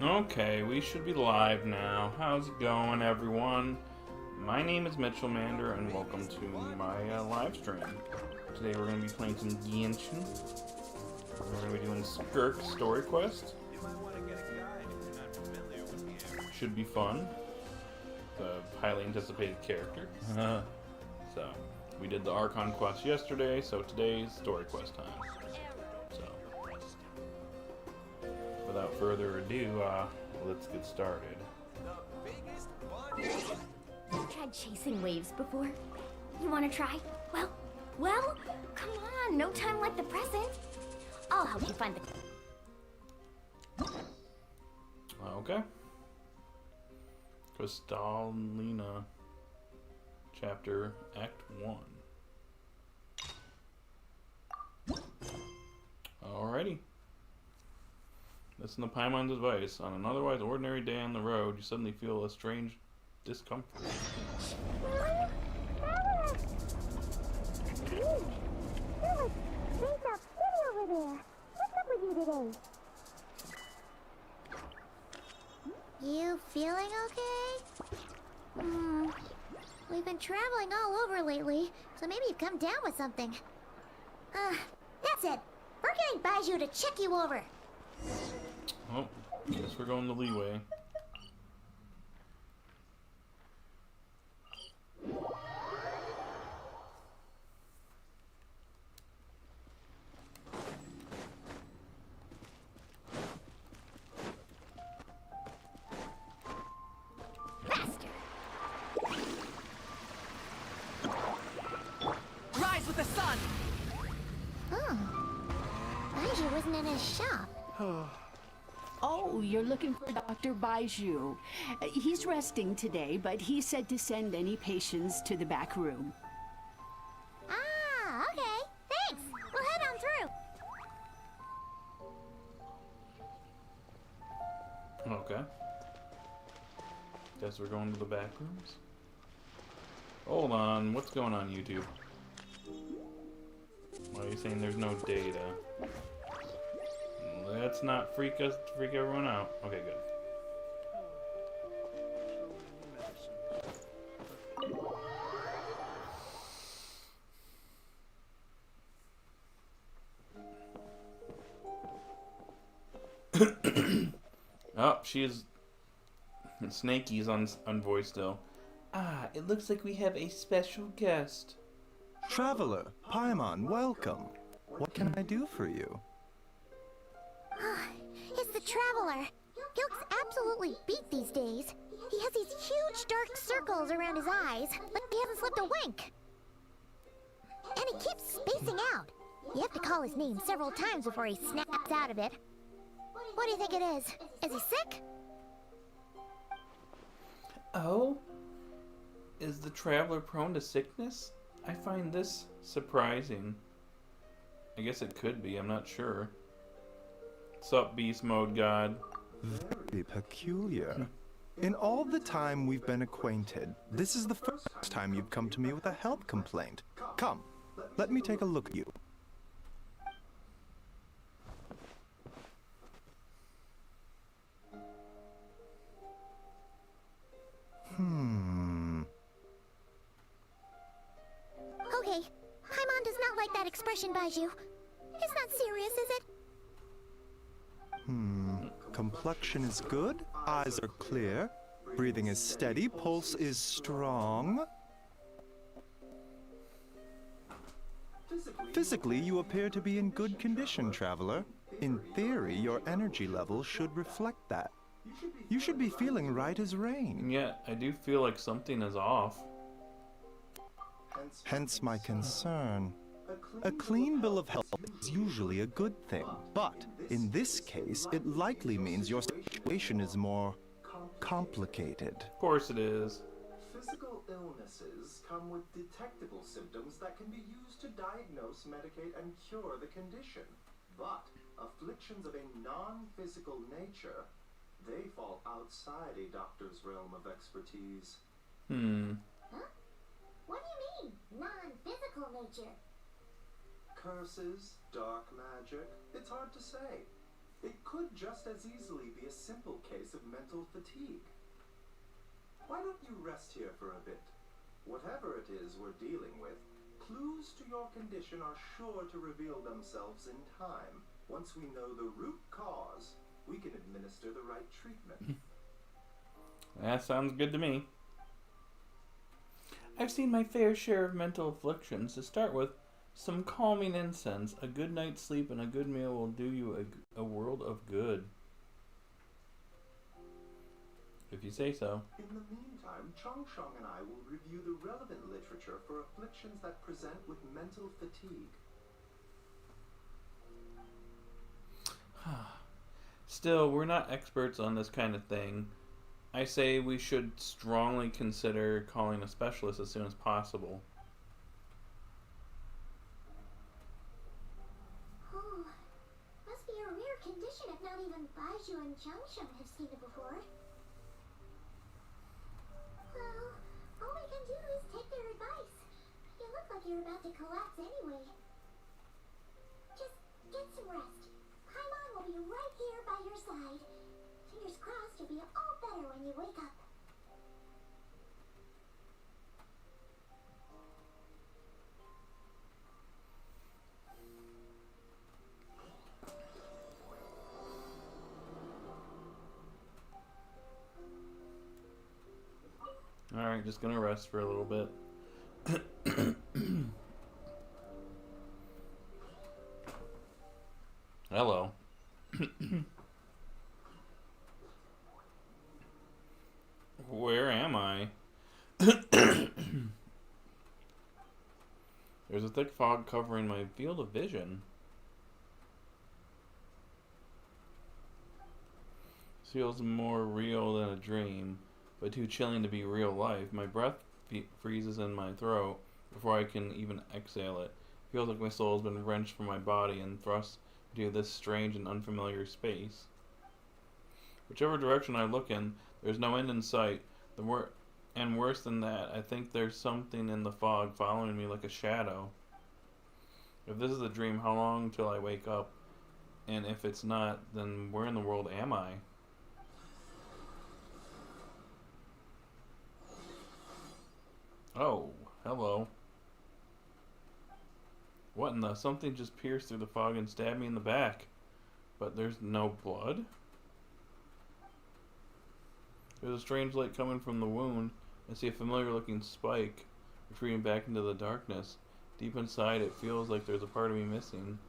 Okay, we should be live now. How's it going, everyone? My name is Mitchell Mander, and welcome to my live stream. Today we're going to be playing some Genshin. We're going to be doing Skirk story quest. Should be fun. The highly anticipated character. So, we did the Archon quest yesterday, so today's story quest time. Without further ado, let's get started. I've tried chasing waves before. You want to try? Well, come on, no time like the present. I'll help you find the... Okay. Kristallina, Chapter, Act 1. Alrighty. Listen to Paimon's advice. On an otherwise ordinary day on the road, you suddenly feel a strange discomfort. You feeling okay? We've been traveling all over lately, so maybe you've come down with something. That's it. We're getting Baiju to check you over. Oh, guess we're going the leeway. Faster. Rise with the sun! Oh. Baiju wasn't in his shop. Oh, you're looking for Dr. Baiju. He's resting today, but he said to send any patients to the back room. Ah, okay. Thanks. We'll head on through. Okay. Guess we're going to the back rooms. Hold on, what's going on YouTube? Why are you saying there's no data? Let's not freak everyone out. Okay, good. Oh, she's Snakey's on voice still. Ah, it looks like we have a special guest. Traveler, Paimon, welcome. What can I do for you? It's the Traveler. He looks absolutely beat these days. He has these huge dark circles around his eyes, like he hasn't slept a wink. And he keeps spacing out. You have to call his name several times before he snaps out of it. What do you think it is? Is he sick? Oh? Is the Traveler prone to sickness? I find this surprising. I guess it could be, I'm not sure. Sup, Beast Mode God? Very peculiar. In all the time we've been acquainted, this is the first time you've come to me with a health complaint. Come, let me take a look at you. Okay, Paimon does not like that expression, Baiju. It's not serious, is it? Complexion is good, eyes are clear, breathing is steady, pulse is strong. Physically, you appear to be in good condition, Traveler. In theory, your energy level should reflect that. You should be feeling right as rain. And yet, I do feel like something is off. Hence my concern. A clean bill of health is usually a good thing, but in this case, it likely means your situation is more complicated. Of course it is. Physical illnesses come with detectable symptoms that can be used to diagnose, medicate, and cure the condition. But afflictions of a non-physical nature, they fall outside a doctor's realm of expertise. Huh? What do you mean, non-physical nature? Curses, dark magic, it's hard to say. It could just as easily be a simple case of mental fatigue. Why don't you rest here for a bit? Whatever it is we're dealing with, clues to your condition are sure to reveal themselves in time. Once we know the root cause, we can administer the right treatment. That sounds good to me. I've seen my fair share of mental afflictions. To start with, some calming incense, a good night's sleep, and a good meal will do you a world of good. If you say so. In the meantime, Chongshong and I will review the relevant literature for afflictions that present with mental fatigue. Still, we're not experts on this kind of thing. I say we should strongly consider calling a specialist as soon as possible. Oh, must be a rare condition if not even Baizhu and Changsheng have seen it before. Well, all we can do is take their advice. You look like you're about to collapse anyway. Just get some rest. Paimon will be right here by your side. Fingers crossed you'll be all better when you wake up. Alright, just gonna rest for a little bit. Hello. Where am I? There's a thick fog covering my field of vision. This feels more real than a dream, but too chilling to be real life. My breath freezes in my throat before I can even exhale it. Feels like my soul has been wrenched from my body and thrust into this strange and unfamiliar space. Whichever direction I look in, there's no end in sight. And worse than that, I think there's something in the fog following me like a shadow. If this is a dream, how long till I wake up? And if it's not, then where in the world am I? Oh, hello. What in the? Something just pierced through the fog and stabbed me in the back. But there's no blood? There's a strange light coming from the wound. I see a familiar looking spike retreating back into the darkness. Deep inside, it feels like there's a part of me missing.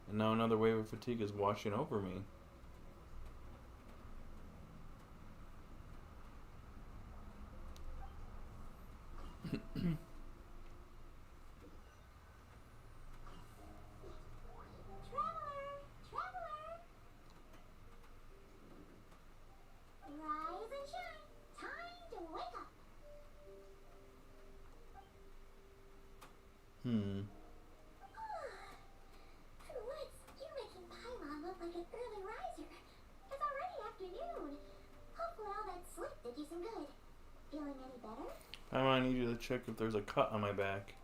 And now another wave of fatigue is washing over me. Rise and shine. Time to wake up. Once, you're making Paimon look like an early riser. It's already afternoon. Hopefully all that sleep did you some good. Feeling any better? I might need you to check if there's a cut on my back.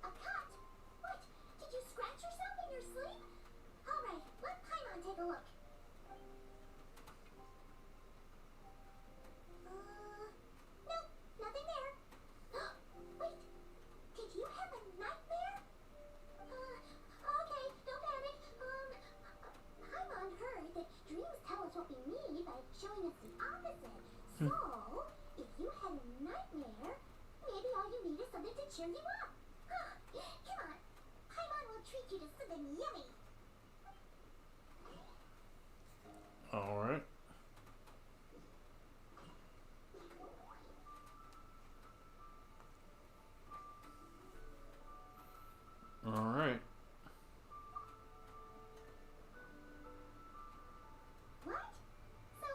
A cut? What? Did you scratch yourself in your sleep? Alright, let Paimon take a look. Nope, nothing there. Wait, did you have a nightmare? Okay, don't panic. Paimon heard that dreams tell us what we need by showing us the opposite. So, if you had a nightmare, maybe all you need is something to cheer you up. Come on, Paimon will treat you to something yummy. Alright. Alright. What? So,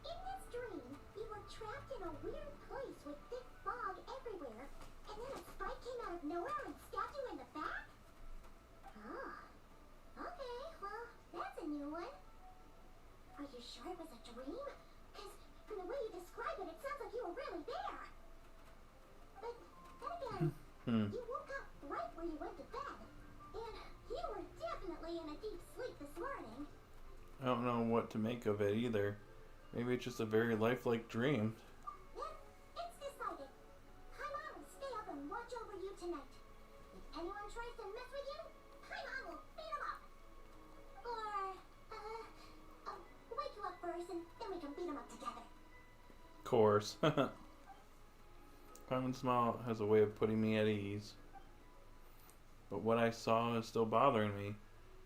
in this dream, you were trapped in a weird place with thick fog everywhere, and then a spike came out of nowhere and stabbed you in the back? Oh. Okay, well, that's a new one. Are you sure it was a dream? Because from the way you describe it, it sounds like you were really there. But then again, you woke up right where you went to bed. And you were definitely in a deep sleep this morning. I don't know what to make of it either. Maybe it's just a very lifelike dream. It's decided. Paimon will stay up and watch over you tonight. If anyone tries to mess with you, Paimon will beat him up. Or, I'll wake you up first and then we can beat him up together. Of course. Paimon's smile has a way of putting me at ease. But what I saw is still bothering me.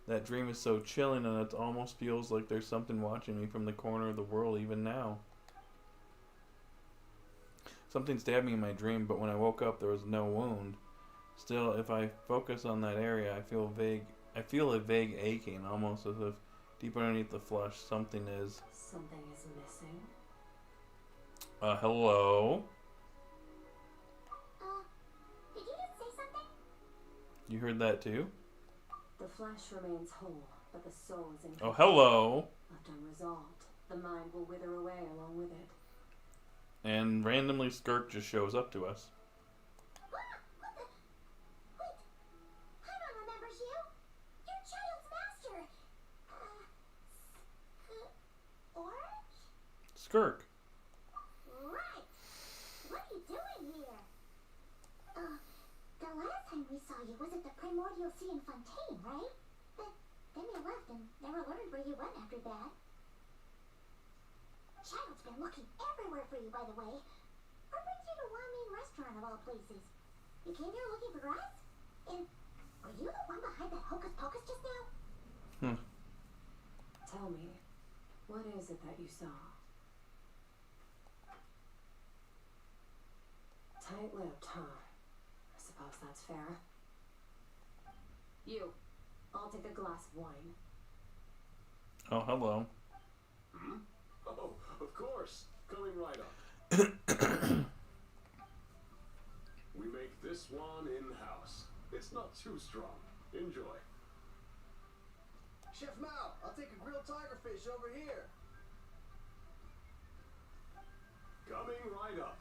That dream is so chilling and it almost feels like there's something watching me from the corner of the world even now. Something stabbed me in my dream, but when I woke up there was no wound. Still, if I focus on that area, I feel a vague aching, almost as if deep underneath the flesh something is. Something is missing. Hello? Did you just say something? You heard that too? The flesh remains whole, but the soul is incomplete. Oh, hello! Left unresolved, the mind will wither away along with it. And randomly Skirk just shows up to us. What the? Wait. Paimon remembers you. You're Childe's master. Orange? Skirk! Right. What are you doing here? The last time we saw you was at the Primordial Sea in Fontaine, right? But then you left and never learned where you went after that. Childe's been looking everywhere for you, by the way. What brings you to Wanmin Restaurant of all places? You came here looking for us? And were you the one behind that hocus pocus just now? Tell me, what is it that you saw? Tight-lipped, huh? I suppose that's fair. You, I'll take a glass of wine. Oh, hello. Oh, of course. Coming right up. We make this one in-house. It's not too strong. Enjoy. Chef Mao, I'll take a grilled tigerfish over here. Coming right up.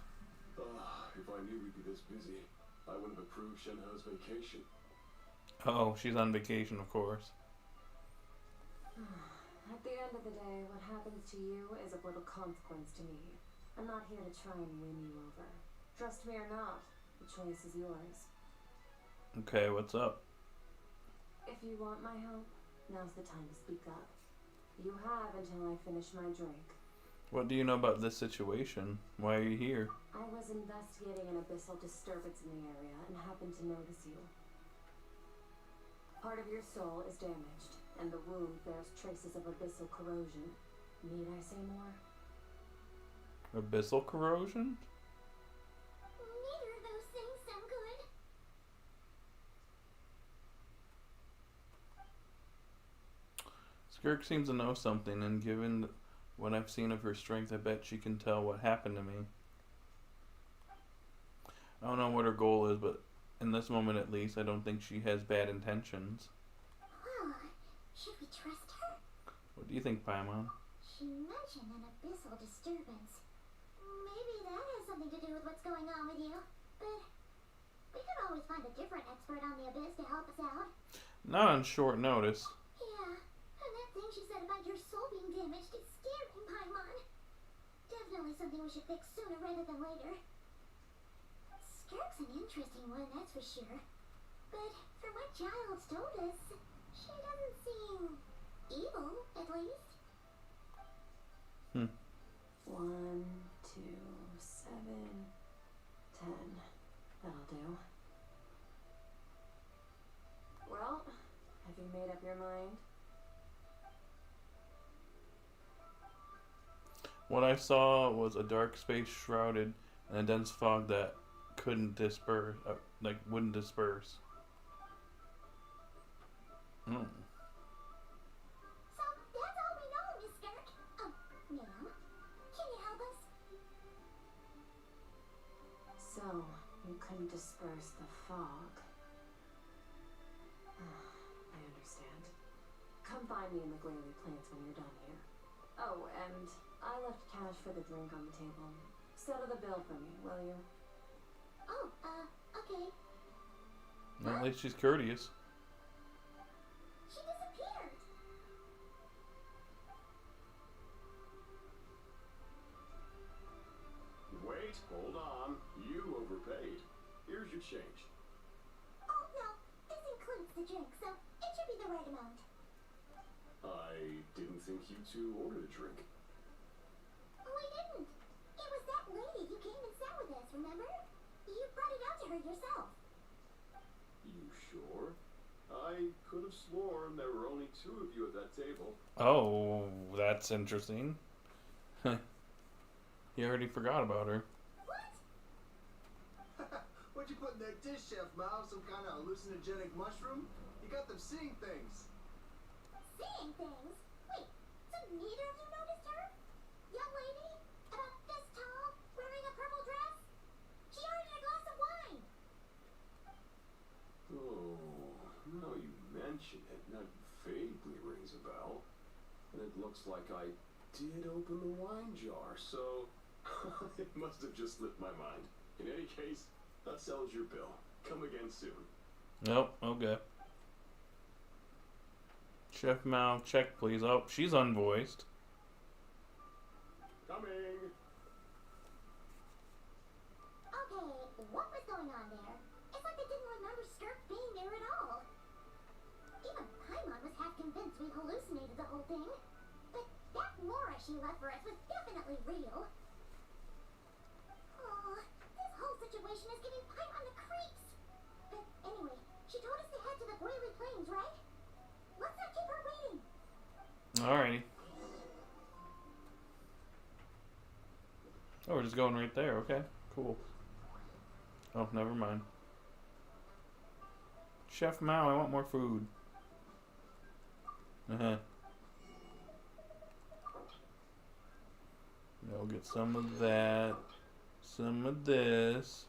If I knew we'd be this busy, I wouldn't have approved Shenhe's vacation. Oh, she's on vacation, of course. At the end of the day, what happens to you is of little consequence to me. I'm not here to try and win you over. Trust me or not, the choice is yours. Okay, what's up? If you want my help, now's the time to speak up. You have until I finish my drink. What do you know about this situation? Why are you here? I was investigating an abyssal disturbance in the area and happened to notice you. Part of your soul is damaged, and the wound bears traces of abyssal corrosion. Need I say more? Abyssal corrosion? Neither of those things sound good. Skirk seems to know something, and given what I've seen of her strength, I bet she can tell what happened to me. I don't know what her goal is, but in this moment at least, I don't think she has bad intentions. Well, should we trust her? What do you think, Paimon? She mentioned an abyssal disturbance. Maybe that has something to do with what's going on with you. But we could always find a different expert on the abyss to help us out. Not on short notice. Yeah, and that thing she said about your soul being damaged is scary, Paimon. Definitely something we should fix sooner rather than later. Skirk's an interesting one, that's for sure. But from what Childe's told us, she doesn't seem evil, at least. 1, 2, 7, 10. That'll do. Well, have you made up your mind? What I saw was a dark space shrouded in a dense fog that couldn't disperse, wouldn't disperse. So that's all we know, Miss Skirk. Ma'am, can you help us? So, you couldn't disperse the fog. I understand. Come find me in the Glalie plants when you're done here. Oh, and I left cash for the drink on the table. Settle the bill for me, will you? Oh, okay. At least she's courteous. She disappeared. Paimon. I didn't think you two ordered a drink. Oh, I didn't. It was that lady who came and sat with us, remember? You brought it out to her yourself. You sure? I could have sworn there were only 2 of you at that table. Oh, that's interesting. He already forgot about her. What? What'd you put in that dish, Chef Mao? Some kind of hallucinogenic mushroom? You got them seeing things. Seeing things? Wait, so neither of you noticed her? Young lady? About this tall? Wearing a purple dress? She ordered a glass of wine. Oh, now you mention it, that vaguely rings a bell. And it looks like I did open the wine jar, so it must have just slipped my mind. In any case, that settles your bill. Come again soon. Nope, okay. Chef Mao, check please. Oh, she's unvoiced. Coming! Okay, what was going on there? It's like they didn't remember Skirk being there at all. Even Paimon was half convinced we hallucinated the whole thing. But that Mora she left for us was definitely real. Oh, this whole situation is giving Paimon the creeps. But anyway, she told us to head to the Boilie Plains, right? Let's not keep her waiting. Alrighty. Oh, we're just going right there. Okay, cool. Oh, never mind. Chef Mao, I want more food. I'll get some of that, some of this,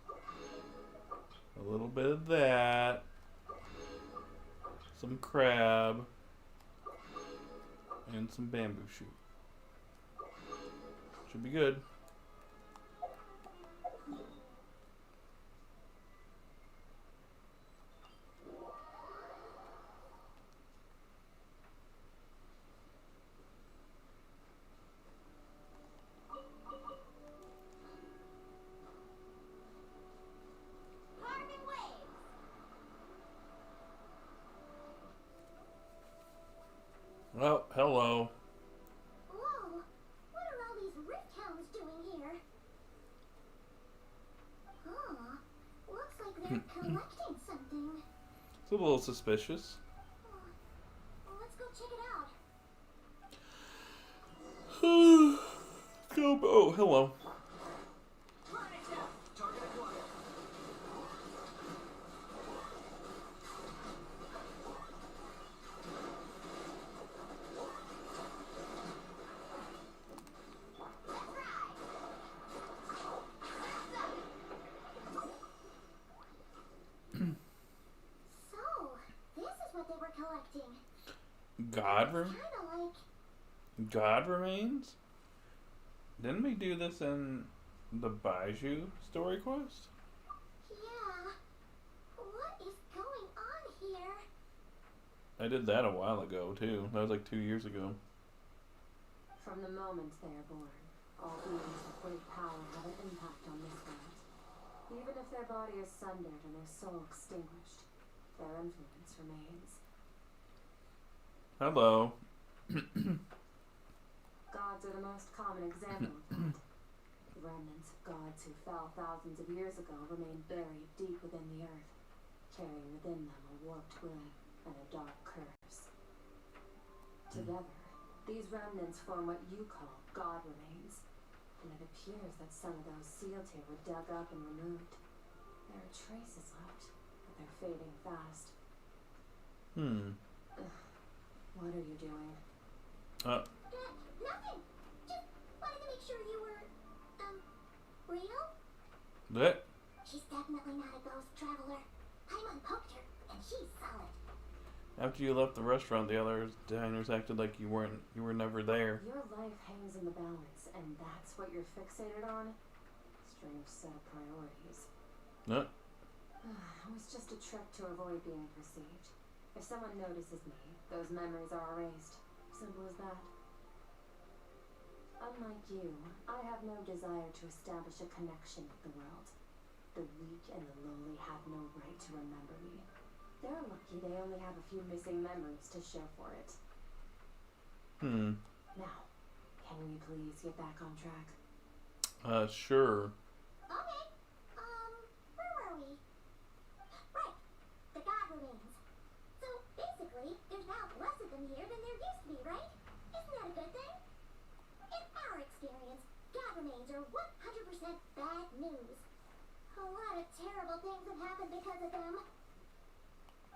a little bit of that, some crab, and some bamboo shoot. Should be good. Carbon waves. Oh, hello. Whoa, what are all these rift hounds doing here? Huh, looks like they're collecting something. It's a little suspicious. Well, let's go check it out. Oh, hello. Target acquired. So, this is what they were collecting. God Kinda like... God remains? Didn't we do this in the Baiju story quest? Yeah. What is going on here? I did that a while ago too. That was like 2 years ago. From the moment they are born, all beings of great power have an impact on this world. Even if their body is sundered and their soul extinguished, their influence remains. Hello. Gods are the most common example of that. The remnants of gods who fell thousands of years ago remain buried deep within the earth, carrying within them a warped will and a dark curse. Together, these remnants form what you call God remains, and it appears that some of those sealed here were dug up and removed. There are traces left, but they're fading fast. What are you doing? Nothing. Just wanted to make sure you were, real? That? She's definitely not a ghost traveler. Paimon poked her, and she's solid. After you left the restaurant, the other diners acted like you were never there. Your life hangs in the balance, and that's what you're fixated on? Strange set of priorities. No. It was just a trick to avoid being perceived. If someone notices me, those memories are erased. Simple as that. Unlike you, I have no desire to establish a connection with the world. The weak and the lowly have no right to remember me. They're lucky they only have a few missing memories to show for it. Now, can we please get back on track? Sure. Okay. Where were we? Right. The god remains. So basically, there's now less of them here than there used to be, right? Isn't that a good thing? In our experience, god remains are 100% bad news. A lot of terrible things have happened because of them.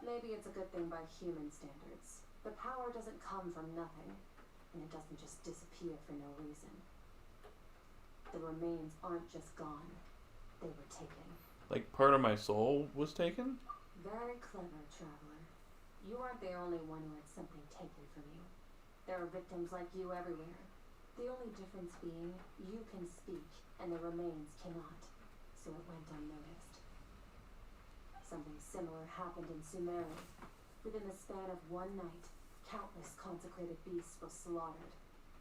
Maybe it's a good thing by human standards. The power doesn't come from nothing, and it doesn't just disappear for no reason. The remains aren't just gone. They were taken. Like part of my soul was taken? Very clever, traveler. You aren't the only one who had something taken from you. There are victims like you everywhere. The only difference being, you can speak, and the remains cannot. So it went unnoticed. Something similar happened in Sumeru. Within the span of one night, countless consecrated beasts were slaughtered,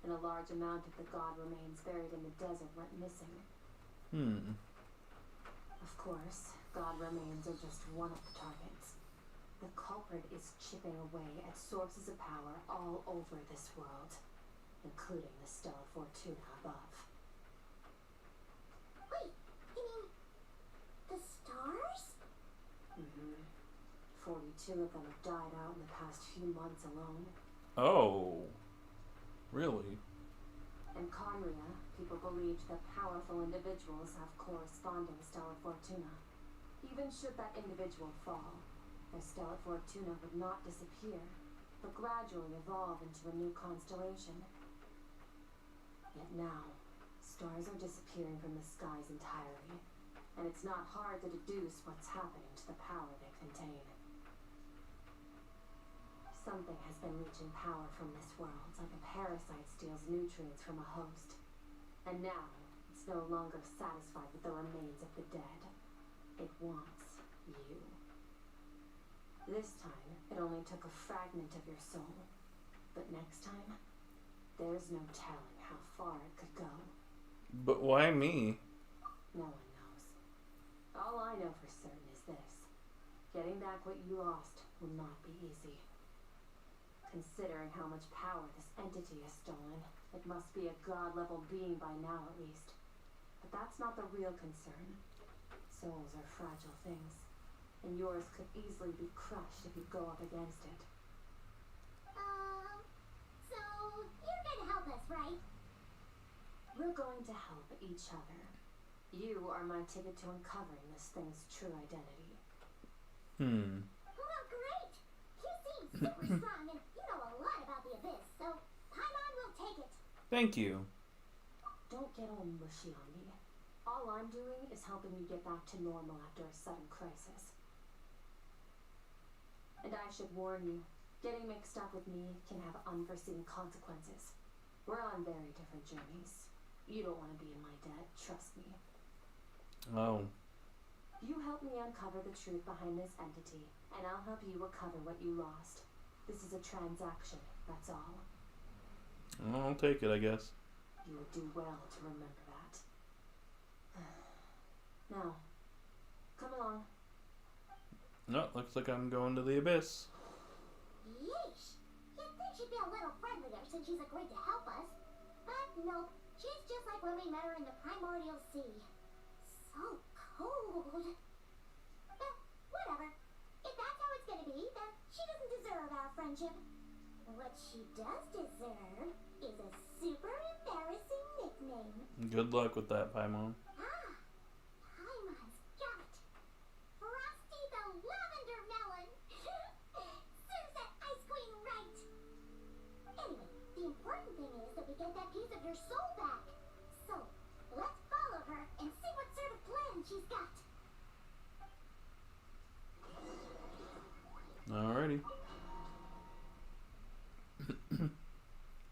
and a large amount of the god remains buried in the desert went missing. Of course, god remains are just one of the targets. The culprit is chipping away at sources of power all over this world, including the Stella Fortuna above. Wait, you mean the stars? 42 of them have died out in the past few months alone. Oh. Really? In Conria, people believed that powerful individuals have corresponding Stellar Fortuna. Even should that individual fall, their Stellar Fortuna would not disappear, but gradually evolve into a new constellation. Yet now, stars are disappearing from the skies entirely, and it's not hard to deduce what's happening to the power they contain. Something has been reaching power from this world, like a parasite steals nutrients from a host. And now, it's no longer satisfied with the remains of the dead. It wants you. This time, it only took a fragment of your soul. But next time, there's no telling how far it could go. But why me? No one knows. All I know for certain is this. Getting back what you lost will not be easy. Considering how much power this entity has stolen, it must be a god-level being by now at least. But that's not the real concern. Souls are fragile things, and yours could easily be crushed if you go up against it. So you're gonna help us, right? We're going to help each other. You are my ticket to uncovering this thing's true identity. Well, great! You seem super strong, and you know a lot about the Abyss, so Paimon will take it. Thank you. Don't get all mushy on me. All I'm doing is helping you get back to normal after a sudden crisis. And I should warn you, getting mixed up with me can have unforeseen consequences. We're on very different journeys. You don't want to be in my debt, trust me. Oh. You help me uncover the truth behind this entity, and I'll help you recover what you lost. This is a transaction, that's all. I'll take it, I guess. You would do well to remember that. Now, come along. No, looks like I'm going to the Abyss. Yeesh! You'd think she'd be a little friendlier since she's agreed to help us. But nope, she's just like when we met her in the primordial sea. So cold. Whatever. If that's how it's gonna be, then she doesn't deserve our friendship. What she does deserve is a super embarrassing nickname. Good luck with that, Paimon. Paimon's got it. Frosty the Lavender Melon. Serves that ice queen right. Anyway, the important thing is that we get that piece of your soul back. So, let's follow her and see what sort of plan she's got. Alrighty.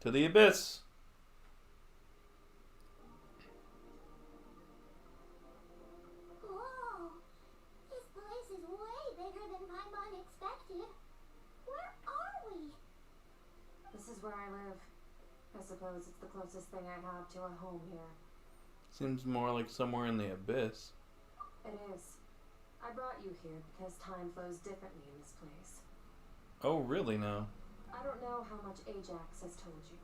To the Abyss. Whoa! This place is way bigger than Paimon expected. Where are we? This is where I live. I suppose it's the closest thing I have to a home here. Seems more like somewhere in the Abyss. It is. I brought you here because time flows differently in this place. Oh, really now? I don't know how much Ajax has told you,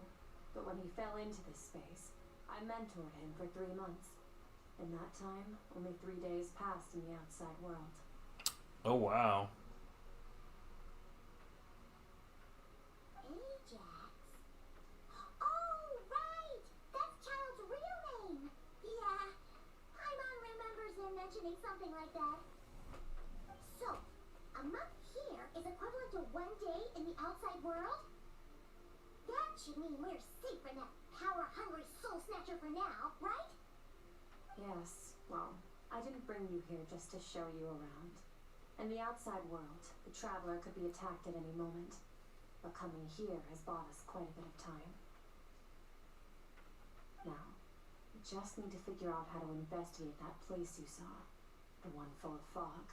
but when he fell into this space, I mentored him for 3 months. In that time, only 3 days passed in the outside world. Oh, wow. Ajax? Oh, right! That's Childe's real name! Yeah, Paimon remembers him mentioning something like that. So, a month here is equivalent to 1 day in the outside world? That should mean we're safe from that power-hungry soul snatcher for now, right? Yes, well, I didn't bring you here just to show you around. In the outside world, the traveler could be attacked at any moment, but coming here has bought us quite a bit of time. Now, we just need to figure out how to investigate that place you saw, the one full of fog.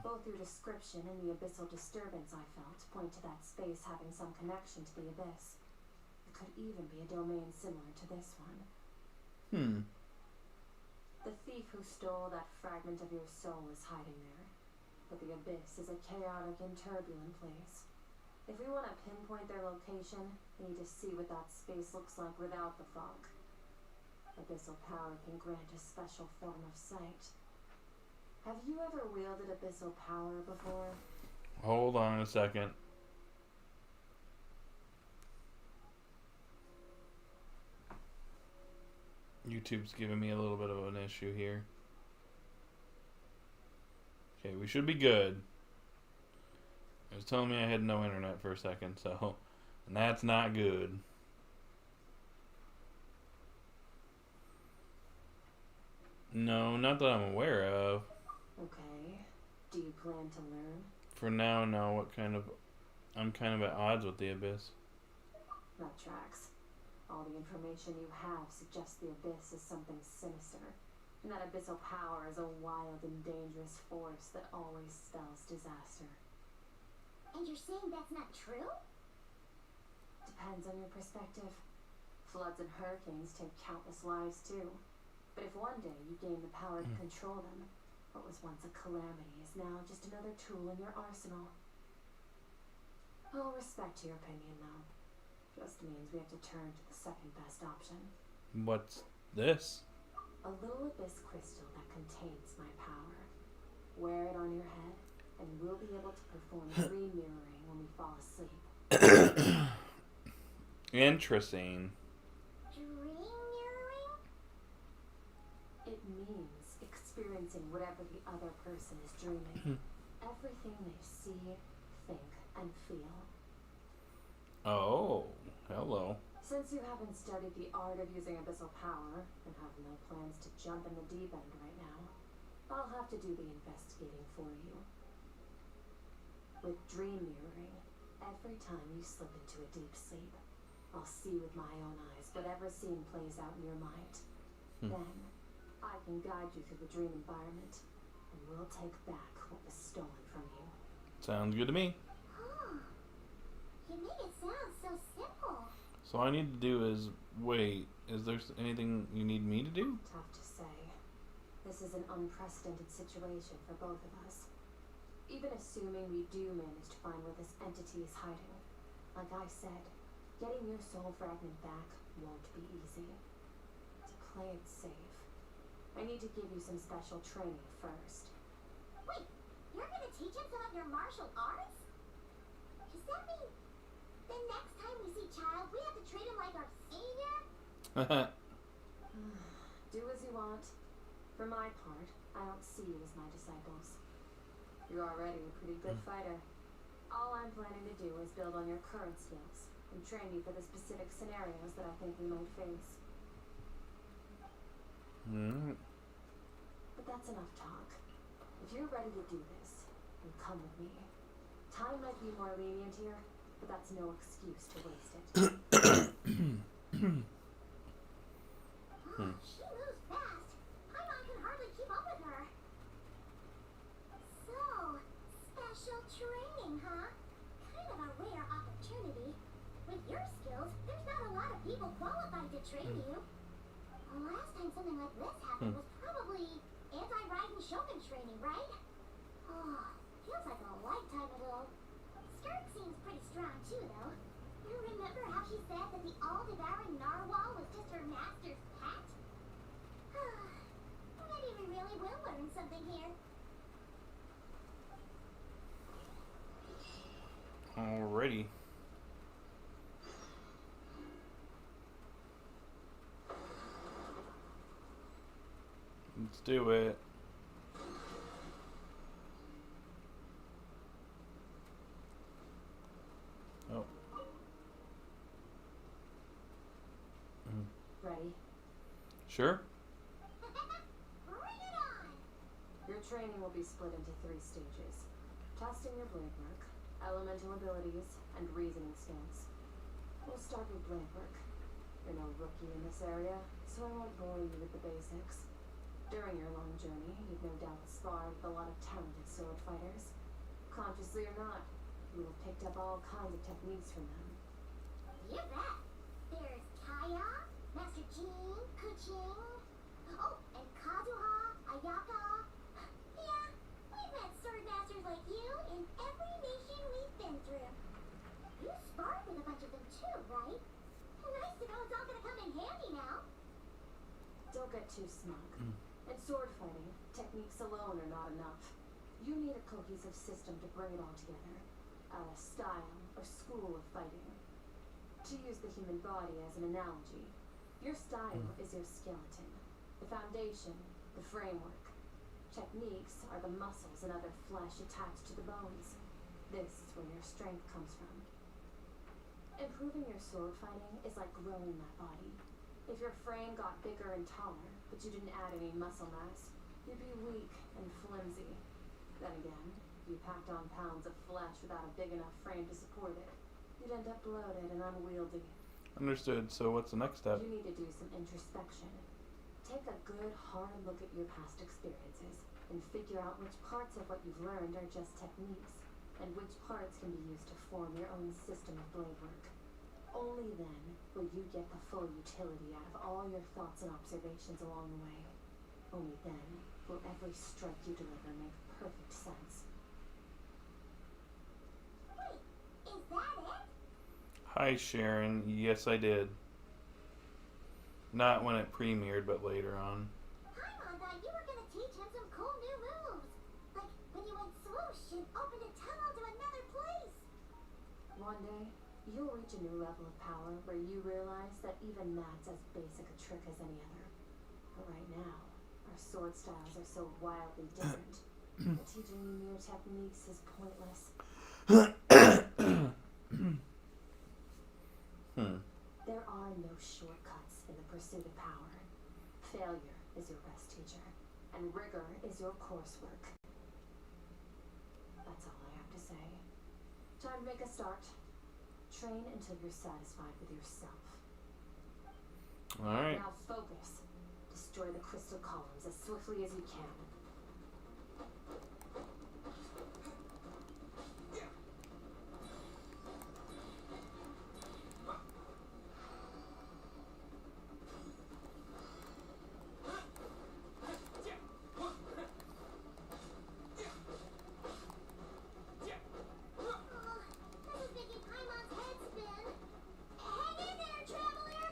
Both your description and the abyssal disturbance I felt point to that space having some connection to the abyss. It could even be a domain similar to this one. The thief who stole that fragment of your soul is hiding there, but the abyss is a chaotic and turbulent place. If we want to pinpoint their location, we need to see what that space looks like without the fog. Abyssal power can grant a special form of sight. Have you ever wielded abyssal power before? Hold on a second. YouTube's giving me a little bit of an issue here. Okay, we should be good. It was telling me I had no internet for a second, so... And that's not good. No, not that I'm aware of. Okay. Do you plan to learn? For now, no. What kind of... I'm kind of at odds with the Abyss. That tracks. All the information you have suggests the Abyss is something sinister, and that abyssal power is a wild and dangerous force that always spells disaster. And you're saying that's not true? Depends on your perspective. Floods and hurricanes take countless lives too. But if one day you gain the power to control them, what was once a calamity is now just another tool in your arsenal. I'll respect your opinion though. Just means we have to turn to the second best option. What's this? A little abyss crystal that contains my power. Wear it on your head, and we'll be able to perform dream mirroring when we fall asleep. Interesting. Dream mirroring? It means experiencing whatever the other person is dreaming. Everything they see, think, and feel. Oh, hello. Since you haven't studied the art of using abyssal power, and have no plans to jump in the deep end right now, I'll have to do the investigating for you. With dream mirroring, every time you slip into a deep sleep, I'll see with my own eyes whatever scene plays out in your mind. Then, I can guide you through the dream environment, and we'll take back what was stolen from you. Sounds good to me. Huh. You make it sound so simple. So all I need to do is wait. Is there anything you need me to do? Tough to say. This is an unprecedented situation for both of us. Even assuming we do manage to find where this entity is hiding, like I said, getting your soul fragment back won't be easy. To play it safe, I need to give you some special training first. Wait, you're gonna teach him some of your martial arts? Does that mean the next time we see Childe, we have to treat him like our savior? Do as you want. For my part, I don't see you as my disciples. You're already a pretty good fighter. All I'm planning to do is build on your current skills and train you for the specific scenarios that I think we might face. But that's enough talk. If you're ready to do this, then come with me. Time might be more lenient here, but that's no excuse to waste it. She moves fast. Paimon can hardly keep up with her. So, special training, huh? Kind of a rare opportunity. With your skills, there's not a lot of people qualified to train you. The last time something like this happened was probably anti-riding Shogun training, right? Oh, feels like a lifetime ago. Skirk seems pretty strong too, though. You remember how she said that the all-devouring narwhal was just her master's pet? Maybe we really will learn something here. Alrighty. Let's do it. Oh. Ready? Sure. Bring it on! Your training will be split into 3 stages. Testing your blade work, elemental abilities, and reasoning skills. We'll start with blade work. You're no rookie in this area, so I won't bore you with the basics. During your long journey, you've no doubt sparred with a lot of talented sword fighters. Consciously or not, you have picked up all kinds of techniques from them. You bet. There's Kaya, Master Jin, Kuching. Oh, and Kazuha, Ayaka. Yeah, we've had sword masters like you in every nation we've been through. You sparred with a bunch of them too, right? Nice to know it's all gonna come in handy now. Don't get too smug. In sword fighting, techniques alone are not enough. You need a cohesive system to bring it all together. A style or school of fighting. To use the human body as an analogy, your style is your skeleton, the foundation, the framework. Techniques are the muscles and other flesh attached to the bones. This is where your strength comes from. Improving your sword fighting is like growing that body. If your frame got bigger and taller, but you didn't add any muscle mass, you'd be weak and flimsy. Then again, if you packed on pounds of flesh without a big enough frame to support it, you'd end up bloated and unwieldy. Understood. So what's the next step? You need to do some introspection. Take a good, hard look at your past experiences and figure out which parts of what you've learned are just techniques, and which parts can be used to form your own system of blade work. Only then will you get the full utility out of all your thoughts and observations along the way. Only then will every strike you deliver make perfect sense. Wait, is that it? Hi, Sharon. Yes, I did. Not when it premiered, but later on. Paimon thought you were gonna teach him some cool new moves. Like when you went swoosh and opened a tunnel to another place. One day, you'll reach a new level of power where you realize that even that's as basic a trick as any other. But right now, our sword styles are so wildly different that teaching you new techniques is pointless. There are no shortcuts in the pursuit of power. Failure is your best teacher, and rigor is your coursework. That's all I have to say. Time to make a start. Train until you're satisfied with yourself. Alright. Now focus. Destroy the crystal columns as swiftly as you can. This is making Paimon's head spin. Hang in there, traveler!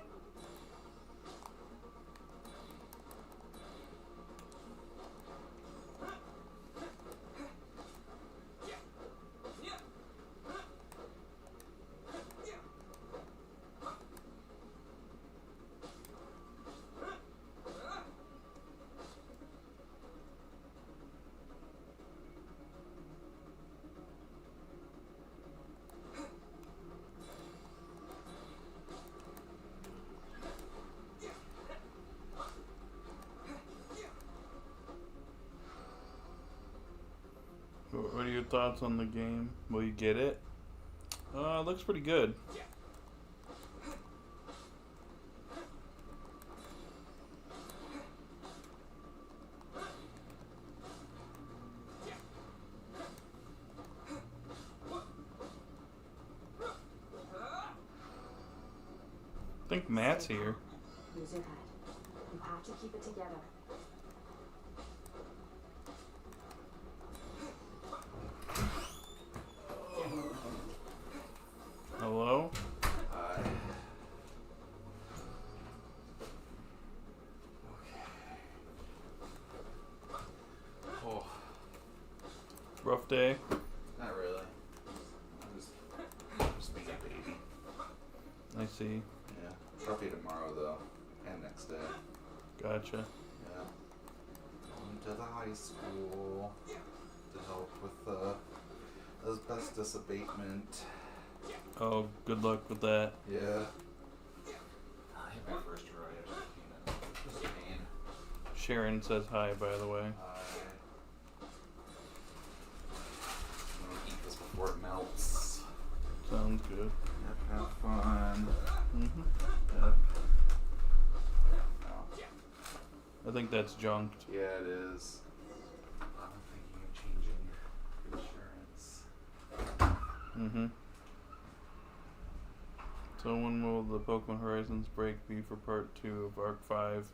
What are your thoughts on the game? Will you get it? It looks pretty good. I think Matt's here. Use your head. You have to keep it together. day? Not really. Just being a baby. I see. Yeah. Trophy tomorrow though, and next day. Gotcha. Yeah. Going to the high school to help with the asbestos abatement. Oh, good luck with that. Yeah. I hit my first try. It was a pain. Sharon says hi, by the way. I'm gonna eat this before it melts. Sounds good. Yep, have fun. Mm-hmm. Yep. Oh. I think that's junked. Yeah, it is. I'm thinking of changing insurance. Mm-hmm. So when will the Pokemon Horizons break be for part 2 of Arc 5?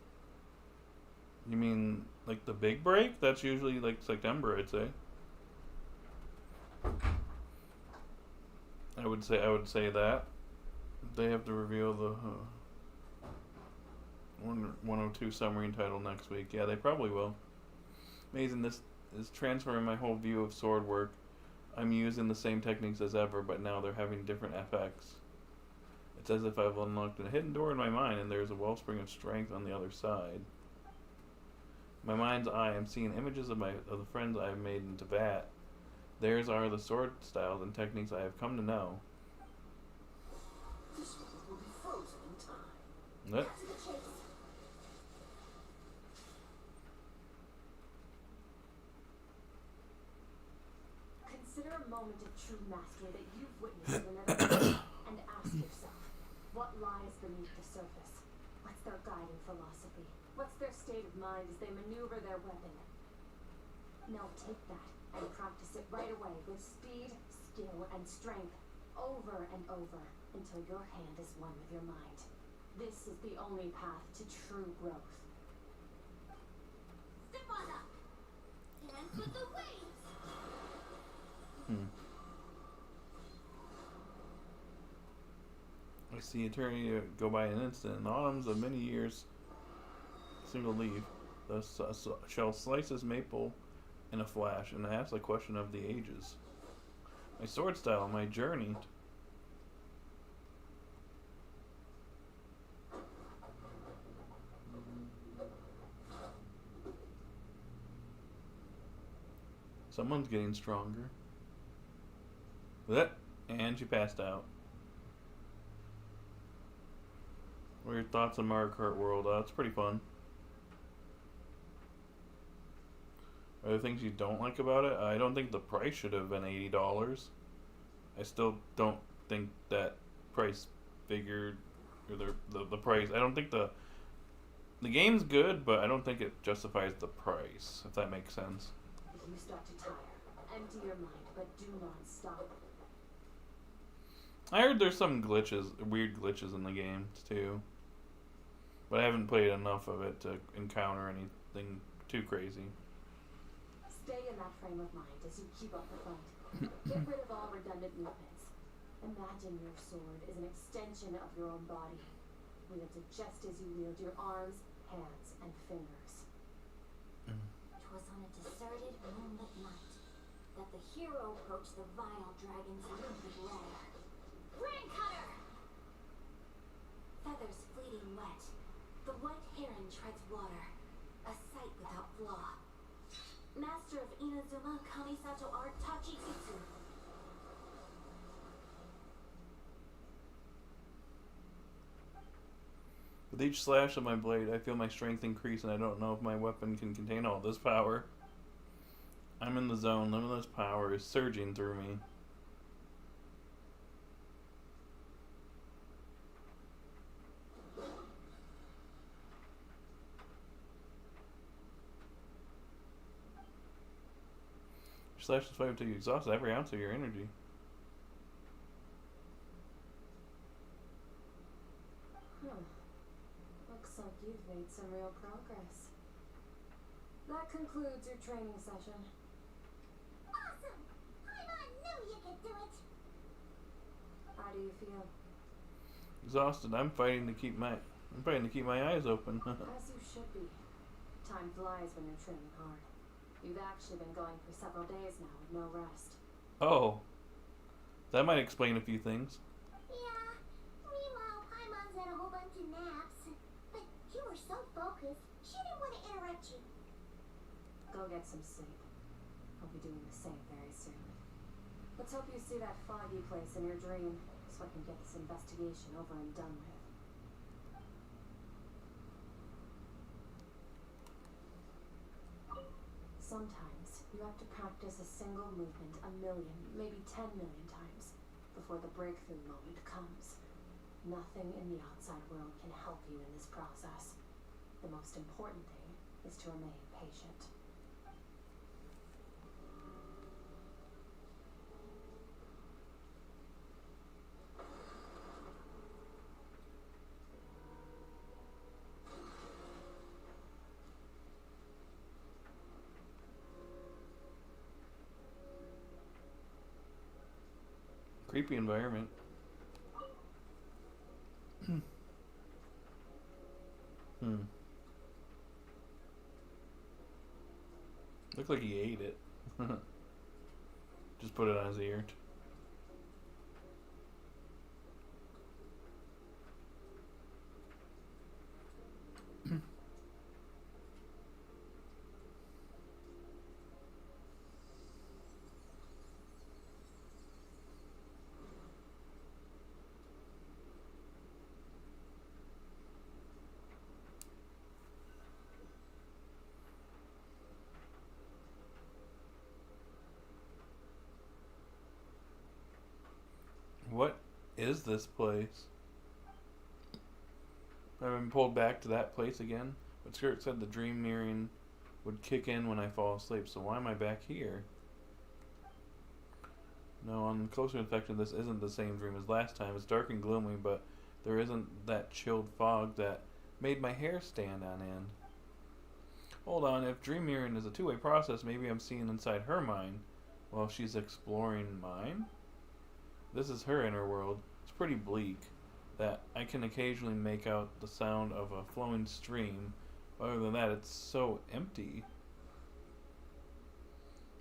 You mean like the big break? That's usually like September, I'd say. I would say that. They have to reveal the 102 submarine title next week. Yeah, they probably will. Amazing, this is transferring my whole view of sword work. I'm using the same techniques as ever, but now they're having different effects. It's as if I've unlocked a hidden door in my mind and there's a wellspring of strength on the other side. In my mind's eye, I'm seeing images of the friends I have made in Tibet. Theirs are the sword styles and techniques I have come to know. This world will be frozen in time. What? Consider a moment of true mastery that you've witnessed in another world and ask yourself, what lies beneath the surface? What's their guiding philosophy? What's their state of mind as they maneuver their weapon? Now take that and practice it right away with speed, skill, and strength over and over until your hand is one with your mind. This is the only path to true growth. Step on up! Dance with the waves! I see eternity go by in an instant, and autumns of many years, single leaf. Thus shall slice his maple in a flash, and ask the question of the ages. My sword style, my journey. Someone's getting stronger. That, and she passed out. What are your thoughts on Mario Kart World? It's pretty fun. Are there things you don't like about it? I don't think the price should have been $80. I still don't think that price figure, or the price. I don't think the game's good, but I don't think it justifies the price. If that makes sense. If you start to tire, empty your mind, but do not stop. I heard there's some weird glitches in the game too, but I haven't played enough of it to encounter anything too crazy. Stay in that frame of mind as you keep up the fight. Get rid of all redundant movements. Imagine your sword is an extension of your own body. Wield it just as you wield your arms, hands, and fingers. 'Twas on a deserted moonlit night that the hero approached the vile dragon's limpid lair. Ring cutter! Feathers fleeting wet, the white heron treads water, a sight without flaw. Master of Inazuma Kamisato art Tachijutsu. With each slash of my blade, I feel my strength increase, and I don't know if my weapon can contain all this power. I'm in the zone. Limitless power is surging through me. Your slash is 5 until you exhaust every ounce of your energy. Looks like you've made some real progress. That concludes your training session. Awesome! Paimon knew you could do it! How do you feel? Exhausted. I'm fighting to keep my eyes open. As you should be. Time flies when you're training hard. You've actually been going for several days now with no rest. Oh. That might explain a few things. Yeah. Meanwhile, Paimon's had a whole bunch of naps. But you were so focused, she didn't want to interrupt you. Go get some sleep. I'll be doing the same very soon. Let's hope you see that foggy place in your dream, so I can get this investigation over and done with. Sometimes you have to practice a single movement 1 million, maybe 10 million times before the breakthrough moment comes. Nothing in the outside world can help you in this process. The most important thing is to remain patient. Creepy environment. Looked like he ate it. Just put it on his ear. What is this place? I've been pulled back to that place again. But Skirk said the dream mirroring would kick in when I fall asleep, so why am I back here? No, on closer inspection, this isn't the same dream as last time. It's dark and gloomy, but there isn't that chilled fog that made my hair stand on end. Hold on, if dream mirroring is a two-way process, maybe I'm seeing inside her mind while she's exploring mine? This is her inner world. It's pretty bleak that I can occasionally make out the sound of a flowing stream. Other than that, it's so empty.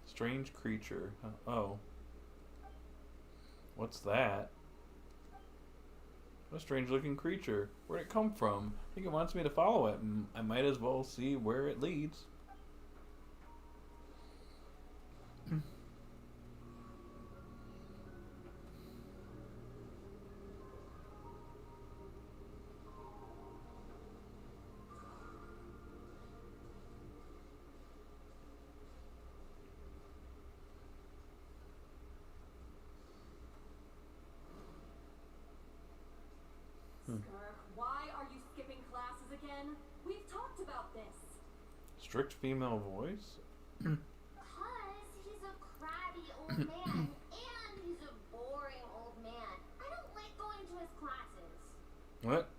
Strange creature. Oh. What's that? A strange looking creature. Where'd it come from? I think it wants me to follow it. I might as well see where it leads. Skirk, why are you skipping classes again? We've talked about this. Strict female voice? Cause he's a crabby old man, and he's a boring old man. I don't like going to his classes. What?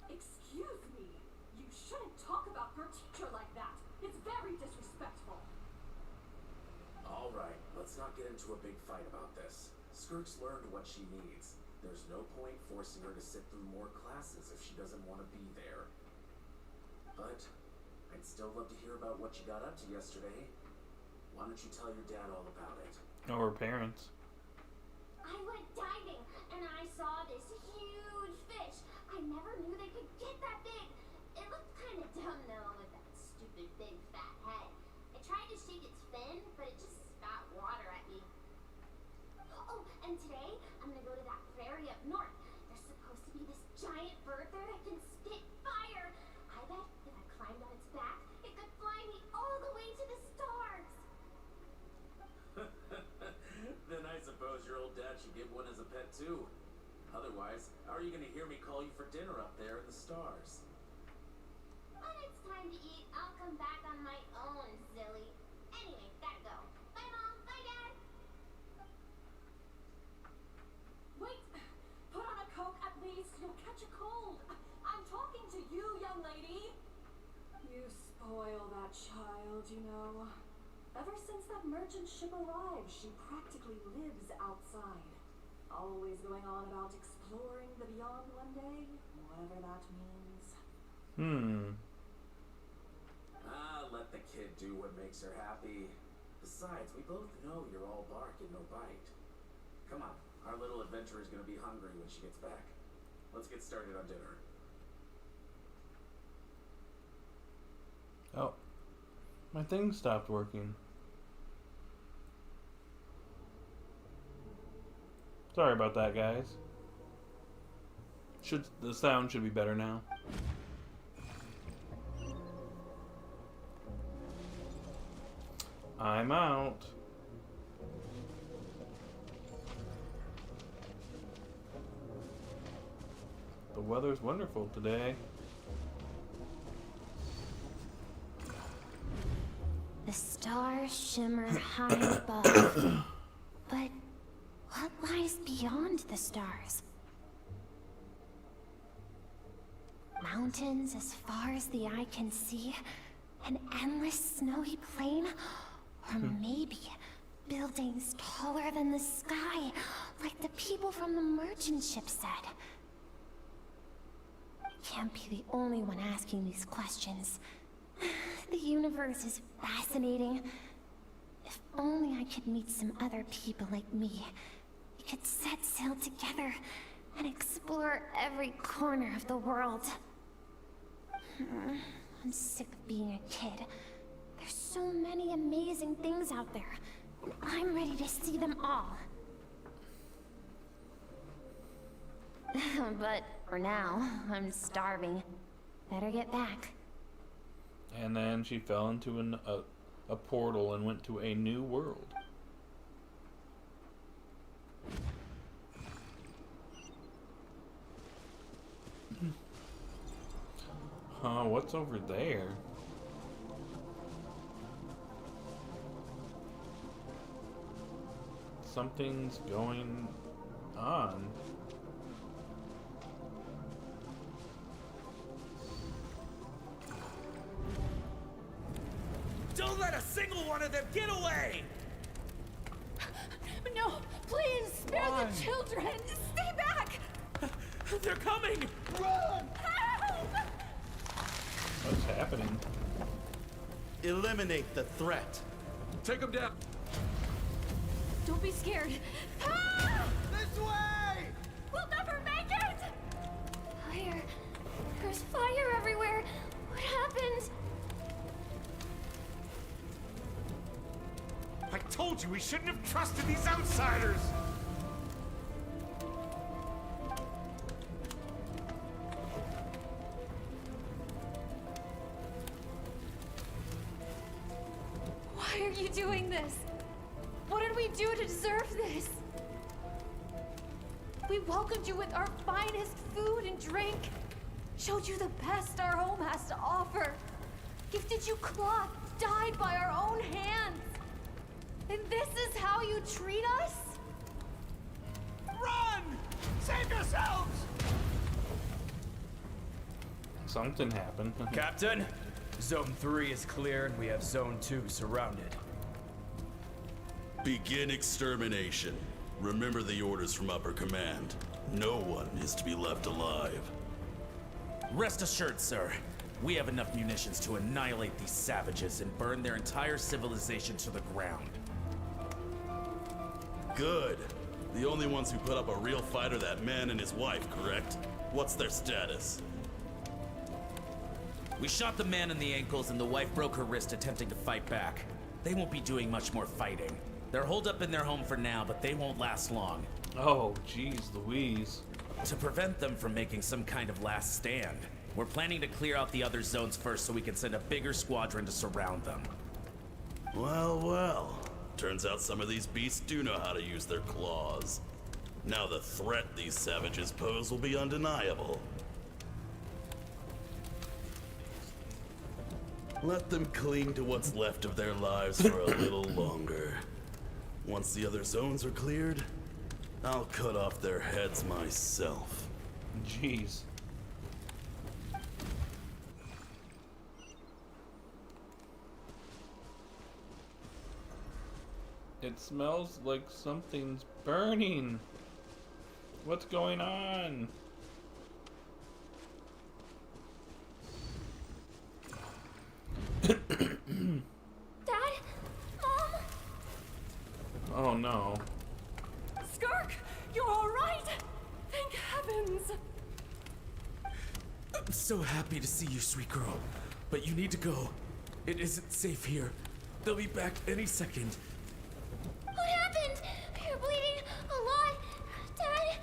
Excuse me. You shouldn't talk about your teacher like that. It's very disrespectful. Alright, let's not get into a big fight about this. Skirk's learned what she needs. There's no point forcing her to sit through more classes if she doesn't want to be there. But I'd still love to hear about what you got up to yesterday. Why don't you tell your dad all about it? Oh, her parents. I went diving, and I saw this huge fish. I never knew they could get that big. It looked kind of dumb, though, with that stupid big fat head. I tried to shake its fin, but it just spat water at me. Oh, and today, I'm gonna go to that prairie up north. There's supposed to be this giant bird there that can spit fire. I bet if I climbed on its back, it could fly me all the way to the stars. Then I suppose your old dad should get one as a pet too. Otherwise, how are you gonna hear me call you for dinner up there in the stars? When it's time to eat, I'll come back on my own, silly. Anyway, gotta go. Bye, Mom. Bye, Dad. Wait! Put on a Coke at least. You'll catch a cold. I'm talking to you, young lady. You spoil that child, you know. Ever since that merchant ship arrived, she practically lives outside. Always going on about exploring the beyond one day, whatever that means. Ah, gotta let the kid do what makes her happy. Besides, we both know you're all bark and no bite. Come on, our little adventurer's gonna be hungry when she gets back. Let's get started on dinner. Oh, my thing stopped working. Sorry about that, guys. The sound should be better now. I'm out. The weather's wonderful today. The stars shimmer high above. But what lies beyond the stars? Mountains as far as the eye can see? An endless snowy plain? Or maybe buildings taller than the sky, like the people from the merchant ship said. I can't be the only one asking these questions. The universe is fascinating. If only I could meet some other people like me. We could set sail together and explore every corner of the world. I'm sick of being a kid. There's so many amazing things out there, and I'm ready to see them all. But for now, I'm starving. Better get back. And then she fell into a portal and went to a new world. Huh, what's over there? Something's going on. Don't let a single one of them get away! No, please, spare the children! Stay back! They're coming! Run! Help! What's happening? Eliminate the threat. Take them down. Don't be scared. This way! We'll never make it! Fire. There's fire everywhere. What happened? I told you we shouldn't have trusted these outsiders! Why are you doing this? What did we do to deserve this? We welcomed you with our finest food and drink, showed you the best our home has to offer, gifted you cloth dyed by our own hands. And this is how you treat us? Run! Save yourselves! Something happened. Captain, Zone 3 is clear and we have Zone 2 surrounded. Begin extermination. Remember the orders from upper command. No one is to be left alive. Rest assured, sir. We have enough munitions to annihilate these savages and burn their entire civilization to the ground. Good. The only ones who put up a real fight are that man and his wife, correct? What's their status? We shot the man in the ankles and the wife broke her wrist attempting to fight back. They won't be doing much more fighting. They're holed up in their home for now, but they won't last long. Oh, jeez Louise. To prevent them from making some kind of last stand, we're planning to clear out the other zones first so we can send a bigger squadron to surround them. Well, well. Turns out some of these beasts do know how to use their claws. Now the threat these savages pose will be undeniable. Let them cling to what's left of their lives for a little longer. Once the other zones are cleared, I'll cut off their heads myself. Jeez. It smells like something's burning. What's going on? heavens! I'm so happy to see you, sweet girl. But you need to go. It isn't safe here. They'll be back any second. What happened? You're bleeding a lot. Dad.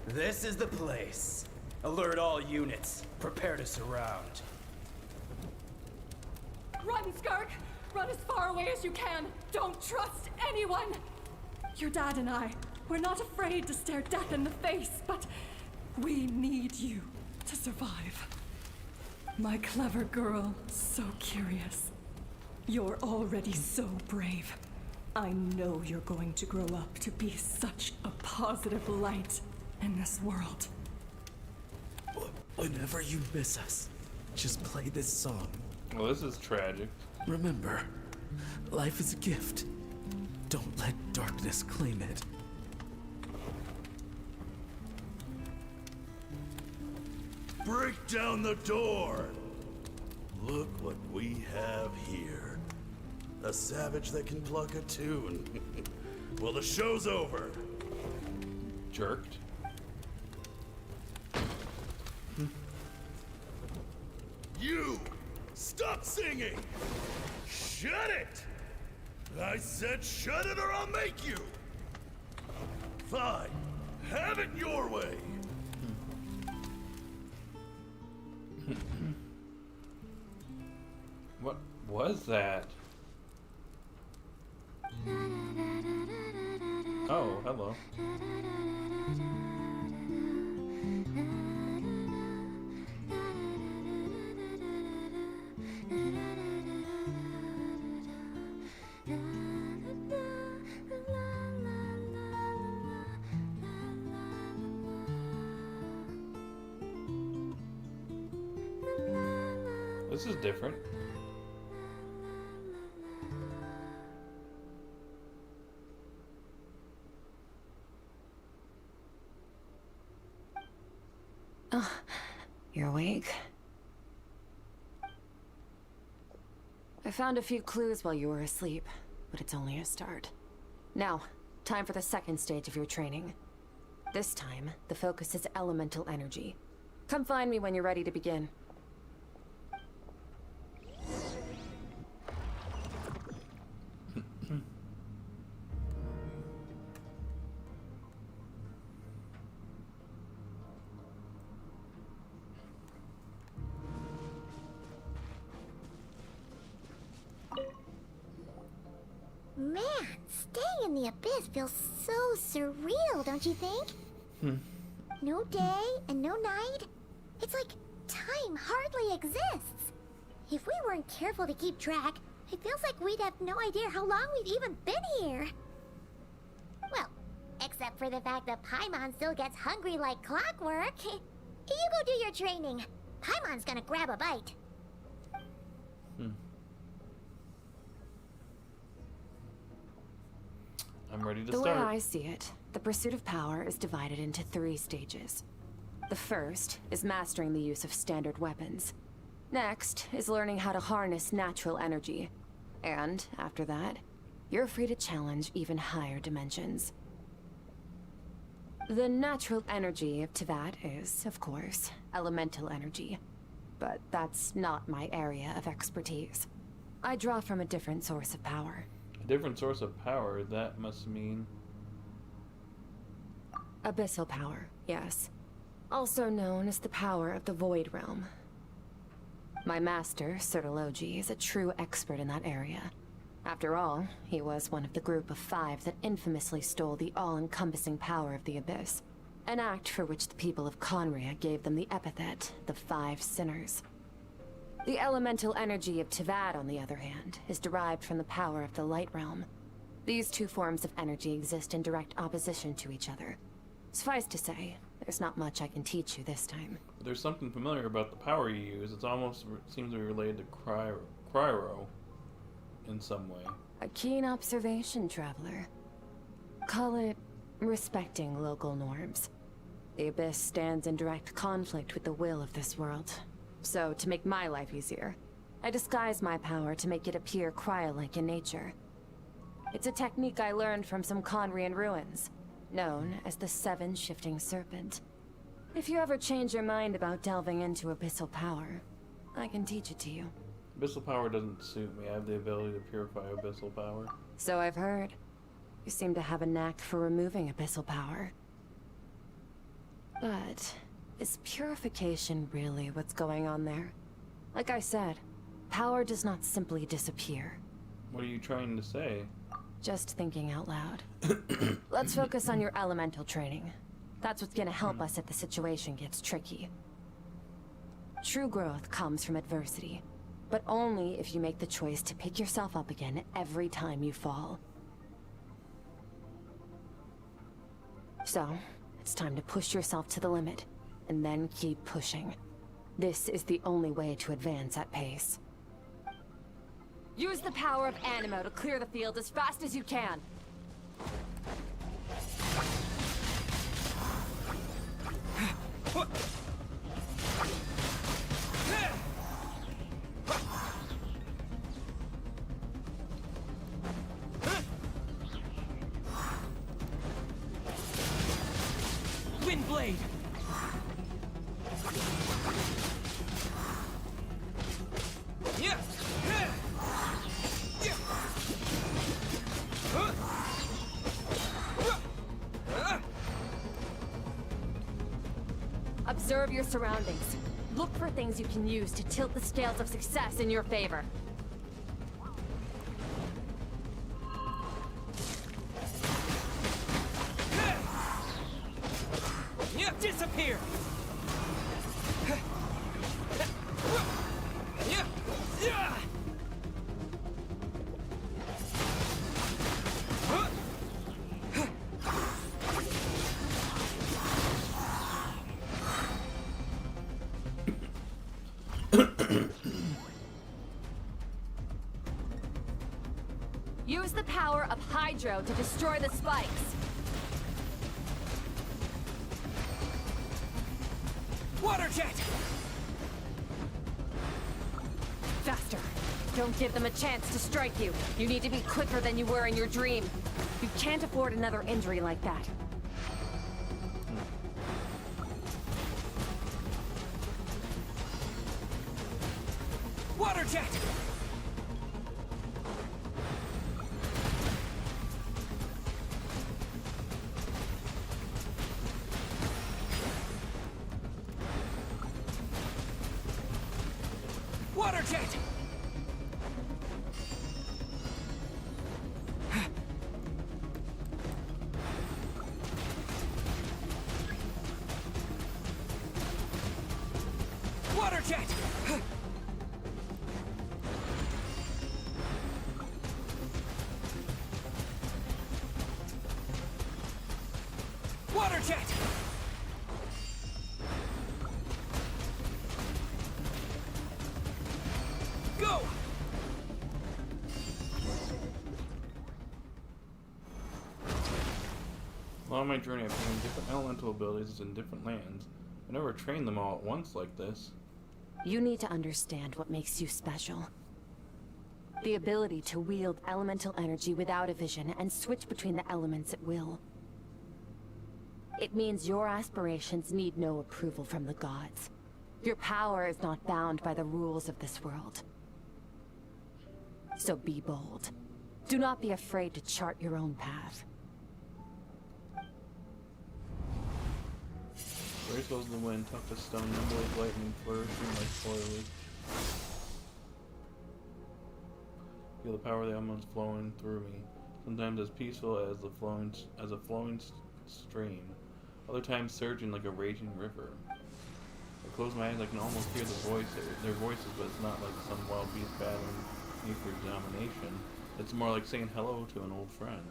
This is the place. Alert all units. Prepare to surround. Run, Skirk! Run as far away as you can! Don't trust anyone! Your dad and I, we're not afraid to stare death in the face, but we need you to survive. My clever girl, so curious. You're already so brave. I know you're going to grow up to be such a positive light in this world. Whenever you miss us, just play this song. Well, this is tragic. Remember, life is a gift. Don't let darkness claim it. Break down the door! Look what we have here. A savage that can pluck a tune. Well, the show's over. Jerked. You! Stop singing! Shut it! I said shut it or I'll make you! Fine. Have it your way! What was that? Oh, hello. This is different. Oh, you're awake. I found a few clues while you were asleep, but it's only a start. Now, time for the second stage of your training. This time, the focus is elemental energy. Come find me when you're ready to begin. Man, staying in the abyss feels so surreal, don't you think? No day and no night. It's like time hardly exists. If we weren't careful to keep track, it feels like we'd have no idea how long we've even been here. Well, except for the fact that Paimon still gets hungry like clockwork. You go do your training. Paimon's gonna grab a bite. I'm ready to The start. way I see it, the pursuit of power is divided into 3 stages. The first is mastering the use of standard weapons. Next is learning how to harness natural energy. And after that, you're free to challenge even higher dimensions. The natural energy of Tevat is, of course, elemental energy. But that's not my area of expertise. I draw from a different source of power. Different source of power, that must mean... Abyssal power, yes. Also known as the power of the Void Realm. My master, Sertologi, is a true expert in that area. After all, he was one of the group of 5 that infamously stole the all-encompassing power of the Abyss. An act for which the people of Conria gave them the epithet, the 5 Sinners. The elemental energy of Tevat, on the other hand, is derived from the power of the Light Realm. These 2 forms of energy exist in direct opposition to each other. Suffice to say, there's not much I can teach you this time. There's something familiar about the power you use. It almost seems to be related to Cryo in some way. A keen observation, traveler. Call it respecting local norms. The Abyss stands in direct conflict with the will of this world. So, to make my life easier, I disguise my power to make it appear cryo-like in nature. It's a technique I learned from some Conrian ruins, known as the Seven Shifting Serpent. If you ever change your mind about delving into abyssal power, I can teach it to you. Abyssal power doesn't suit me. I have the ability to purify abyssal power. So I've heard. You seem to have a knack for removing abyssal power. But is purification really what's going on there? Like I said, power does not simply disappear. What are you trying to say? Just thinking out loud. Let's focus on your elemental training. That's what's gonna help us if the situation gets tricky. True growth comes from adversity, but only if you make the choice to pick yourself up again every time you fall. So, it's time to push yourself to the limit, and then keep pushing. This is the only way to advance at pace. Use the power of Animo to clear the field as fast as you can. Windblade! Observe your surroundings. Look for things you can use to tilt the scales of success in your favor. Disappear! Use the power of Hydro to destroy the spikes. Water jet! Faster. Don't give them a chance to strike you. You need to be quicker than you were in your dream. You can't afford another injury like that. Water jet! Water jet! Water jet! Water jet! Go! Along my journey, I've taken different elemental abilities in different lands. I never trained them all at once like this. You need to understand what makes you special. The ability to wield elemental energy without a vision and switch between the elements at will. It means your aspirations need no approval from the gods. Your power is not bound by the rules of this world. So be bold. Do not be afraid to chart your own path. Race the wind, tough as stone, nimble as lightning, flourishing like foliage. Feel the power of the elements flowing through me. Sometimes as peaceful as a flowing stream. Other times surging like a raging river. I close my eyes, I can almost hear their voices, but it's not like some wild beast battling me for domination. It's more like saying hello to an old friend.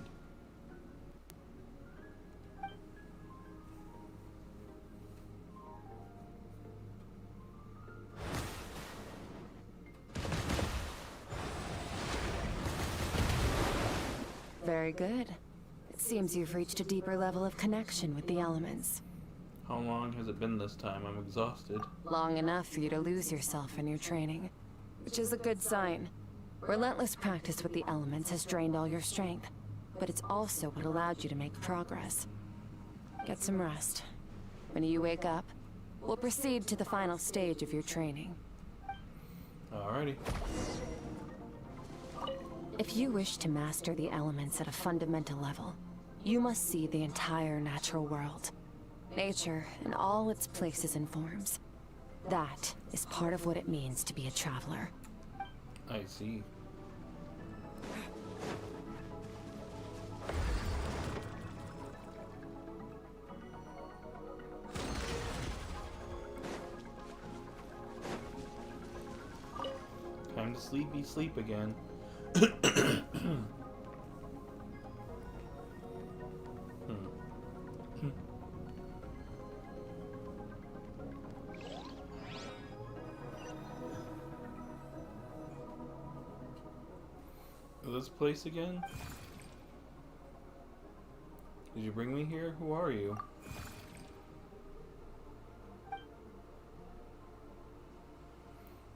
Very good. It seems you've reached a deeper level of connection with the elements. How long has it been this time? I'm exhausted. Long enough for you to lose yourself in your training, which is a good sign. Relentless practice with the elements has drained all your strength, but it's also what allowed you to make progress. Get some rest. When you wake up, we'll proceed to the final stage of your training. Alrighty. If you wish to master the elements at a fundamental level, you must see the entire natural world. Nature in all its places and forms. That is part of what it means to be a traveler. I see. Time to sleep again. This place again? Did you bring me here? Who are you?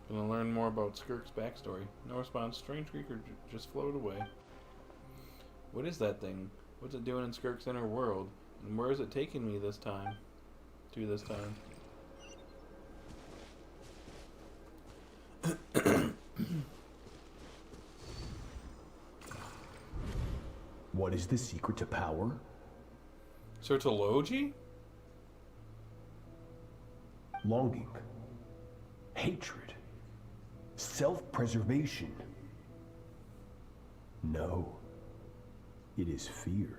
Gonna learn more about Skirk's backstory. No response. Strange creature just floated away. What is that thing? What's it doing in Skirk's inner world? And where is it taking me this time? This time. What is the secret to power? Sertology? Longing. Hatred. Self-preservation. No. It is fear.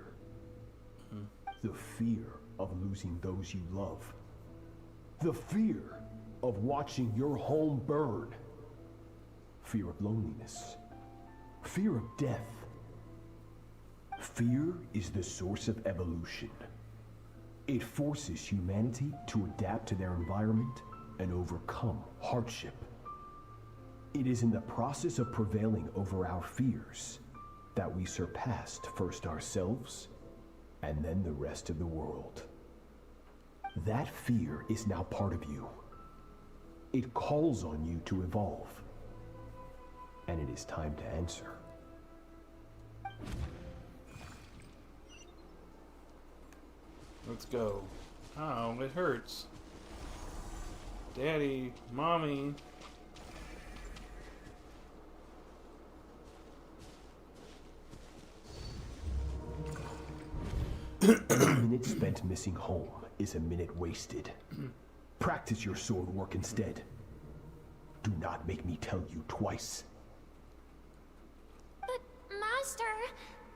The fear of losing those you love. The fear of watching your home burn. Fear of loneliness. Fear of death. Fear is the source of evolution. It forces humanity to adapt to their environment and overcome hardship. It is in the process of prevailing over our fears that we surpassed first ourselves and then the rest of the world. That fear is now part of you. It calls on you to evolve. And it is time to answer. Let's go. Ow, it hurts. Daddy, Mommy. A minute spent missing home is a minute wasted. Practice your sword work instead. Do not make me tell you twice. But, Master,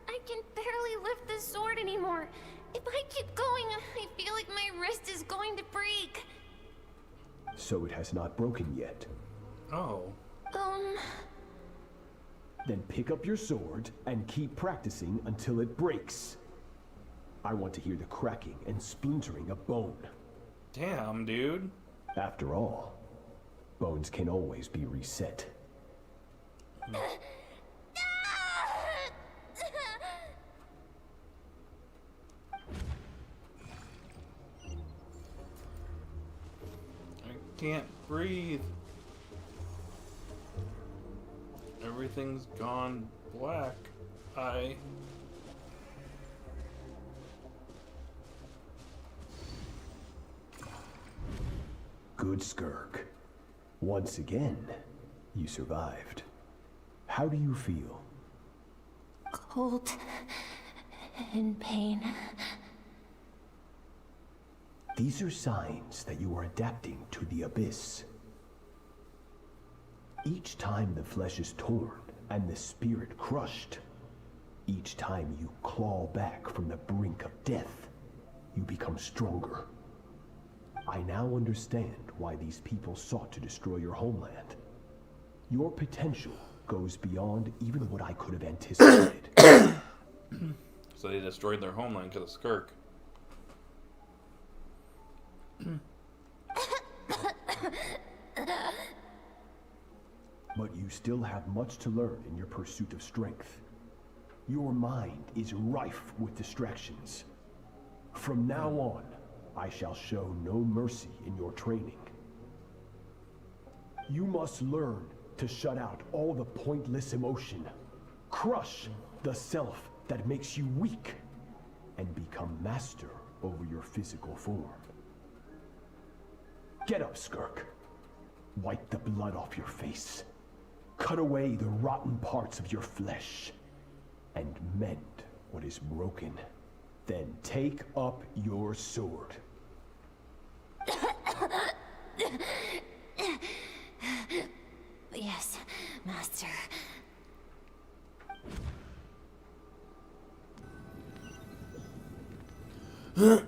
I can barely lift the sword anymore. If I keep going, I feel like my wrist is going to break. So it has not broken yet. Oh. Then pick up your sword and keep practicing until it breaks. I want to hear the cracking and splintering of bone. Damn, dude. After all, bones can always be reset. I can't breathe. Everything's gone black. Good, Skirk. Once again, you survived. How do you feel? Cold and pain. These are signs that you are adapting to the abyss. Each time the flesh is torn and the spirit crushed, each time you claw back from the brink of death, you become stronger. I now understand why these people sought to destroy your homeland. Your potential goes beyond even what I could have anticipated. So they destroyed their homeland because of Skirk. But you still have much to learn in your pursuit of strength. Your mind is rife with distractions. From now on, I shall show no mercy in your training. You must learn to shut out all the pointless emotion. Crush the self that makes you weak, and become master over your physical form. Get up, Skirk. Wipe the blood off your face. Cut away the rotten parts of your flesh, and mend what is broken. Then take up your sword. Yes, Master. The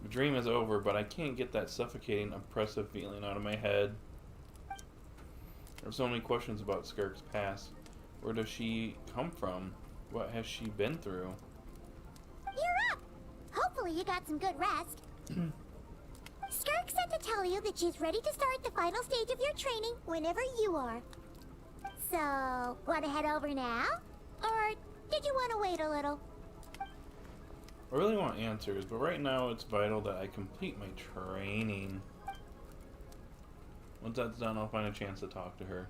dream is over, but I can't get that suffocating, oppressive feeling out of my head. There are so many questions about Skirk's past. Where does she come from? What has she been through? You're up! Hopefully you got some good rest. Skirk said to tell you that she's ready to start the final stage of your training whenever you are. So, want to head over now? Or did you want to wait a little? I really want answers, but right now it's vital that I complete my training. Once that's done, I'll find a chance to talk to her.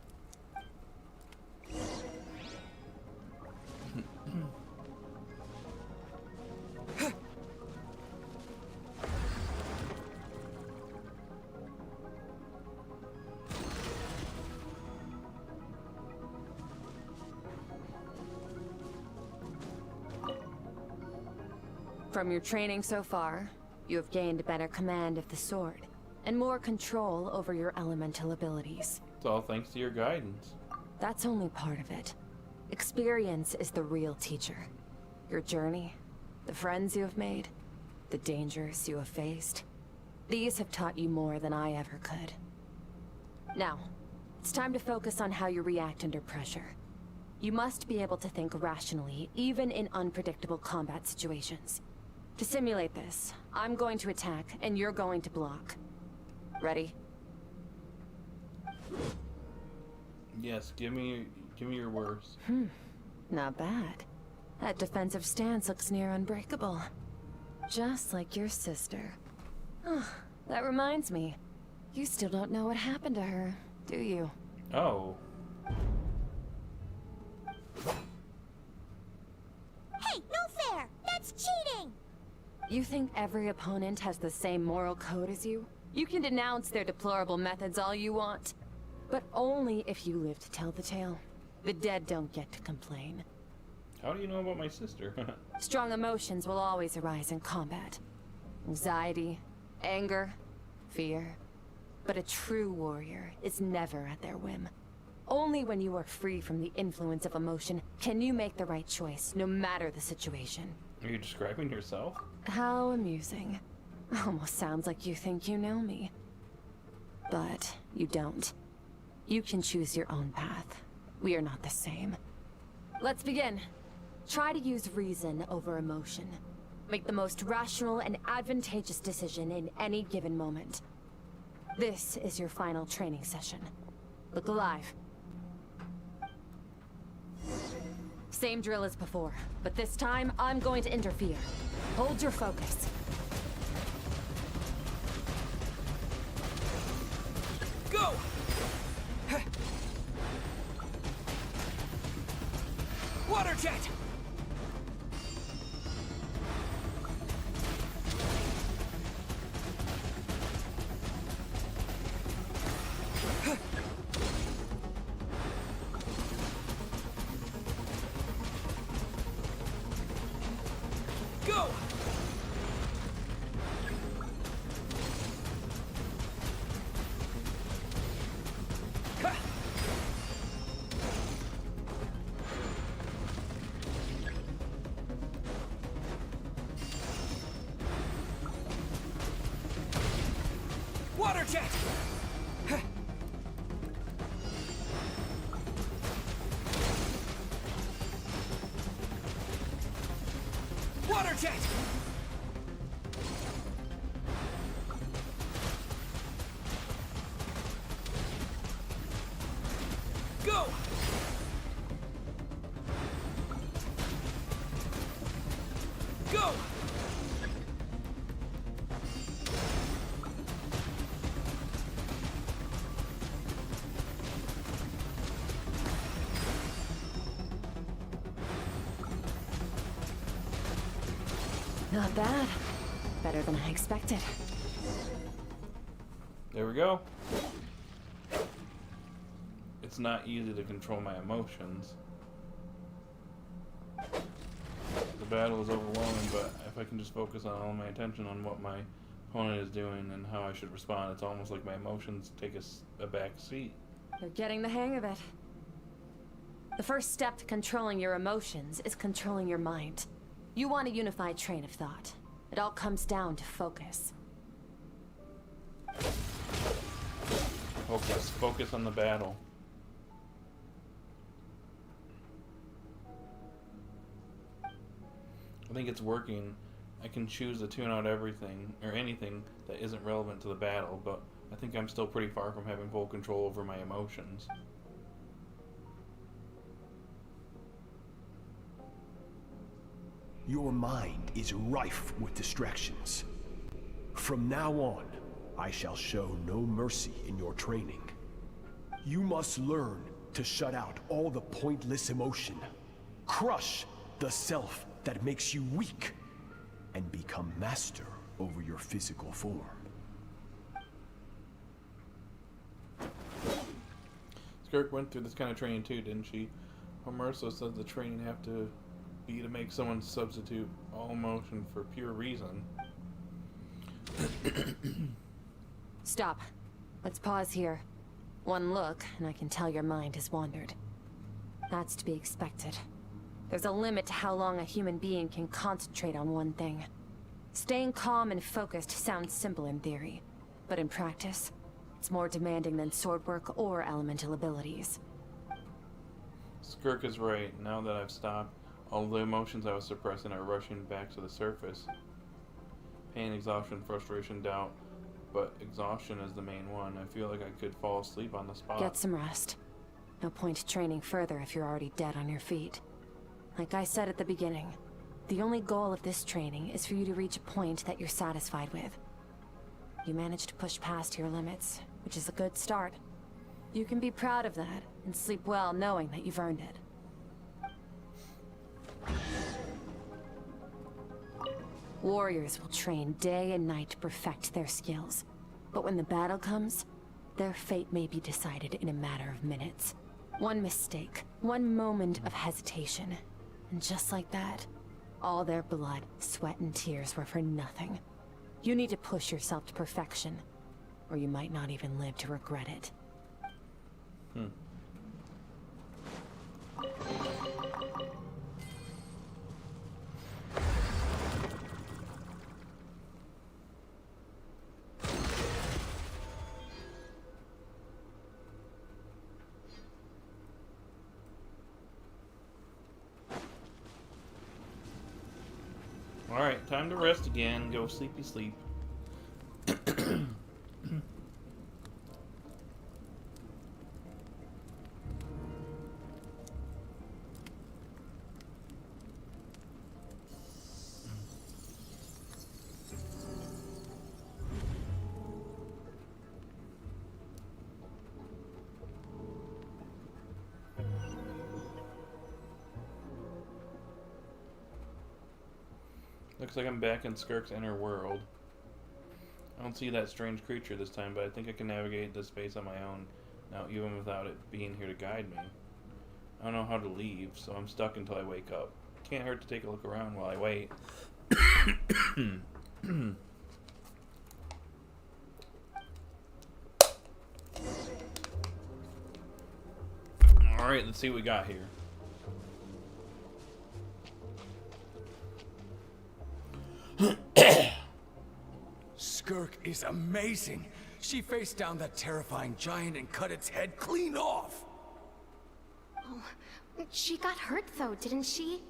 From your training so far, you have gained better command of the sword, and more control over your elemental abilities. It's all thanks to your guidance. That's only part of it. Experience is the real teacher. Your journey, the friends you have made, the dangers you have faced. These have taught you more than I ever could. Now, it's time to focus on how you react under pressure. You must be able to think rationally, even in unpredictable combat situations. To simulate this, I'm going to attack, and you're going to block. Ready? Yes, give me your words. Not bad. That defensive stance looks near unbreakable. Just like your sister. Oh, that reminds me. You still don't know what happened to her, do you? Oh. Hey, no fair! That's cheating! You think every opponent has the same moral code as you? You can denounce their deplorable methods all you want, but only if you live to tell the tale. The dead don't get to complain. How do you know about my sister? Strong emotions will always arise in combat. Anxiety, anger, fear. But a true warrior is never at their whim. Only when you are free from the influence of emotion can you make the right choice, no matter the situation. Are you describing yourself? How amusing. Almost sounds like you think you know me. But you don't. You can choose your own path. We are not the same. Let's begin. Try to use reason over emotion. Make the most rational and advantageous decision in any given moment. This is your final training session. Look alive. Same drill as before, but this time I'm going to interfere. Hold your focus. Go! Water jet! Go! Water jet! Water jet! Go! Go! Not bad. Better than I expected. There we go. It's not easy to control my emotions. The battle is overwhelming, but if I can just focus on all my attention on what my opponent is doing and how I should respond, it's almost like my emotions take a back seat. You're getting the hang of it. The first step to controlling your emotions is controlling your mind. You want a unified train of thought. It all comes down to focus. Focus. Focus on the battle. I think it's working. I can choose to tune out everything, or anything, that isn't relevant to the battle, but I think I'm still pretty far from having full control over my emotions. Your mind is rife with distractions. From now on, I shall show no mercy in your training. You must learn to shut out all the pointless emotion. Crush the self that makes you weak, and become master over your physical form. Skirk went through this kind of training too, didn't she? Homerso says the training have to be to make someone substitute all emotion for pure reason. Stop. Let's pause here. One look, and I can tell your mind has wandered. That's to be expected. There's a limit to how long a human being can concentrate on one thing. Staying calm and focused sounds simple in theory, but in practice, it's more demanding than sword work or elemental abilities. Skirk is right. Now that I've stopped, all the emotions I was suppressing are rushing back to the surface. Pain, exhaustion, frustration, doubt, but exhaustion is the main one. I feel like I could fall asleep on the spot. Get some rest. No point training further if you're already dead on your feet. Like I said at the beginning, the only goal of this training is for you to reach a point that you're satisfied with. You managed to push past your limits, which is a good start. You can be proud of that and sleep well knowing that you've earned it. Warriors will train day and night to perfect their skills. But when the battle comes, their fate may be decided in a matter of minutes. One mistake, one moment of hesitation, and just like that, all their blood, sweat, and tears were for nothing. You need to push yourself to perfection, or you might not even live to regret it. Alright, time to rest again. Go sleepy sleep. Looks like I'm back in Skirk's inner world. I don't see that strange creature this time, but I think I can navigate this space on my own now, even without it being here to guide me. I don't know how to leave, so I'm stuck until I wake up. Can't hurt to take a look around while I wait. Alright, let's see what we got here. Skirk is amazing. She faced down that terrifying giant and cut its head clean off. Oh, she got hurt though, didn't she?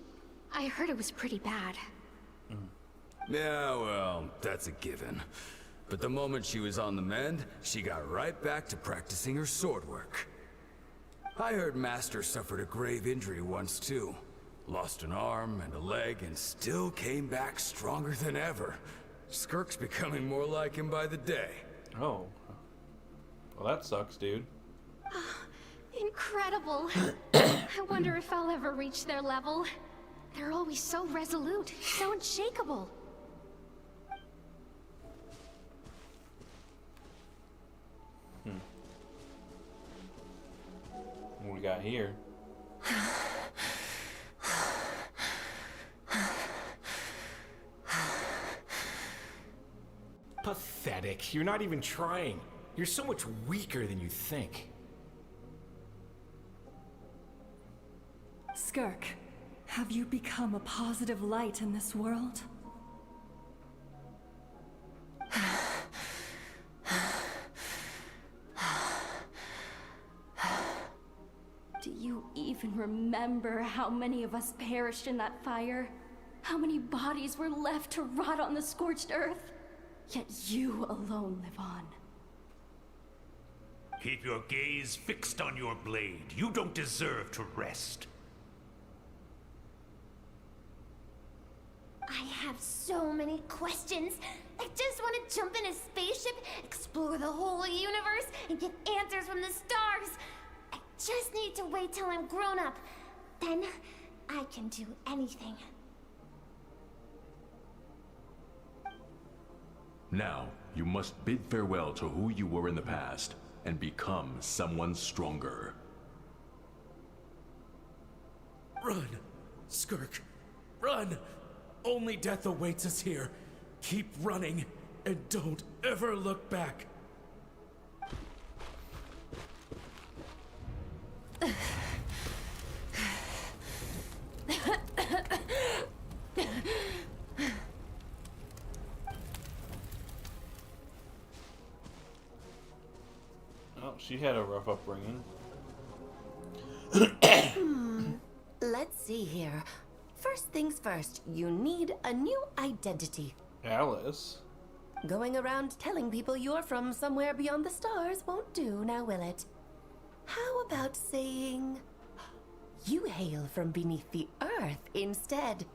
I heard it was pretty bad. Yeah, well, that's a given. But the moment she was on the mend, she got right back to practicing her sword work. I heard Master suffered a grave injury once too. Lost an arm and a leg and still came back stronger than ever. Skirk's becoming more like him by the day. Oh. Well, that sucks, dude. Incredible. I wonder if I'll ever reach their level. They're always so resolute, so unshakable. got here? Pathetic. You're not even trying. You're so much weaker than you think. Skirk, have you become a positive light in this world? Do you even remember how many of us perished in that fire? How many bodies were left to rot on the scorched earth? Yet you alone live on. Keep your gaze fixed on your blade. You don't deserve to rest. I have so many questions. I just want to jump in a spaceship, explore the whole universe, and get answers from the stars. I just need to wait till I'm grown up. Then I can do anything. Now, you must bid farewell to who you were in the past and become someone stronger. Run, Skirk, run! Only death awaits us here. Keep running, and don't ever look back. Oh, she had a rough upbringing. Let's see here. First things first, you need a new identity. Alice? Going around telling people you're from somewhere beyond the stars won't do, now will it? How about saying you hail from beneath the earth instead?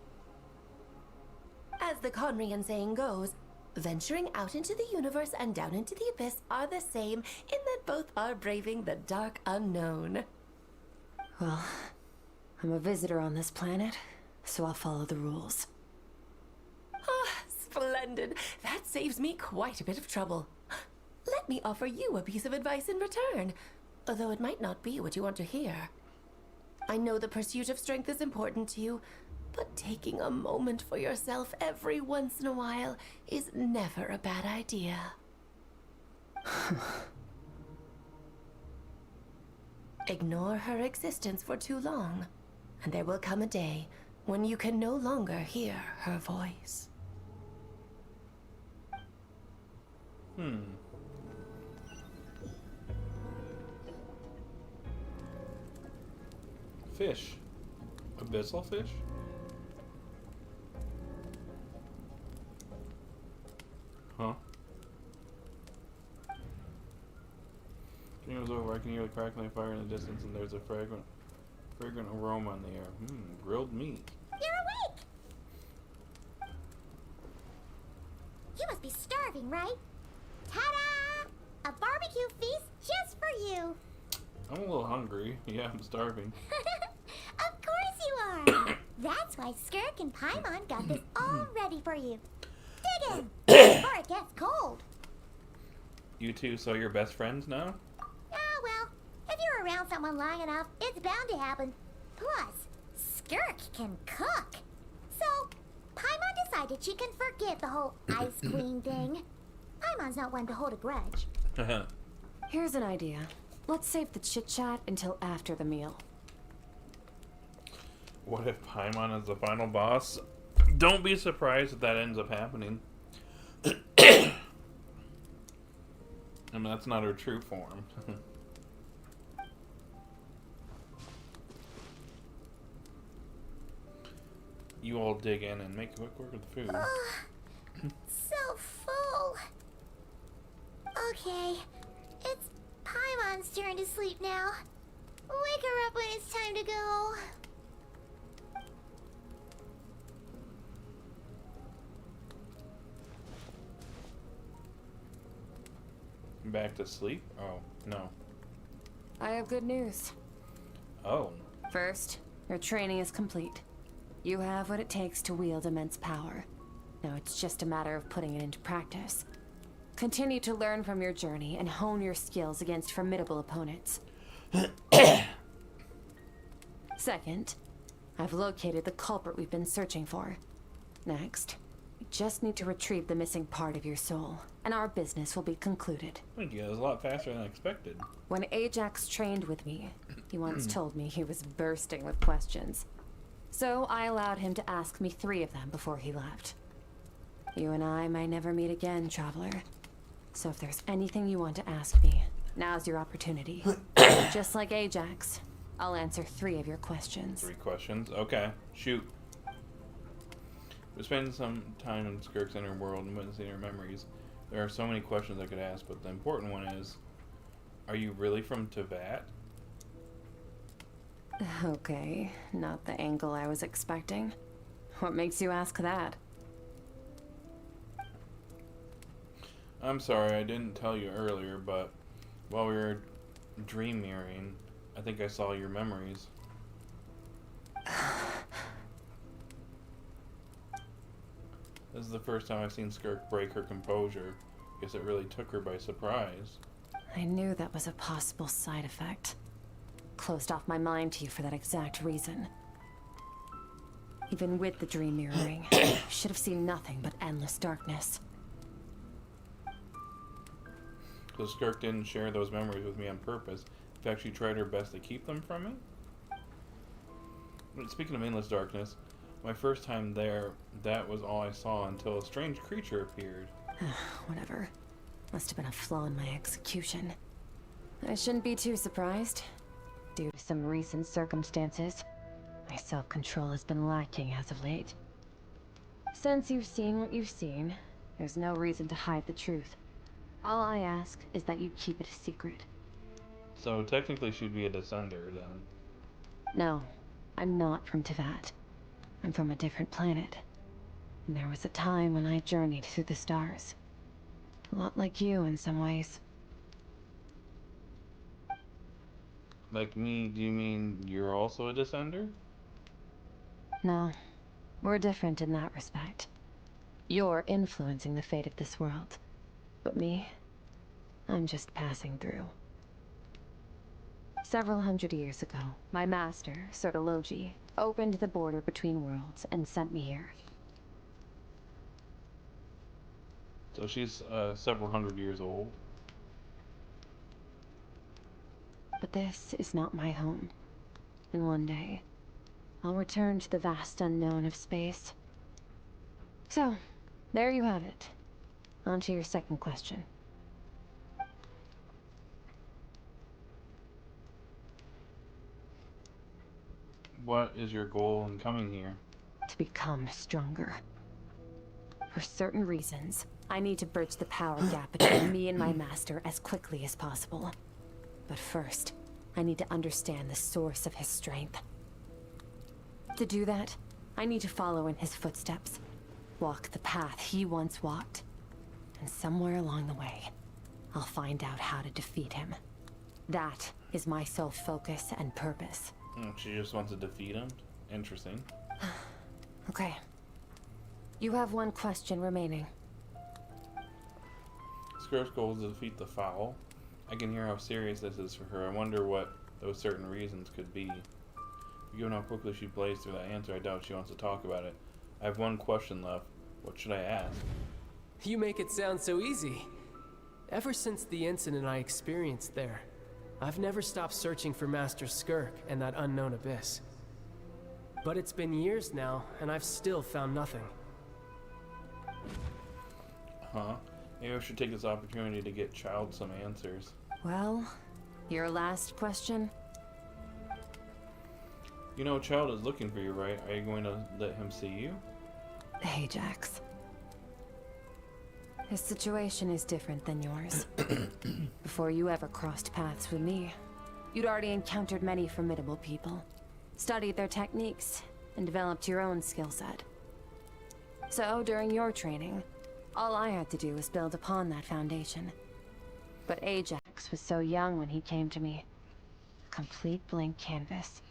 As the Conrian saying goes, venturing out into the universe and down into the abyss are the same in that both are braving the dark unknown. Well, I'm a visitor on this planet, so I'll follow the rules. Ah, splendid. That saves me quite a bit of trouble. Let me offer you a piece of advice in return, although it might not be what you want to hear. I know the pursuit of strength is important to you, but taking a moment for yourself every once in a while is never a bad idea. Ignore her existence for too long, and there will come a day when you can no longer hear her voice. Fish. Abyssal fish? Huh? It was over. I can hear the crackling of fire in the distance, and there's a fragrant aroma in the air. Grilled meat. You're awake! You must be starving, right? Ta-da! A barbecue feast just for you! I'm a little hungry. Yeah, I'm starving. Of course you are! That's why Skirk and Paimon got this all ready for you. Dig in! Before it gets cold! You two, so you're best friends now? Ah, well, if you're around someone long enough, it's bound to happen. Plus, Skirk can cook. So, Paimon decided she can forget the whole Ice Queen thing. Paimon's not one to hold a grudge. Here's an idea. Let's save the chit-chat until after the meal. What if Paimon is the final boss? Don't be surprised if that ends up happening. I mean, that's not her true form. You all dig in and make quick work of the food. So full. Okay, it's Paimon's turn to sleep now. Wake her up when it's time to go. Back to sleep? Oh, no. I have good news. Oh. First, your training is complete. You have what it takes to wield immense power. Now it's just a matter of putting it into practice. Continue to learn from your journey and hone your skills against formidable opponents. Second, I've located the culprit we've been searching for. Next, we just need to retrieve the missing part of your soul, and our business will be concluded. Thank you. That was a lot faster than expected. When Ajax trained with me, he once told me he was bursting with questions. So I allowed him to ask me 3 of them before he left. You and I may never meet again, Traveler. So if there's anything you want to ask me, now's your opportunity. Just like Ajax, I'll answer 3 of your questions. 3 questions? Okay. Shoot. We're spending some time in Skirk's inner world and witnessing her memories. There are so many questions I could ask, but the important one is, are you really from Teyvat? Okay, not the angle I was expecting. What makes you ask that? I'm sorry, I didn't tell you earlier, but while we were dream mirroring, I think I saw your memories. This is the first time I've seen Skirk break her composure. Guess it really took her by surprise. I knew that was a possible side effect. Closed off my mind to you for that exact reason. Even with the dream mirroring, you should have seen nothing but endless darkness. So Skirk didn't share those memories with me on purpose. In fact, she tried her best to keep them from me? But speaking of endless darkness, my first time there, that was all I saw until a strange creature appeared. Whatever. Must have been a flaw in my execution. I shouldn't be too surprised. Due to some recent circumstances, my self-control has been lacking as of late. Since you've seen what you've seen, there's no reason to hide the truth. All I ask is that you keep it a secret. So technically she'd be a descender then. No, I'm not from Teyvat. I'm from a different planet. And there was a time when I journeyed through the stars. A lot like you in some ways. Like me, do you mean you're also a descender? No, we're different in that respect. You're influencing the fate of this world. But me, I'm just passing through. Several hundred years ago, my master, Childe, opened the border between worlds and sent me here. So she's several hundred years old. But this is not my home. And one day, I'll return to the vast unknown of space. So, there you have it. On to your second question. What is your goal in coming here? To become stronger. For certain reasons, I need to bridge the power gap between me and my master as quickly as possible. But first, I need to understand the source of his strength. To do that, I need to follow in his footsteps. Walk the path he once walked. And somewhere along the way, I'll find out how to defeat him. That is my sole focus and purpose. She just wants to defeat him? Interesting. Okay. You have one question remaining. Skirk's goal is to defeat the Foul. I can hear how serious this is for her. I wonder what those certain reasons could be. Given how quickly she blazed through that answer, I doubt she wants to talk about it. I have one question left. What should I ask? You make it sound so easy. Ever since the incident I experienced there, I've never stopped searching for Master Skirk and that unknown abyss. But it's been years now, and I've still found nothing. Huh? Maybe I should take this opportunity to get Childe some answers. Well, your last question? You know, Childe is looking for you, right? Are you going to let him see you? Ajax. His situation is different than yours. Before you ever crossed paths with me, you'd already encountered many formidable people, studied their techniques, and developed your own skill set. So, during your training, all I had to do was build upon that foundation. But Ajax was so young when he came to me. A complete blank canvas.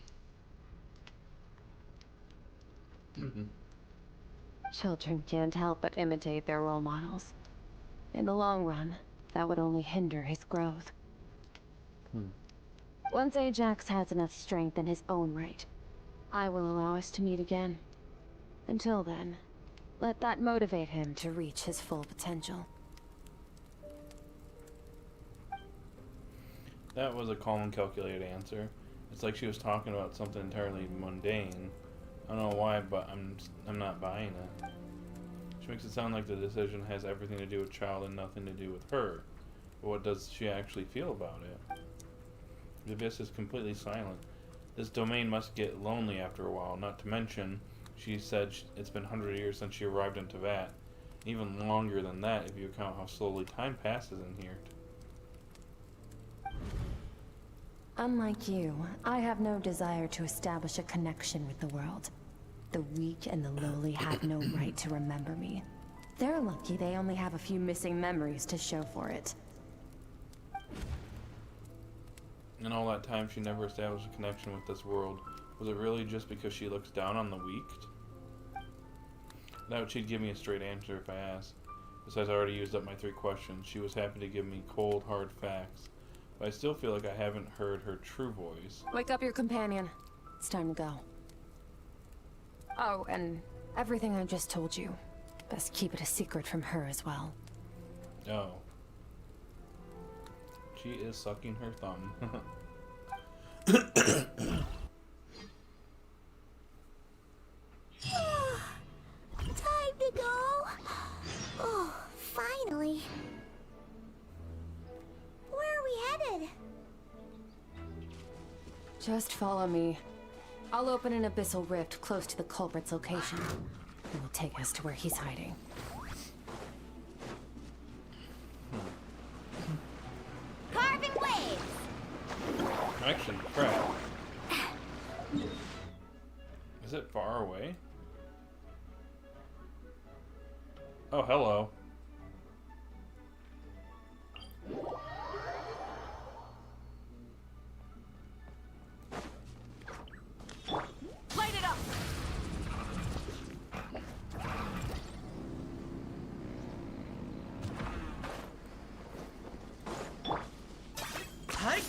Children can't help but imitate their role models. In the long run, that would only hinder his growth. Once Ajax has enough strength in his own right, I will allow us to meet again. Until then, let that motivate him to reach his full potential. That was a calm and calculated answer. It's like she was talking about something entirely mundane. I don't know why, but I'm not buying it. She makes it sound like the decision has everything to do with Childe and nothing to do with her. But what does she actually feel about it? The abyss is completely silent. This domain must get lonely after a while, not to mention, she said it's been 100 years since she arrived in Teyvat. Even longer than that if you account how slowly time passes in here. Unlike you, I have no desire to establish a connection with the world. The weak and the lowly have no right to remember me. They're lucky they only have a few missing memories to show for it. And all that time she never established a connection with this world. Was it really just because she looks down on the weak? I doubt she'd give me a straight answer if I asked. Besides, I already used up my 3 questions. She was happy to give me cold, hard facts. But I still feel like I haven't heard her true voice. Wake up your companion. It's time to go. Oh, and everything I just told you. Best keep it a secret from her as well. Oh. She is sucking her thumb. Time to go. Oh, finally. Where are we headed? Just follow me. I'll open an abyssal rift close to the culprit's location. It will take us to where he's hiding. Carving waves. Actually, crap. Is it far away? Oh, hello. Light it up! Hi.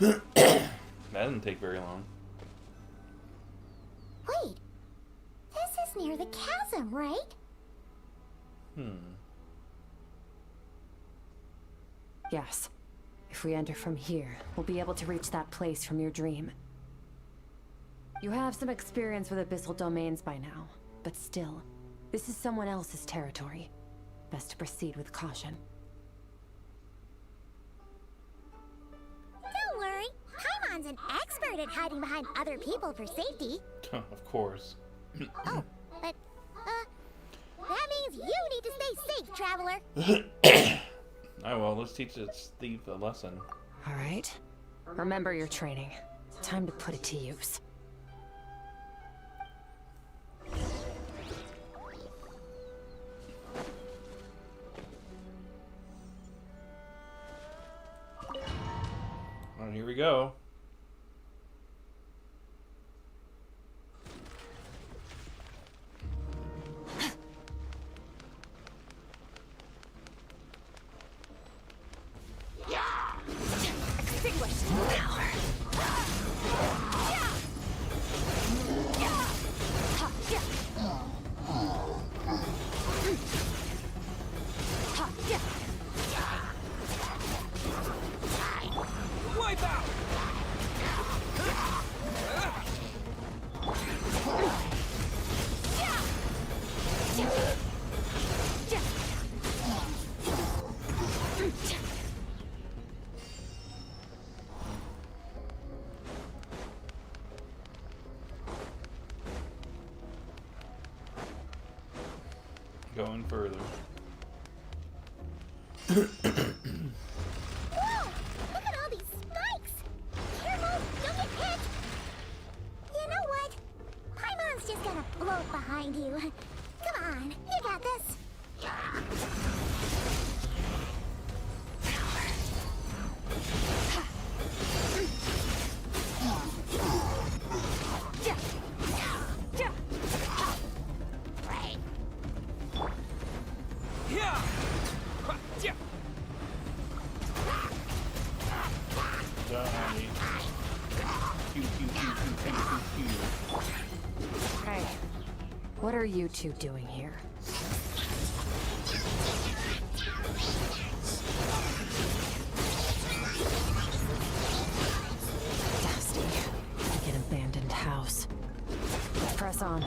That didn't take very long. Wait. This is near the chasm, right? Yes. If we enter from here, we'll be able to reach that place from your dream. You have some experience with abyssal domains by now, but still, this is someone else's territory. Best to proceed with caution. Don't worry. Paimon's an expert at hiding behind other people for safety. Of course. Oh, but, that means you need to stay safe, traveler. Oh well, let's teach this thief a lesson. Alright. Remember your training. Time to put it to use. Well, here we go. Wipe out! Going further. Whoa! Look at all these spikes! Careful! Don't get hit! You know what? Paimon's just gonna float behind you. Come on, you got this. Hey, what are you two doing here? Dusty, like an abandoned house. Press on.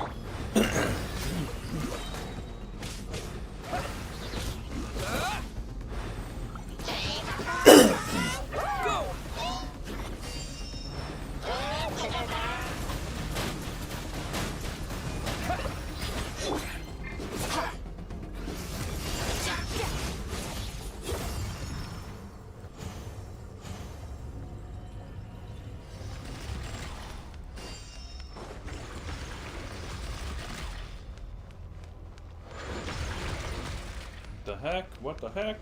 The heck? What the heck?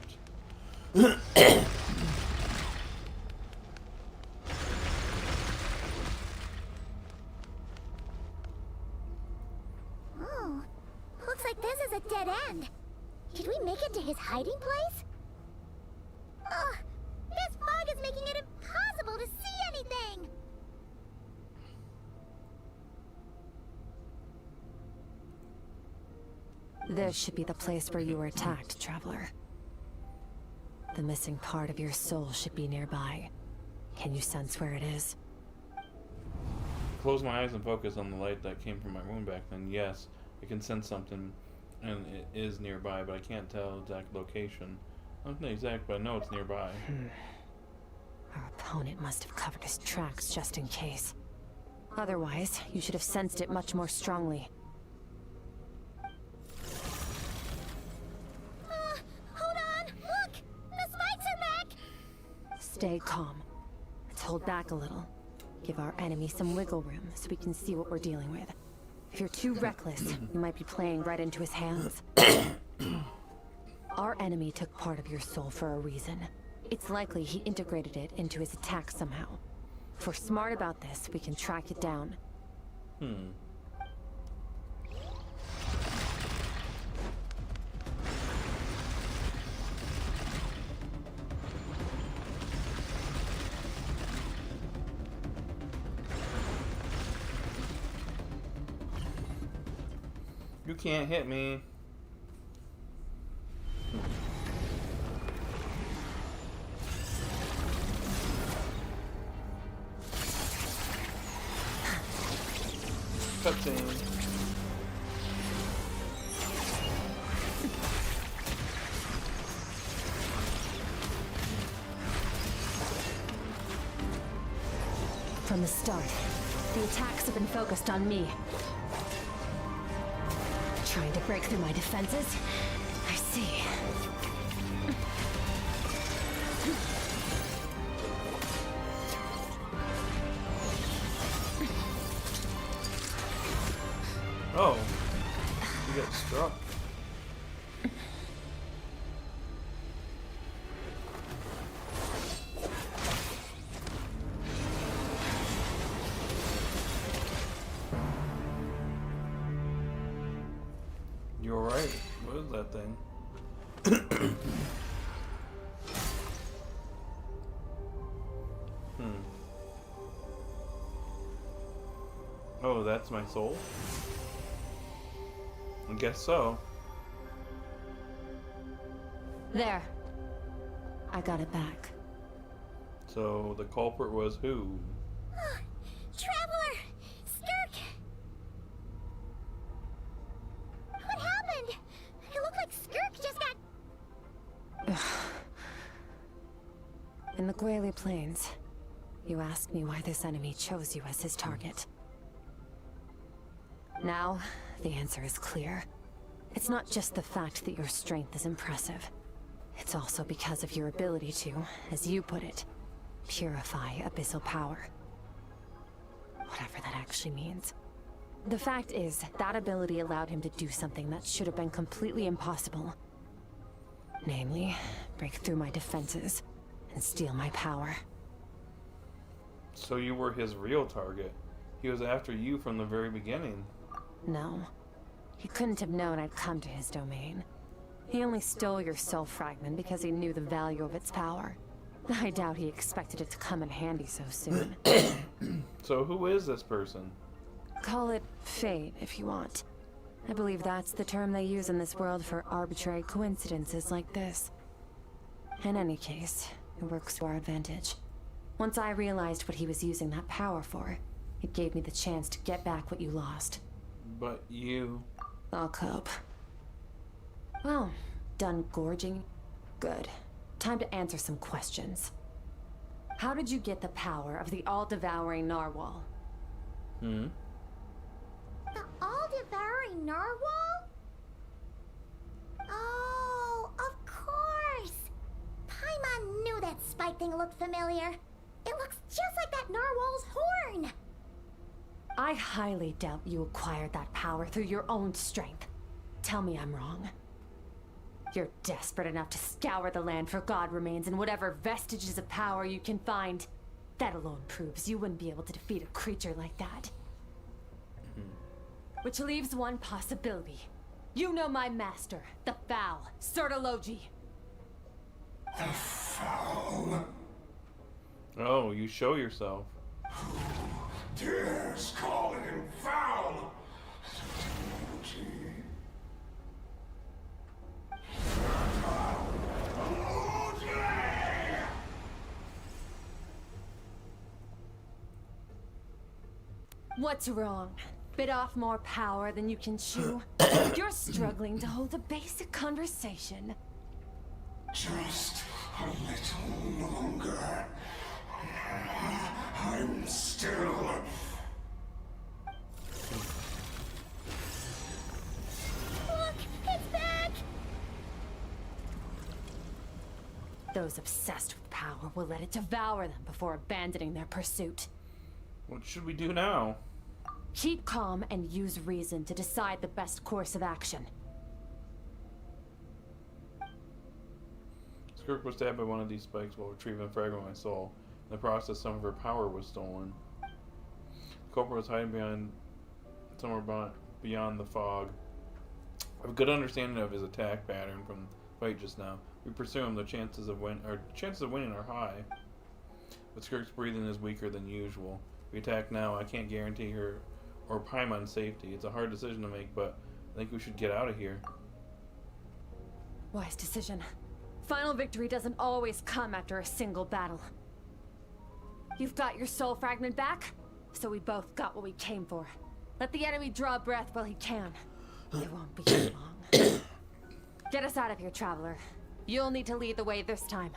Oh, looks like this is a dead end. Did we make it to his hiding place? Ugh, this fog is making it impossible to see anything. This should be the place where you were attacked, Traveler. The missing part of your soul should be nearby. Can you sense where it is? Close my eyes and focus on the light that came from my wound back then. Yes, I can sense something, and it is nearby, but I can't tell the exact location. Not exact, but I know it's nearby. Our opponent must have covered his tracks just in case. Otherwise, you should have sensed it much more strongly. Hold on, look! The spikes are back! Stay calm. Let's hold back a little. Give our enemy some wiggle room so we can see what we're dealing with. If you're too reckless, you might be playing right into his hands. Our enemy took part of your soul for a reason. It's likely he integrated it into his attack somehow. If we're smart about this, we can track it down. You can't hit me. Cutscene. From the start, the attacks have been focused on me. Trying to break through my defenses? I see. Oh, you got struck. You're right. What is that thing? Oh, that's my soul? I guess so. There. I got it back. So the culprit was who? Traveler! Skirk! What happened? It looked like Skirk just got... In the Guili Plains, you asked me why this enemy chose you as his target. Now, the answer is clear. It's not just the fact that your strength is impressive. It's also because of your ability to, as you put it, purify abyssal power. Whatever that actually means. The fact is, that ability allowed him to do something that should have been completely impossible. Namely, break through my defenses and steal my power. So you were his real target. He was after you from the very beginning. No. He couldn't have known I'd come to his domain. He only stole your soul fragment because he knew the value of its power. I doubt he expected it to come in handy so soon. So who is this person? Call it fate if you want. I believe that's the term they use in this world for arbitrary coincidences like this. In any case, it works to our advantage. Once I realized what he was using that power for, it gave me the chance to get back what you lost. But you... I'll cope. Well, done gorging? Good. Time to answer some questions. How did you get the power of the all-devouring narwhal? The all-devouring narwhal? Oh, of course! Paimon knew that spike thing looked familiar. It looks just like that narwhal's horn! I highly doubt you acquired that power through your own strength. Tell me I'm wrong. You're desperate enough to scour the land for god remains and whatever vestiges of power you can find. That alone proves you wouldn't be able to defeat a creature like that. Which leaves one possibility. You know my master, the Foul, Sertologi. The Foul? Oh, you show yourself. Dares call him foul? What's wrong? Bit off more power than you can chew? You're struggling to hold a basic conversation. Just a little longer. I'm still... Look, it's back! Those obsessed with power will let it devour them before abandoning their pursuit. What should we do now? Keep calm and use reason to decide the best course of action. Skirk was stabbed by one of these spikes while retrieving a fragment of my soul. In the process, some of her power was stolen. The culprit was hiding behind somewhere beyond the fog. I have a good understanding of his attack pattern from the fight just now. We pursue him, the chances of winning are high. But Skirk's breathing is weaker than usual. If we attack now, I can't guarantee her or Paimon's safety. It's a hard decision to make, but I think we should get out of here. Wise decision. Final victory doesn't always come after a single battle. You've got your soul fragment back, so we both got what we came for. Let the enemy draw breath while he can. It won't be too long. Get us out of here, traveler. You'll need to lead the way this time.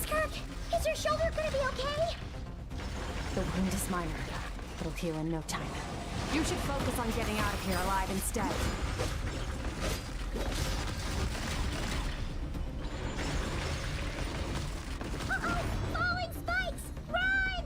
Skirk, is your shoulder gonna be okay? The wound is minor. It'll heal in no time. You should focus on getting out of here alive instead. Uh-oh! Falling spikes! Run!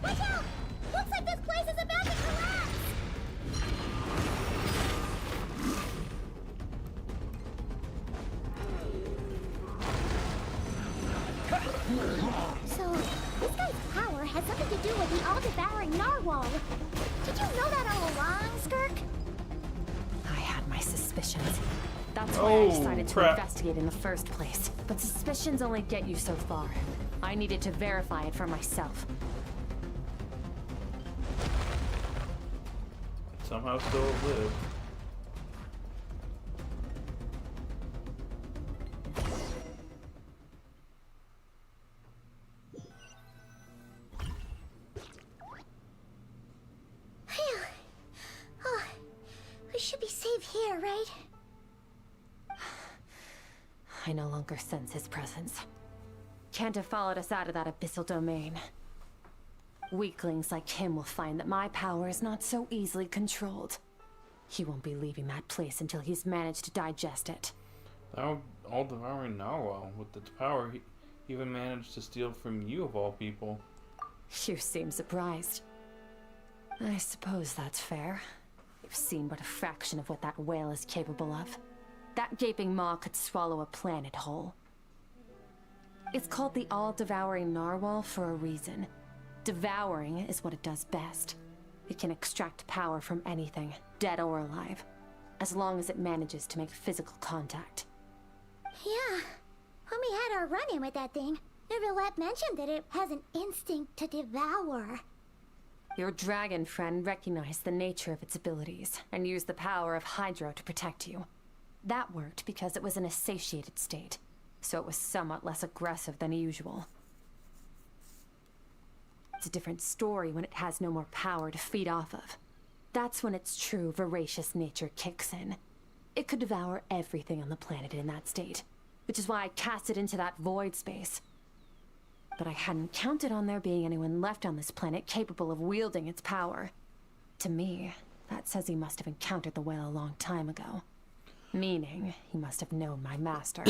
Watch out! Looks like this place is about to collapse! So, this guy's power has something to do with the all-devouring narwhal. Did you know that all along, Skirk? I had my suspicions. That's why I decided to investigate in the first place. But suspicions only get you so far. I needed to verify it for myself. Somehow still live. Phew. Oh, we should be safe here, right? I no longer sense his presence. Can't have followed us out of that abyssal domain. Weaklings like him will find that my power is not so easily controlled. He won't be leaving that place until he's managed to digest it. That all-devouring narwhal, with its power, he even managed to steal from you of all people. You seem surprised. I suppose that's fair. You've seen but a fraction of what that whale is capable of. That gaping maw could swallow a planet whole. It's called the all-devouring narwhal for a reason. Devouring is what it does best. It can extract power from anything, dead or alive, as long as it manages to make physical contact. Yeah. When we had our run-in with that thing, Neverlet mentioned that it has an instinct to devour. Your dragon friend recognized the nature of its abilities and used the power of Hydro to protect you. That worked because it was in a satiated state, so it was somewhat less aggressive than usual. It's a different story when it has no more power to feed off of. That's when its true voracious nature kicks in. It could devour everything on the planet in that state, which is why I cast it into that void space. But I hadn't counted on there being anyone left on this planet capable of wielding its power. To me, that says he must have encountered the whale a long time ago. Meaning, he must have known my master.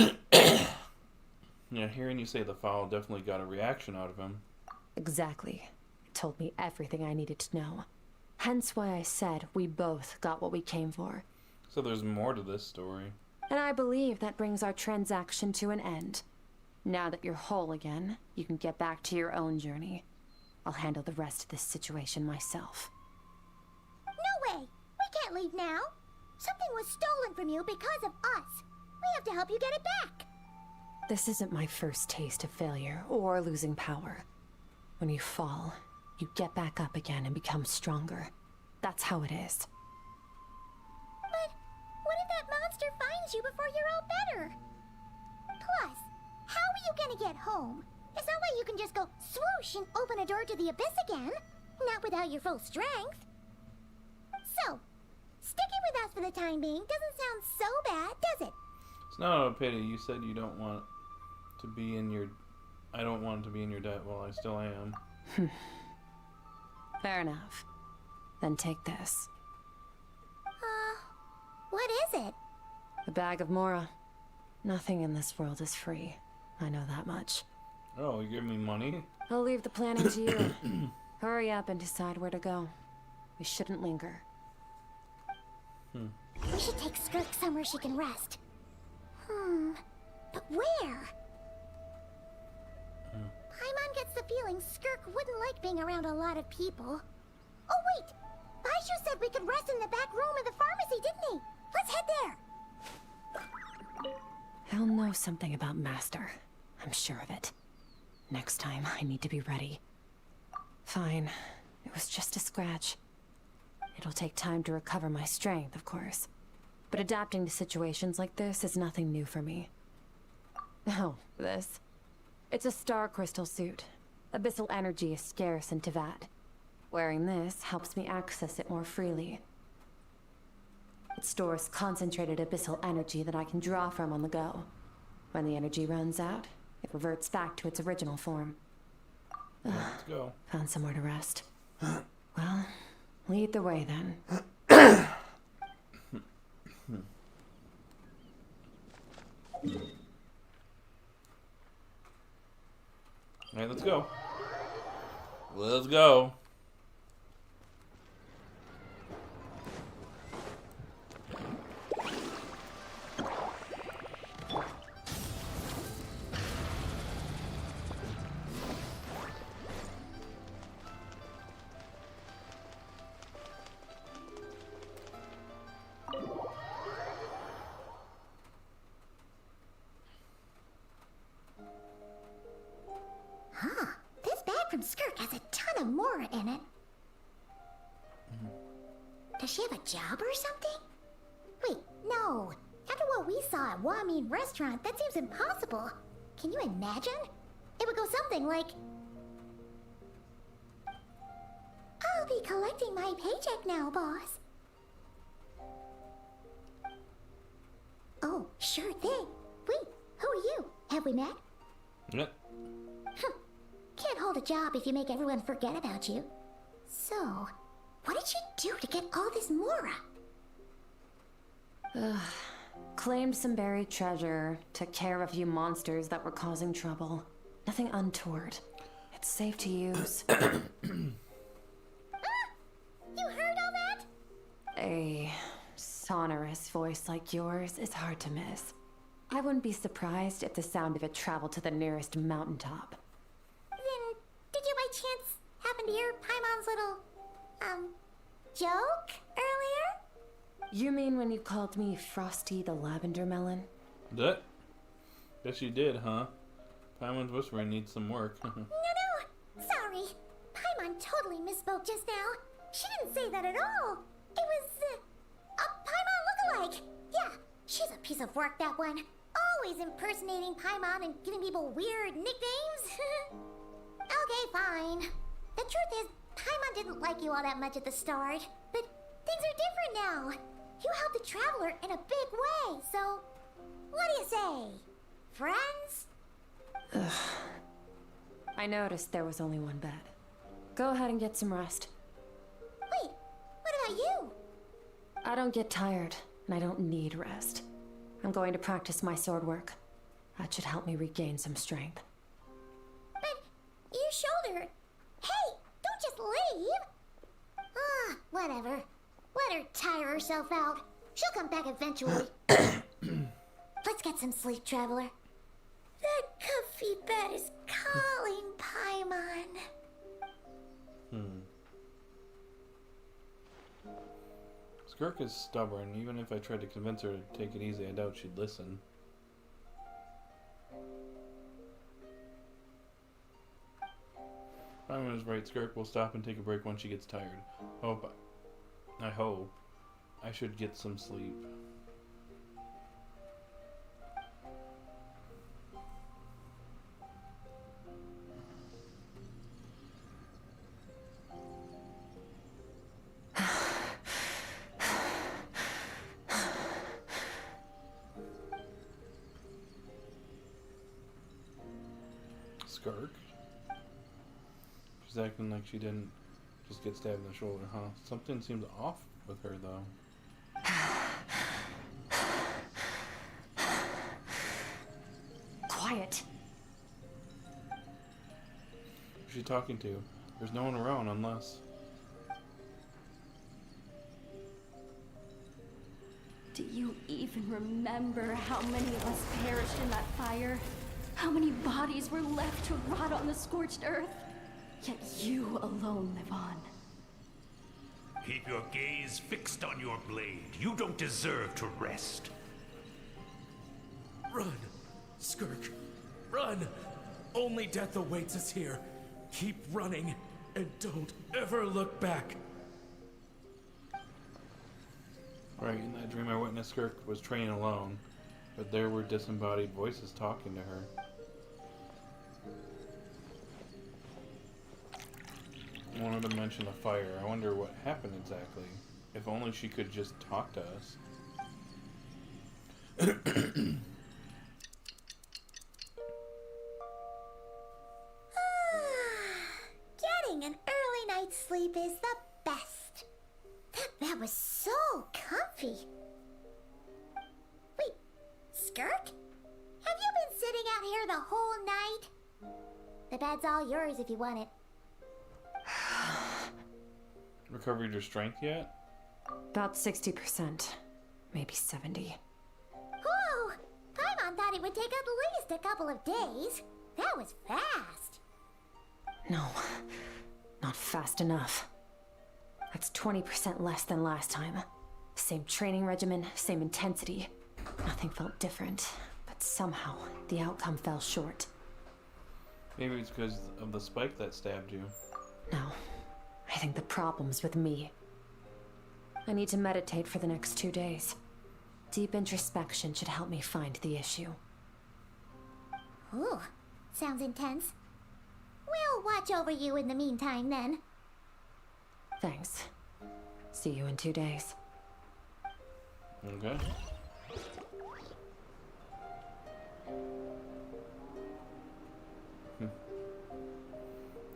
Yeah, hearing you say the fowl definitely got a reaction out of him. Exactly. It told me everything I needed to know. Hence why I said we both got what we came for. So there's more to this story. And I believe that brings our transaction to an end. Now that you're whole again, you can get back to your own journey. I'll handle the rest of this situation myself. No way! We can't leave now! Something was stolen from you because of us! We have to help you get it back! This isn't my first taste of failure or losing power. When you fall, you get back up again and become stronger. That's how it is. But what if that monster finds you before you're all better? Plus, how are you gonna get home? It's not like you can just go swoosh and open a door to the abyss again. Not without your full strength. So, sticking with us for the time being doesn't sound so bad, does it? It's not a pity. You said you don't want to be in your... I don't want to be in your debt. Well, I still am. Fair enough. Then take this. What is it? A bag of Mora. Nothing in this world is free. I know that much. Oh, you give me money? I'll leave the planning to you. Hurry up and decide where to go. We shouldn't linger. We should take Skirk somewhere she can rest. But where? Paimon gets the feeling Skirk wouldn't like being around a lot of people. Oh wait! Baishu said we could rest in the back room of the pharmacy, didn't he? Let's head there! He'll know something about Master. I'm sure of it. Next time, I need to be ready. Fine. It was just a scratch. It'll take time to recover my strength, of course. But adapting to situations like this is nothing new for me. Oh, this. It's a star crystal suit. Abyssal energy is scarce in Teyvat. Wearing this helps me access it more freely. It stores concentrated abyssal energy that I can draw from on the go. When the energy runs out, it reverts back to its original form. Let's go. Found somewhere to rest. Well, lead the way then. Alright, let's go. Let's go. This bag from Skirk has a ton of Mora in it. Does she have a job or something? Wait, no. After what we saw at Wamin Restaurant, that seems impossible. Can you imagine? It would go something like... I'll be collecting my paycheck now, boss. Oh, sure thing. Wait, who are you? Have we met? Yep. Can't hold a job if you make everyone forget about you. So, what did you do to get all this Mora? Claimed some buried treasure, took care of a few monsters that were causing trouble. Nothing untoward. It's safe to use. You heard all that? A sonorous voice like yours is hard to miss. I wouldn't be surprised if the sound of it traveled to the nearest mountaintop. Then, did you by chance happen to hear Paimon's little, joke earlier? You mean when you called me Frosty the Lavender Melon? That? Guess you did, huh? Paimon's whispering needs some work. No, sorry. Paimon totally misspoke just now. She didn't say that at all. It was, a Paimon lookalike. Yeah, she's a piece of work, that one. Always impersonating Paimon and giving people weird nicknames. Okay, fine. The truth is, Paimon didn't like you all that much at the start, but things are different now. You helped the Traveler in a big way, so what do you say? Friends? Ugh. I noticed there was only one bed. Go ahead and get some rest. Wait, what about you? I don't get tired, and I don't need rest. I'm going to practice my sword work. That should help me regain some strength. But your shoulder... Hey, don't just leave! Whatever. Let her tire herself out. She'll come back eventually. Let's get some sleep, Traveler. That comfy bed is calling, Paimon. Skirk is stubborn. Even if I tried to convince her to take it easy, I doubt she'd listen. Paimon is right. Skirk will stop and take a break when she gets tired. I hope. I should get some sleep. Skirk? She's acting like she didn't just get stabbed in the shoulder, huh? Something seems off with her, though. Quiet. Who's she talking to? There's no one around unless... Do you even remember how many of us perished in that fire? How many bodies were left to rot on the scorched earth? Yet you alone live on. Keep your gaze fixed on your blade. You don't deserve to rest. Run, Skirk. Run! Only death awaits us here. Keep running, and don't ever look back. Right, in that dream I witnessed Skirk was training alone, but there were disembodied voices talking to her. One of them mentioned a fire. I wonder what happened exactly. If only she could just talk to us. Getting an early night's sleep is the best. That bed was so comfy. Wait, Skirk? Have you been sitting out here the whole night? The bed's all yours if you want it. Recovered your strength yet? About 60%. Maybe 70. Whoa! Paimon thought it would take at least a couple of days. That was fast. No, not fast enough. That's 20% less than last time. Same training regimen, same intensity. Nothing felt different, but somehow the outcome fell short. Maybe it's because of the spike that stabbed you. No, I think the problem's with me. I need to meditate for the next 2 days. Deep introspection should help me find the issue. Ooh, sounds intense. We'll watch over you in the meantime, then. Thanks. See you in 2 days. Okay. Hmm.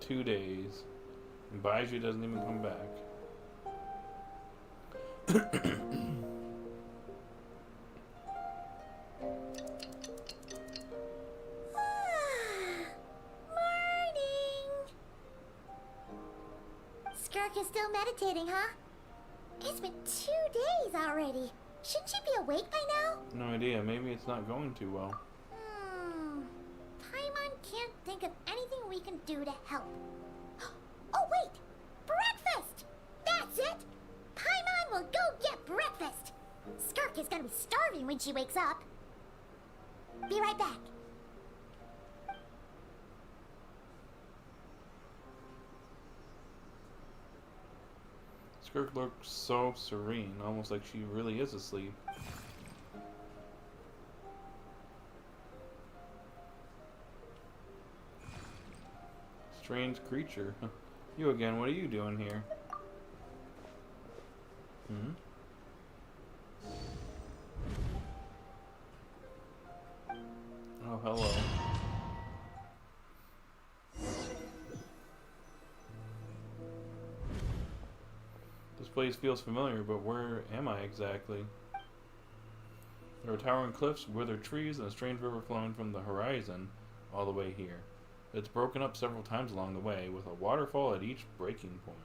2 days. And Baiju doesn't even come back. is still meditating, huh? It's been 2 days already. Shouldn't she be awake by now? No idea. Maybe it's not going too well. Paimon can't think of anything we can do to help. Oh, wait! Breakfast! That's it! Paimon will go get breakfast! Skirk is gonna be starving when she wakes up. Be right back. Skirk looks so serene, almost like she really is asleep. Strange creature. You again, what are you doing here? Oh, hello. This place feels familiar, but where am I exactly? There are towering cliffs, withered trees, and a strange river flowing from the horizon all the way here. It's broken up several times along the way, with a waterfall at each breaking point.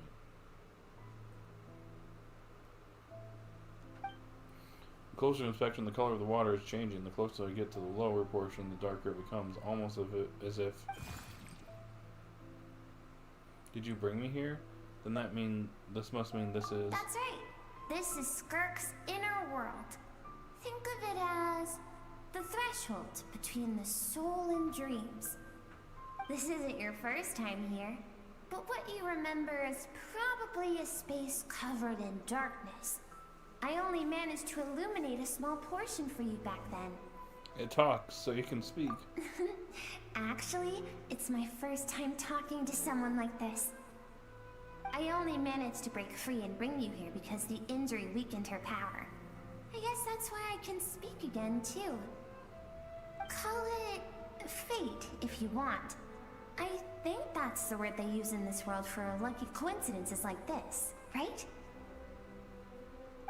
Closer inspection, the color of the water is changing. The closer I get to the lower portion, the darker it becomes, almost as if... Did you bring me here? Then this must mean this is... That's right. This is Skirk's inner world. Think of it as the threshold between the soul and dreams. This isn't your first time here, but what you remember is probably a space covered in darkness. I only managed to illuminate a small portion for you back then. It talks, so you can speak. Actually, it's my first time talking to someone like this. I only managed to break free and bring you here because the injury weakened her power. I guess that's why I can speak again, too. Call it fate, if you want. I think that's the word they use in this world for lucky coincidences like this, right?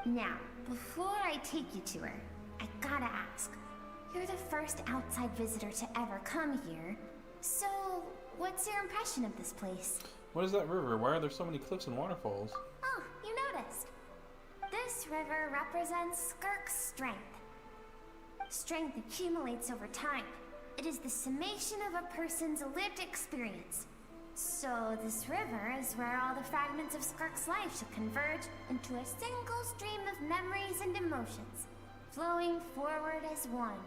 Now, before I take you to her, I gotta ask. You're the first outside visitor to ever come here, so what's your impression of this place? What is that river? Why are there so many cliffs and waterfalls? Oh, you noticed. This river represents Skirk's strength. Strength accumulates over time. It is the summation of a person's lived experience. So this river is where all the fragments of Skirk's life should converge into a single stream of memories and emotions, flowing forward as one.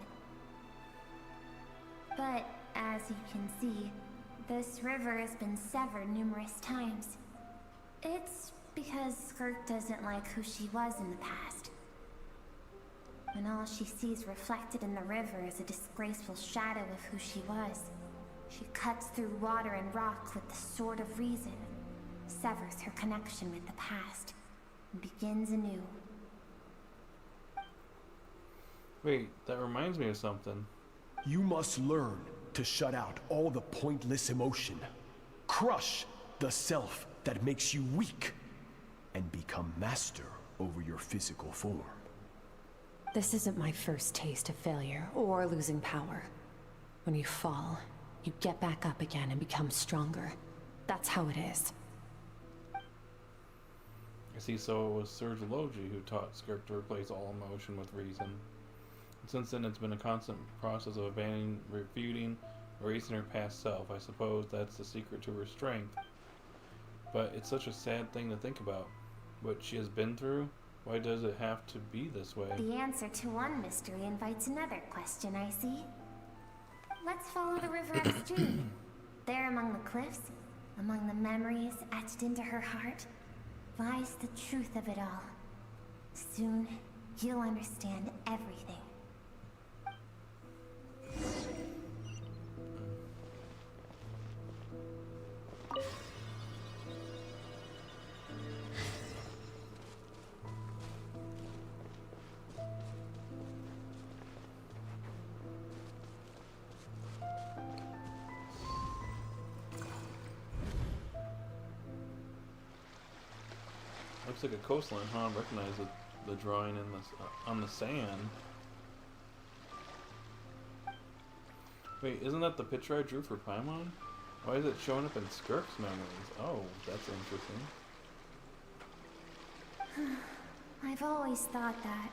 But as you can see, this river has been severed numerous times. It's because Skirk doesn't like who she was in the past. And all she sees reflected in the river is a disgraceful shadow of who she was. She cuts through water and rock with the sword of reason, severs her connection with the past, and begins anew. Wait, that reminds me of something. You must learn to shut out all the pointless emotion. Crush the self that makes you weak, and become master over your physical form. This isn't my first taste of failure or losing power. When you fall, you get back up again and become stronger. That's how it is. I see, so it was Sir Logi who taught Skirk to replace all emotion with reason. And since then, it's been a constant process of abandoning, refuting, erasing her past self. I suppose that's the secret to her strength. But it's such a sad thing to think about. What she has been through? Why does it have to be this way? The answer to one mystery invites another question, I see. Let's follow the river upstream. There among the cliffs, among the memories etched into her heart, lies the truth of it all. Soon, you'll understand everything. Looks like a coastline, huh? I recognize the drawing in on the sand. Wait, isn't that the picture I drew for Paimon? Why is it showing up in Skirk's memories? Oh, that's interesting. I've always thought that,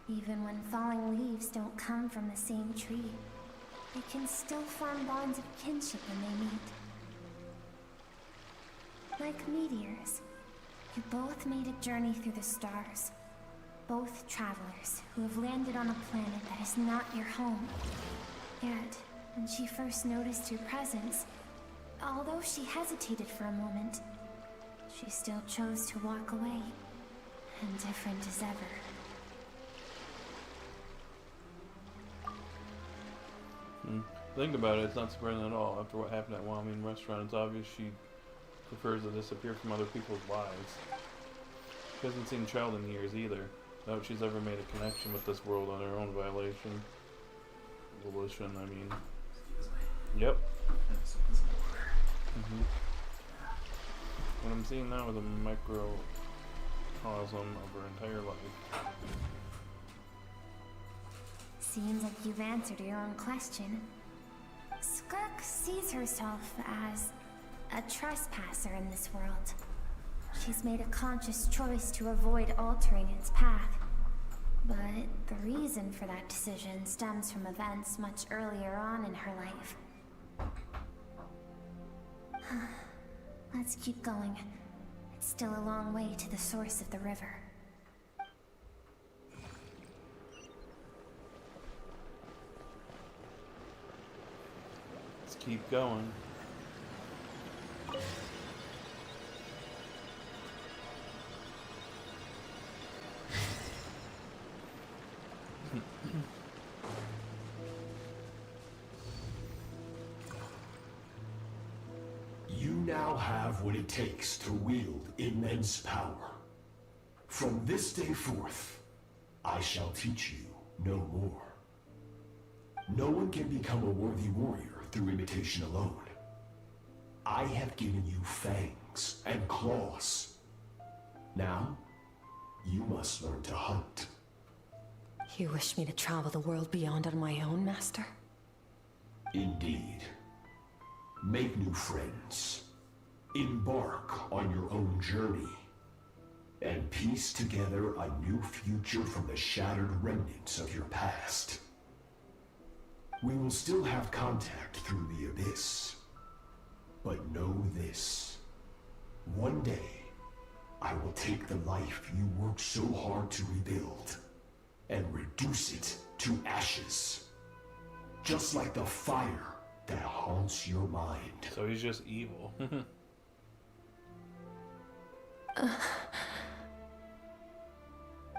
even when falling leaves don't come from the same tree, they can still form bonds of kinship when they meet. Like meteors, you both made a journey through the stars. Both travelers who have landed on a planet that is not your home. Yet, when she first noticed your presence, although she hesitated for a moment, she still chose to walk away, indifferent as ever. Think about it, it's not surprising at all. After what happened at Waming Restaurant, it's obvious she prefers to disappear from other people's lives. She hasn't seen Childe in years either. Doubt she's ever made a connection with this world on her own volition. I mean. Yep. What I'm seeing now is a microcosm of her entire life. Seems like you've answered your own question. Skirk sees herself as a trespasser in this world. She's made a conscious choice to avoid altering its path. But the reason for that decision stems from events much earlier on in her life. Let's keep going. It's still a long way to the source of the river. Let's keep going. You now have what it takes to wield immense power. From this day forth, I shall teach you no more. No one can become a worthy warrior through imitation alone. I have given you fangs and claws. Now, you must learn to hunt. You wish me to travel the world beyond on my own, Master? Indeed. Make new friends. Embark on your own journey. And piece together a new future from the shattered remnants of your past. We will still have contact through the abyss. But know this. One day, I will take the life you worked so hard to rebuild and reduce it to ashes. Just like the fire that haunts your mind. So he's just evil.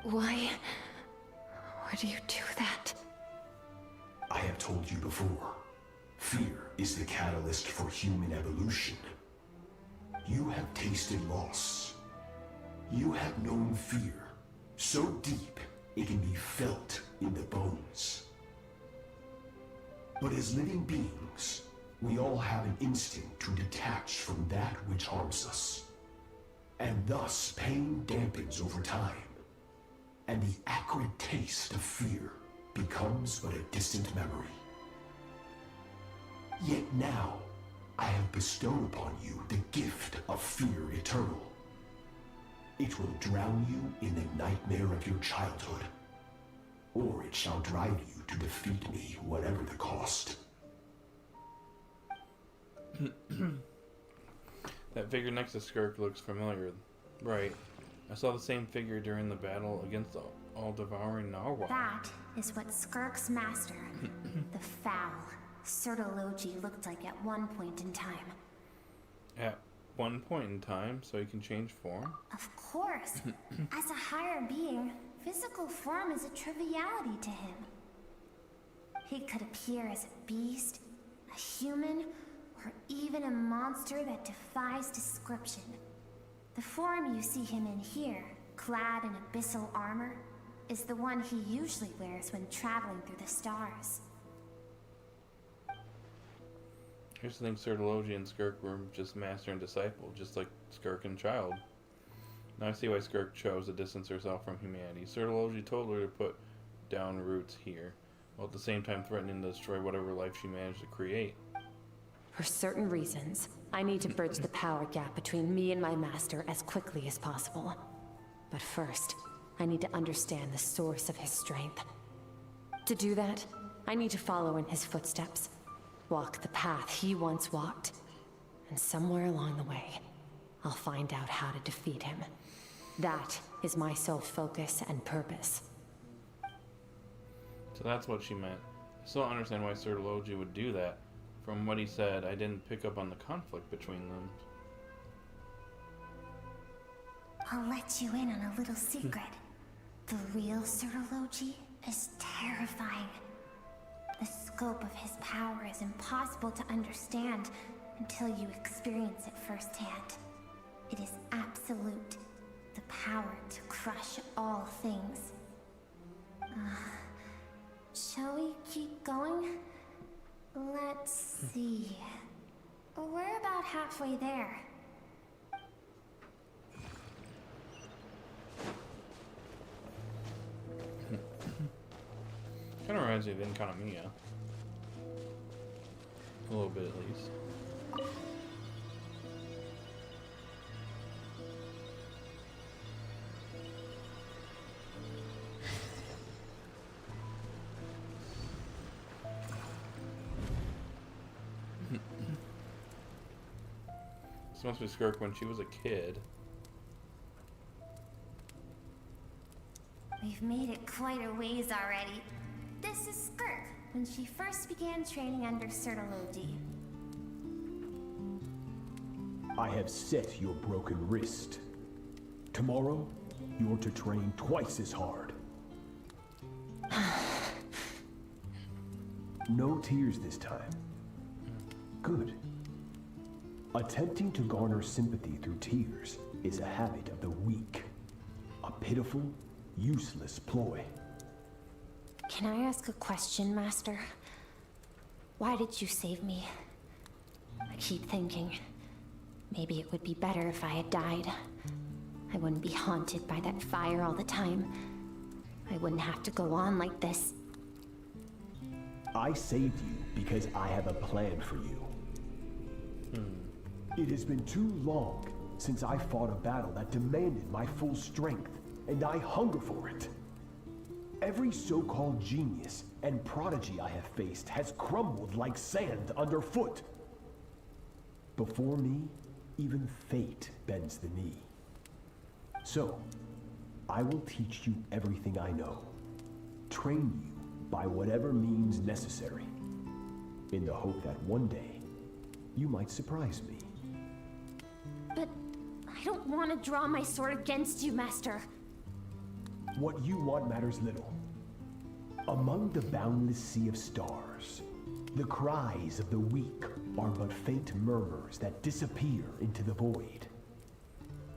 Why do you do that? I have told you before, fear is the catalyst for human evolution. You have tasted loss. You have known fear so deep it can be felt in the bones. But as living beings, we all have an instinct to detach from that which harms us. And thus pain dampens over time, and the acrid taste of fear becomes but a distant memory. Yet now, I have bestowed upon you the gift of fear eternal. It will drown you in the nightmare of your childhood, or it shall drive you to defeat me, whatever the cost. That figure next to Skirk looks familiar. Right. I saw the same figure during the battle against the all-devouring narwhal. That is what Skirk's master, the foul, Childe, looked like at one point in time. At one point in time, so he can change form? Of course. As a higher being, physical form is a triviality to him. He could appear as a beast, a human, or even a monster that defies description. The form you see him in here, clad in abyssal armor, is the one he usually wears when traveling through the stars. I used to think Childe and Skirk were just master and disciple, just like Skirk and Childe. Now I see why Skirk chose to distance herself from humanity. Childe told her to put down roots here, while at the same time threatening to destroy whatever life she managed to create. For certain reasons, I need to bridge the power gap between me and my master as quickly as possible. But first, I need to understand the source of his strength. To do that, I need to follow in his footsteps. Walk the path he once walked. And somewhere along the way, I'll find out how to defeat him. That is my sole focus and purpose. So that's what she meant. I still don't understand why Sertology would do that. From what he said, I didn't pick up on the conflict between them. I'll let you in on a little secret. The real Sertology is terrifying. The scope of his power is impossible to understand until you experience it firsthand. It is absolute. The power to crush all things. Shall we keep going? Let's see. We're about halfway there. Kind of reminds me of Enkanomiya. A little bit at least. This must be Skirk when she was a kid. We've made it quite a ways already. This is Skirk, when she first began training under Sertology. I have set your broken wrist. Tomorrow, you're to train twice as hard. No tears this time. Good. Attempting to garner sympathy through tears is a habit of the weak. A pitiful, useless ploy. Can I ask a question, Master? Why did you save me? I keep thinking, maybe it would be better if I had died. I wouldn't be haunted by that fire all the time. I wouldn't have to go on like this. I saved you because I have a plan for you. It has been too long since I fought a battle that demanded my full strength, and I hunger for it. Every so-called genius and prodigy I have faced has crumbled like sand underfoot. Before me, even fate bends the knee. So, I will teach you everything I know. Train you by whatever means necessary, in the hope that one day, you might surprise me. But I don't want to draw my sword against you, Master. What you want matters little. Among the boundless sea of stars, the cries of the weak are but faint murmurs that disappear into the void.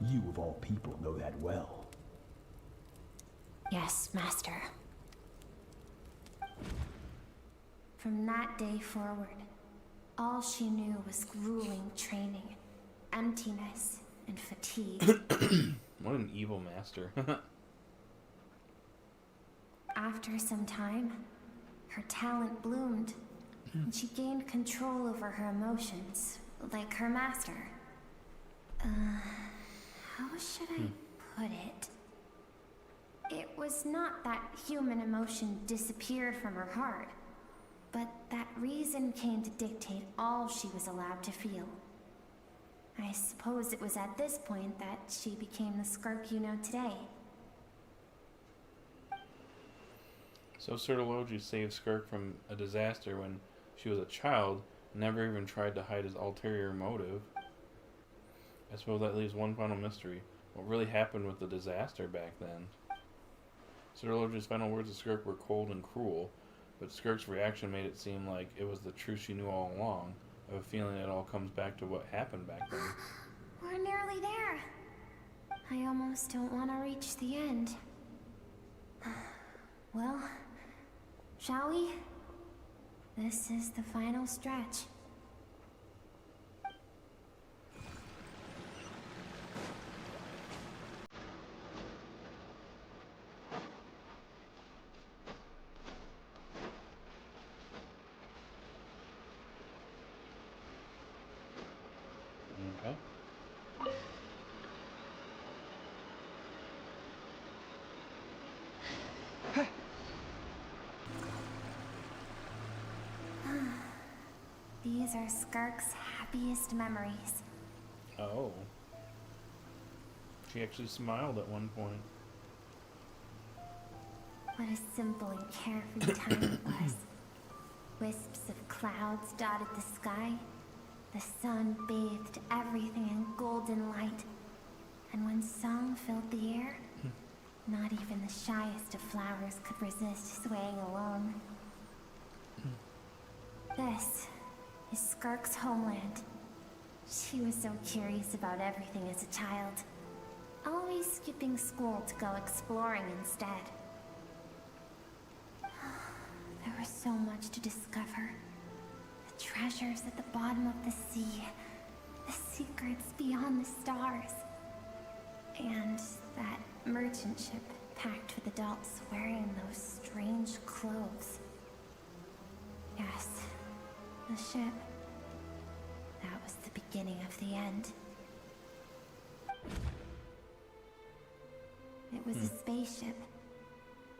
You of all people know that well. Yes, Master. From that day forward, all she knew was grueling training, emptiness, and fatigue. What an evil master. After some time, her talent bloomed, and she gained control over her emotions, like her master. How should I put it? It was not that human emotion disappeared from her heart, but that reason came to dictate all she was allowed to feel. I suppose it was at this point that she became the Skirk you know today. So Sertology saved Skirk from a disaster when she was a child, and never even tried to hide his ulterior motive. I suppose that leaves one final mystery. What really happened with the disaster back then? Sertology's final words to Skirk were cold and cruel, but Skirk's reaction made it seem like it was the truth she knew all along. I have a feeling it all comes back to what happened back then. We're nearly there. I almost don't want to reach the end. Well, shall we? This is the final stretch. Okay. These are Skirk's happiest memories. Oh. She actually smiled at one point. What a simple and carefree time it was. Wisps of clouds dotted the sky. The sun bathed everything in golden light. And when song filled the air, not even the shyest of flowers could resist swaying along. This is Skirk's homeland. She was so curious about everything as a child, always skipping school to go exploring instead. There was so much to discover. The treasures at the bottom of the sea, the secrets beyond the stars, and that merchant ship packed with adults wearing those strange clothes. Yes, the ship. That was the beginning of the end. It was a spaceship.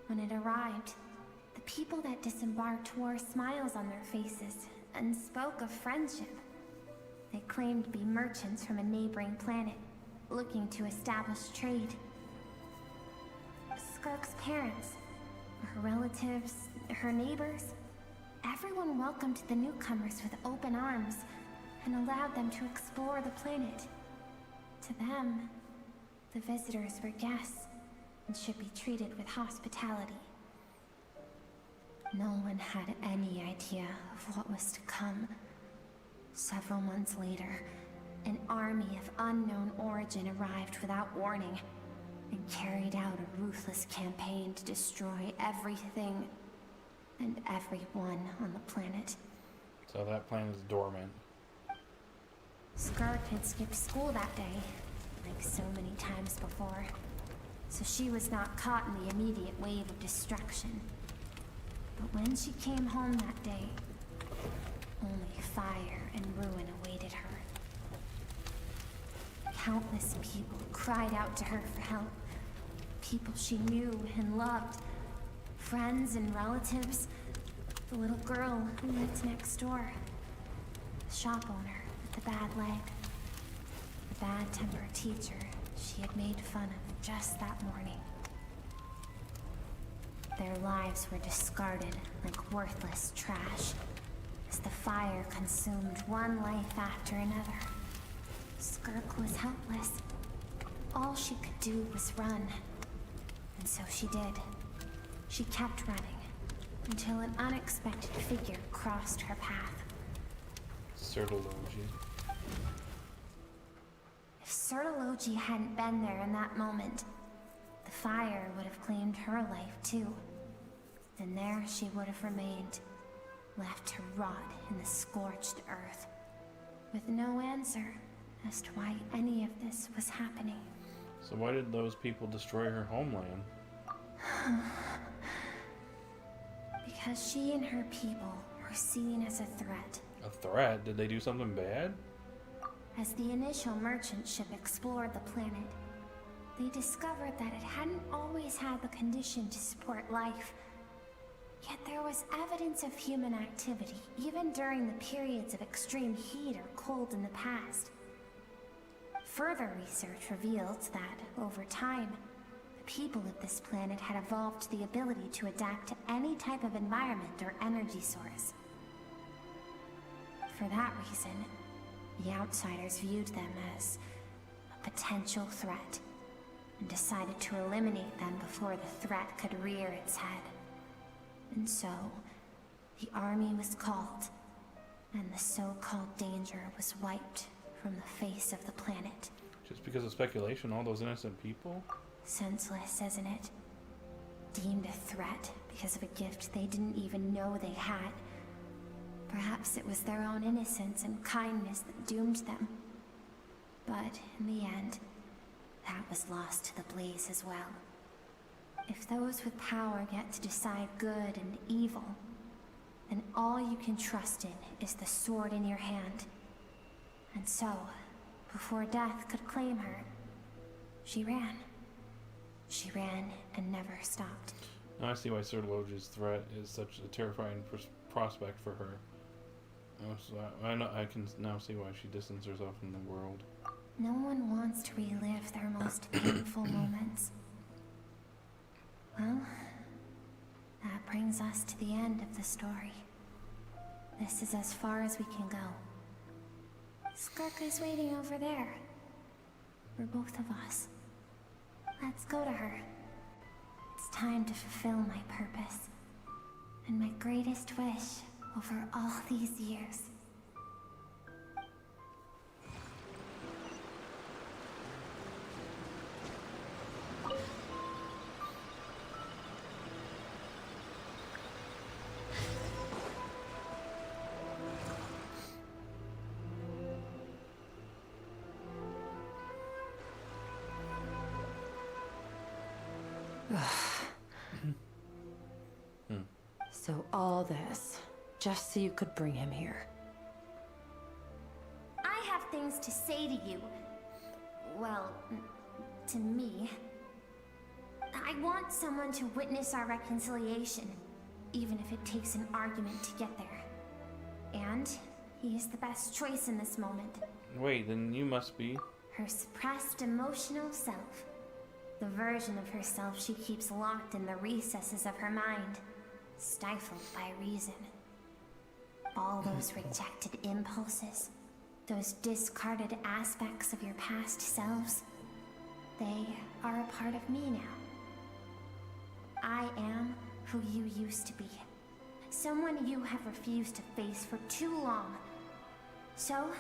When it arrived, the people that disembarked wore smiles on their faces and spoke of friendship. They claimed to be merchants from a neighboring planet, looking to establish trade. Skirk's parents, her relatives, her neighbors, everyone welcomed the newcomers with open arms and allowed them to explore the planet. To them, the visitors were guests and should be treated with hospitality. No one had any idea of what was to come. Several months later, an army of unknown origin arrived without warning and carried out a ruthless campaign to destroy everything and everyone on the planet. So that plan is dormant. Skirk had skipped school that day, like so many times before, so she was not caught in the immediate wave of destruction. But when she came home that day, only fire and ruin awaited her. Countless people cried out to her for help. People she knew and loved. Friends and relatives. The little girl who lived next door. The shop owner with the bad leg. The bad-tempered teacher she had made fun of just that morning. Their lives were discarded like worthless trash as the fire consumed one life after another. Skirk was helpless. All she could do was run. And so she did. She kept running until an unexpected figure crossed her path. Certology. If Certology hadn't been there in that moment, the fire would have claimed her life too. And there she would have remained, left to rot in the scorched earth, with no answer as to why any of this was happening. So why did those people destroy her homeland? Because she and her people were seen as a threat. A threat? Did they do something bad? As the initial merchant ship explored the planet, they discovered that it hadn't always had the condition to support life. Yet there was evidence of human activity, even during the periods of extreme heat or cold in the past. Further research revealed that, over time, the people of this planet had evolved the ability to adapt to any type of environment or energy source. For that reason, the outsiders viewed them as a potential threat, and decided to eliminate them before the threat could rear its head. And so, the army was called, and the so-called danger was wiped from the face of the planet. Just because of speculation, all those innocent people? Senseless, isn't it? Deemed a threat because of a gift they didn't even know they had. Perhaps it was their own innocence and kindness that doomed them. But in the end, that was lost to the blaze as well. If those with power get to decide good and evil, then all you can trust in is the sword in your hand. And so, before death could claim her, she ran. She ran and never stopped. Now I see why Certology's threat is such a terrifying prospect for her. Oh, so I know, I can now see why she distanced herself from the world. No one wants to relive their most painful moments. Well, that brings us to the end of the story. This is as far as we can go. Skirk is waiting over there. For both of us. Let's go to her. It's time to fulfill my purpose. And my greatest wish over all these years. So all this, just so you could bring him here. I have things to say to you. Well, to me. I want someone to witness our reconciliation, even if it takes an argument to get there. And he is the best choice in this moment. Wait, then you must be... Her suppressed emotional self. The version of herself she keeps locked in the recesses of her mind. Stifled by reason. All those rejected impulses, those discarded aspects of your past selves, they are a part of me now. I am who you used to be. Someone you have refused to face for too long. So,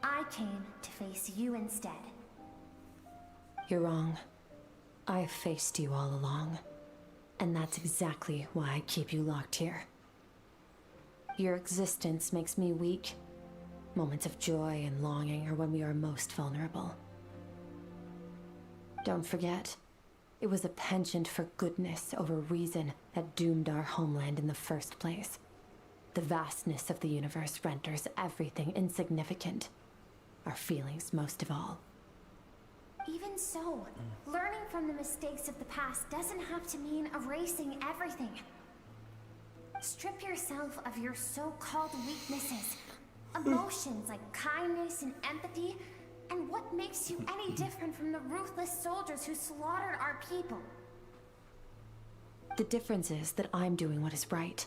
I came to face you instead. You're wrong. I have faced you all along. And that's exactly why I keep you locked here. Your existence makes me weak. Moments of joy and longing are when we are most vulnerable. Don't forget, it was a penchant for goodness over reason that doomed our homeland in the first place. The vastness of the universe renders everything insignificant. Our feelings most of all. Even so, learning from the mistakes of the past doesn't have to mean erasing everything. Strip yourself of your so-called weaknesses, emotions like kindness and empathy, and what makes you any different from the ruthless soldiers who slaughtered our people? The difference is that I'm doing what is right,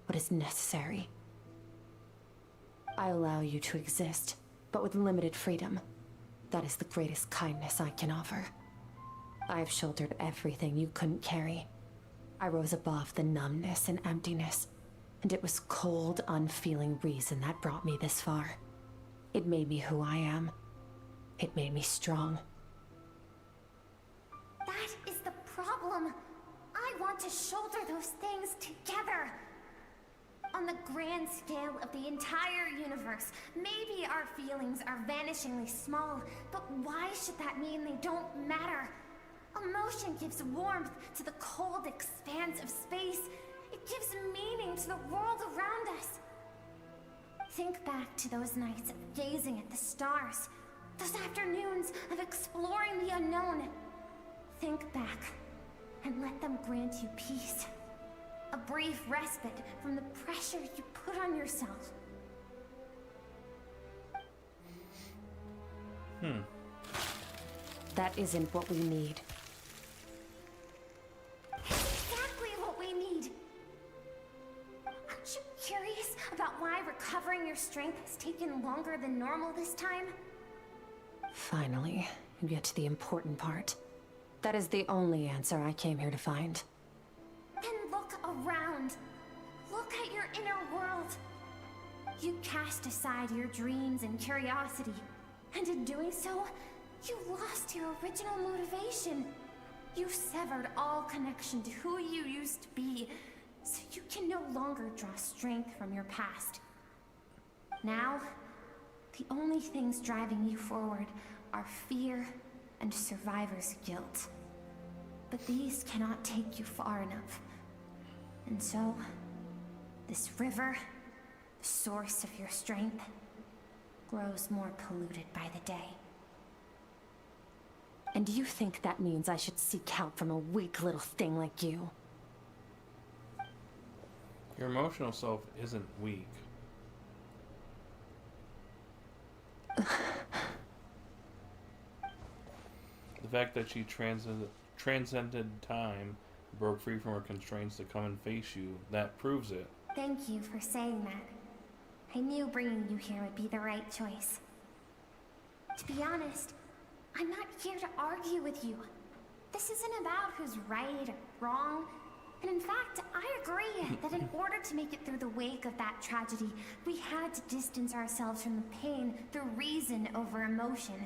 what is necessary. I allow you to exist, but with limited freedom. That is the greatest kindness I can offer. I've shouldered everything you couldn't carry. I rose above the numbness and emptiness, and it was cold, unfeeling reason that brought me this far. It made me who I am. It made me strong. That is the problem. I want to shoulder those things together. On the grand scale of the entire universe, maybe our feelings are vanishingly small, but why should that mean they don't matter? Emotion gives warmth to the cold expanse of space. It gives meaning to the world around us. Think back to those nights of gazing at the stars, those afternoons of exploring the unknown. Think back and let them grant you peace. A brief respite from the pressure you put on yourself. That isn't what we need. Exactly what we need. Aren't you curious about why recovering your strength has taken longer than normal this time? Finally, you get to the important part. That is the only answer I came here to find. Then look around. Look at your inner world. You cast aside your dreams and curiosity, and in doing so, you lost your original motivation. You severed all connection to who you used to be, so you can no longer draw strength from your past. Now, the only things driving you forward are fear and survivor's guilt. But these cannot take you far enough. And so, this river, the source of your strength, grows more polluted by the day. And you think that means I should seek help from a weak little thing like you? Your emotional self isn't weak. fact that she transcended time, broke free from her constraints to come and face you, that proves it. Thank you for saying that. I knew bringing you here would be the right choice. To be honest, I'm not here to argue with you. This isn't about who's right or wrong. And in fact, I agree that in order to make it through the wake of that tragedy, we had to distance ourselves from the pain through reason over emotion.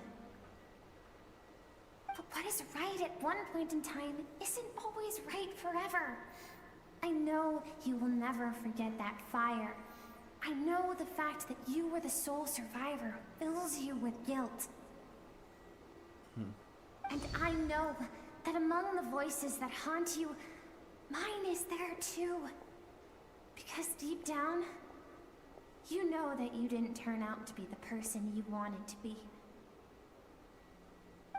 But what is right at one point in time isn't always right forever. I know you will never forget that fire. I know the fact that you were the sole survivor fills you with guilt. And I know that among the voices that haunt you, mine is there too. Because deep down, you know that you didn't turn out to be the person you wanted to be.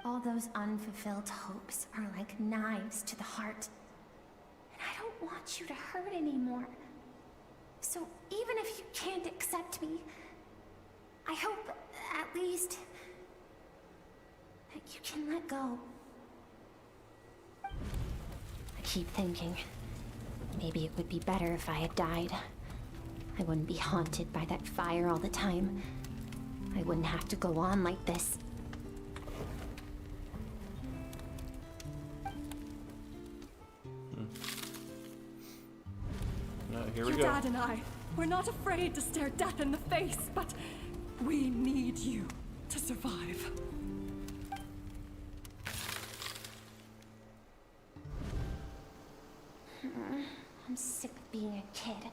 All those unfulfilled hopes are like knives to the heart. And I don't want you to hurt anymore. So even if you can't accept me, I hope, at least, that you can let go. I keep thinking, maybe it would be better if I had died. I wouldn't be haunted by that fire all the time. I wouldn't have to go on like this. Here we Your go. dad and I, we're not afraid to stare death in the face, but we need you to survive. I'm sick of being a kid.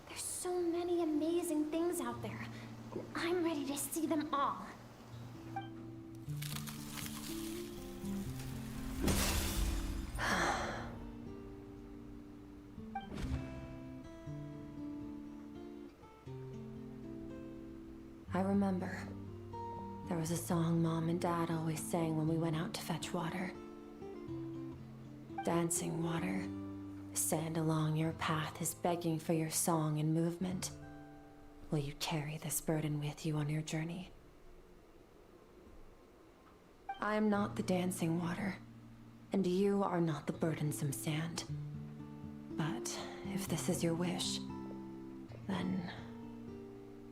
There's so many amazing things out there, and I'm ready to see them all. I remember. There was a song Mom and Dad always sang when we went out to fetch water. Dancing water. The sand along your path is begging for your song and movement. Will you carry this burden with you on your journey? I am not the dancing water, and you are not the burdensome sand. But if this is your wish, then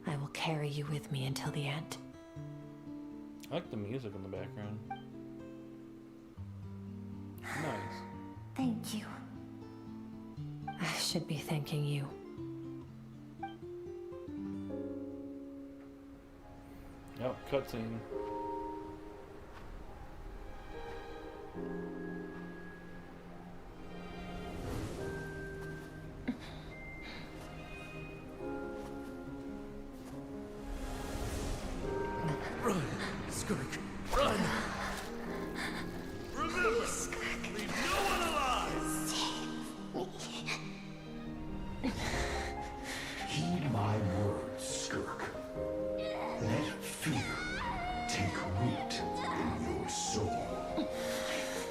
I will carry you with me until the end. I like the music in the background. Nice. Thank you. I should be thanking you. Yep, cutscene. Run, Skirk, run! Remember, leave no one alive! Heed my words, Skirk. Let fear take root in your soul.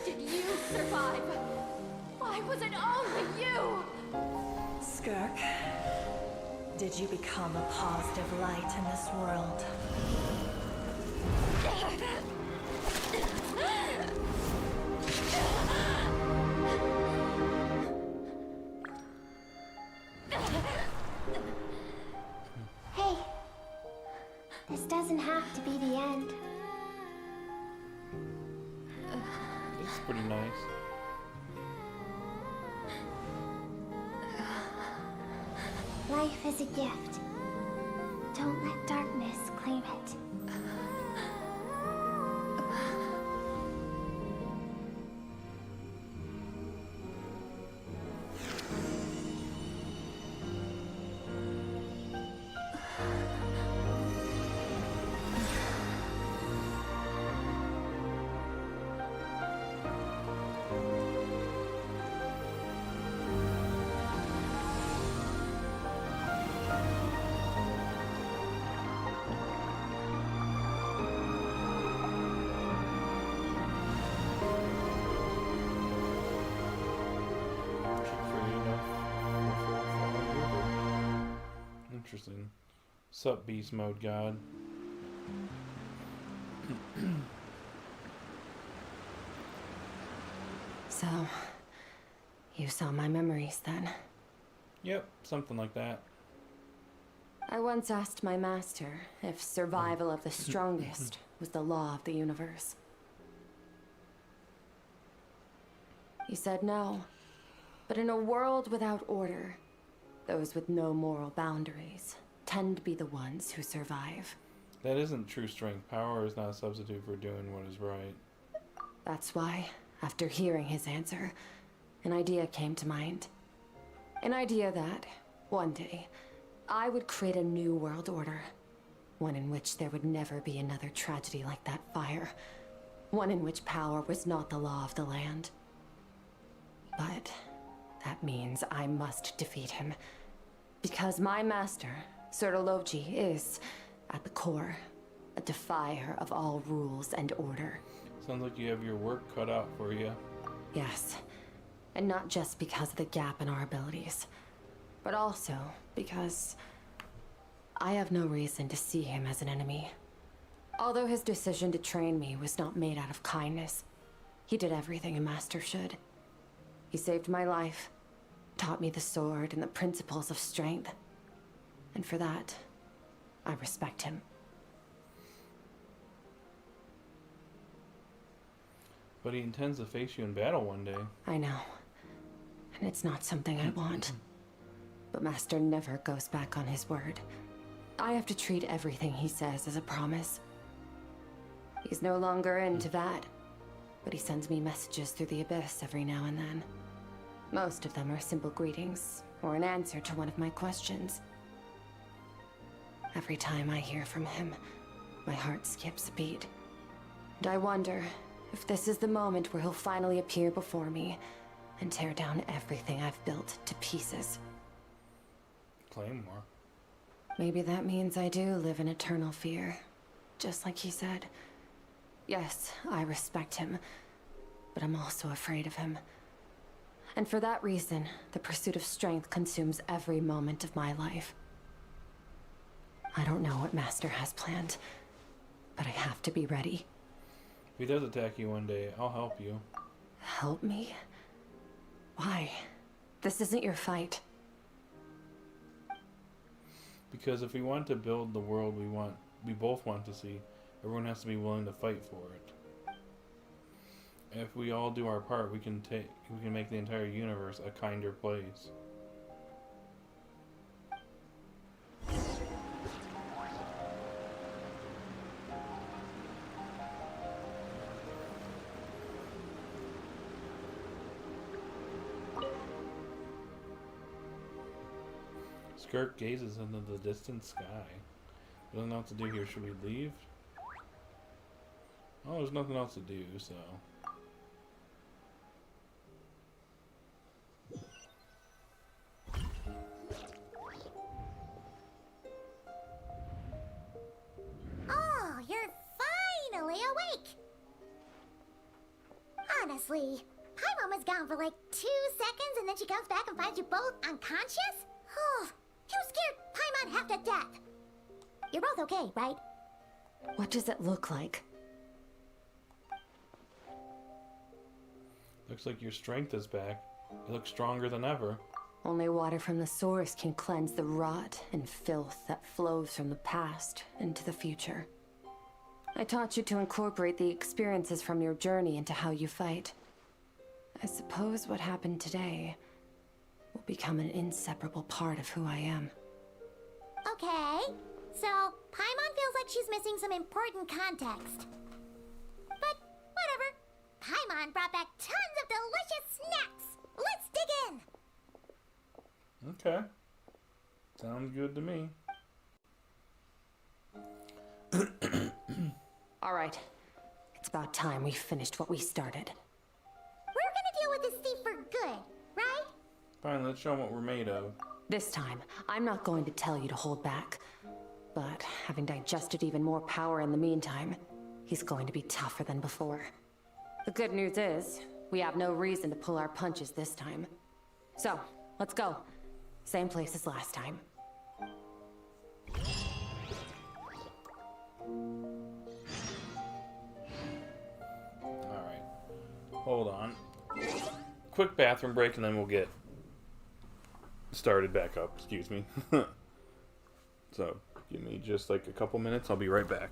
Did you survive? Why was it only you? Skirk, did you become a positive light in this world? Hey, this doesn't have to be the end. It's pretty nice. Life is a gift. Don't let darkness claim it. Interesting. Sup, beast mode god. So, you saw my memories then? Yep, something like that. I once asked my master if survival of the strongest was the law of the universe. He said no, but in a world without order, those with no moral boundaries tend to be the ones who survive. That isn't true strength. Power is not a substitute for doing what is right. That's why, after hearing his answer, an idea came to mind. An idea that, one day, I would create a new world order. One in which there would never be another tragedy like that fire. One in which power was not the law of the land. But that means I must defeat him. Because my master, Sirologi, is, at the core, a defier of all rules and order. Sounds like you have your work cut out for you. Yes, and not just because of the gap in our abilities, but also because I have no reason to see him as an enemy. Although his decision to train me was not made out of kindness, he did everything a master should. He saved my life, taught me the sword and the principles of strength, and for that, I respect him. But he intends to face you in battle one day. I know. And it's not something I want. But Master never goes back on his word. I have to treat everything he says as a promise. He's no longer into that, but he sends me messages through the abyss every now and then. Most of them are simple greetings, or an answer to one of my questions. Every time I hear from him, my heart skips a beat. And I wonder if this is the moment where he'll finally appear before me and tear down everything I've built to pieces. Claymore. Maybe that means I do live in eternal fear, just like he said. Yes, I respect him, but I'm also afraid of him. And for that reason, the pursuit of strength consumes every moment of my life. I don't know what Master has planned, but I have to be ready. If he does attack you one day, I'll help you. Help me? Why? This isn't your fight. Because if we want to build the world we both want to see, everyone has to be willing to fight for it. If we all do our part, we can make the entire universe a kinder place. Skirk gazes into the distant sky. There's nothing else to do here. Should we leave? Oh, there's nothing else to do, so... Oh, you're finally awake! Honestly, Paimon was gone for like 2 seconds and then she comes back and finds you both unconscious? Oh, you scared Paimon half to death! You're both okay, right? What does it look like? Looks like your strength is back. You look stronger than ever. Only water from the source can cleanse the rot and filth that flows from the past into the future. I taught you to incorporate the experiences from your journey into how you fight. I suppose what happened today will become an inseparable part of who I am. Okay, so Paimon feels like she's missing some important context. But whatever. Paimon brought back tons of delicious snacks. Let's dig in. Okay. Sounds good to me. All right. It's about time we finished what we started. We're gonna deal with this thief for good, right? Fine, let's show them what we're made of. This time, I'm not going to tell you to hold back. But having digested even more power in the meantime, he's going to be tougher than before. The good news is, we have no reason to pull our punches this time. So, let's go. Same place as last time. Alright. Hold on. quick bathroom break, and then we'll get started back up. Excuse me. So, give me just like a couple minutes. I'll be right back.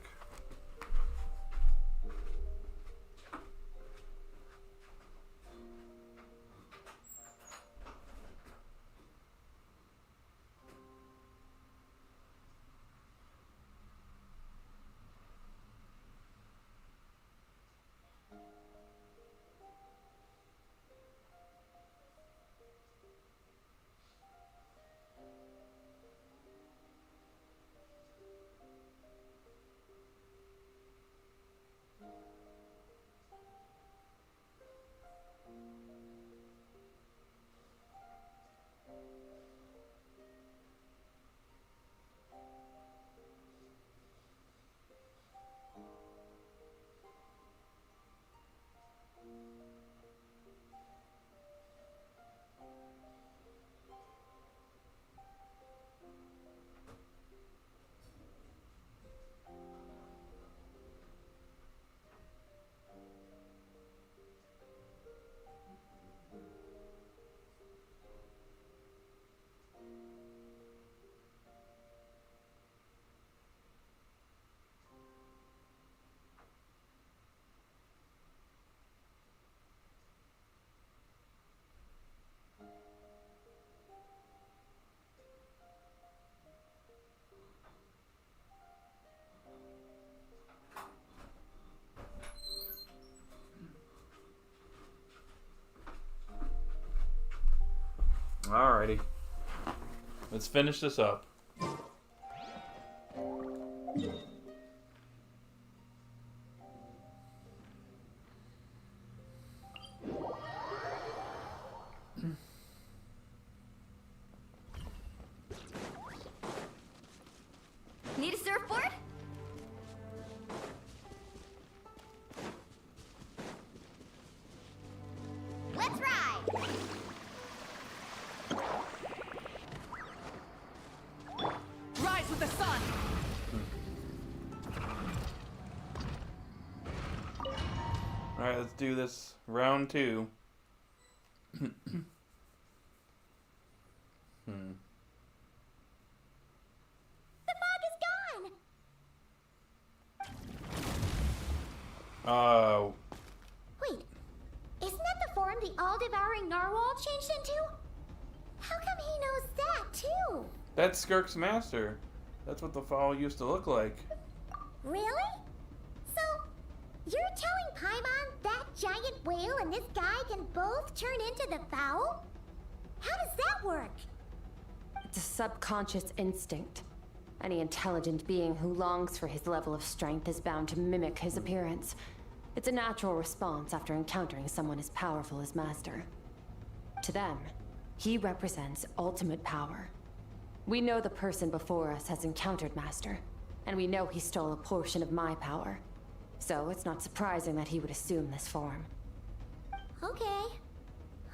Alrighty. Let's finish this up. Need a surfboard? Let's ride! Rise with the sun! Alright, let's do this. Round 2. The fog is gone! Wait, isn't that the form the all-devouring narwhal changed into? How come he knows that, too? That's Skirk's master. That's what the fowl used to look like. Really? So, you're telling Paimon that giant whale and this guy can both turn into the fowl? How does that work? It's a subconscious instinct. Any intelligent being who longs for his level of strength is bound to mimic his appearance. It's a natural response after encountering someone as powerful as Master. To them, he represents ultimate power. We know the person before us has encountered Master, and we know he stole a portion of my power. So it's not surprising that he would assume this form. Okay.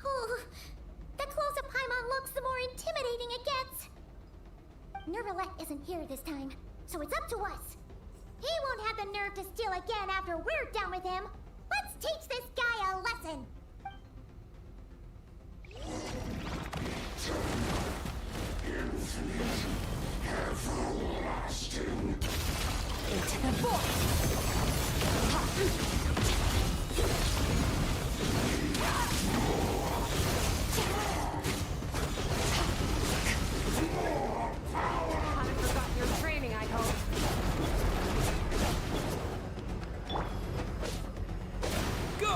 Oh, the closer Paimon looks, the more intimidating it gets. Nervalette isn't here this time, so it's up to us. He won't have the nerve to steal again after we're done with him. Let's teach this guy a lesson. Infinite, everlasting. Into the void! Haven't forgotten your training, I hope. Go!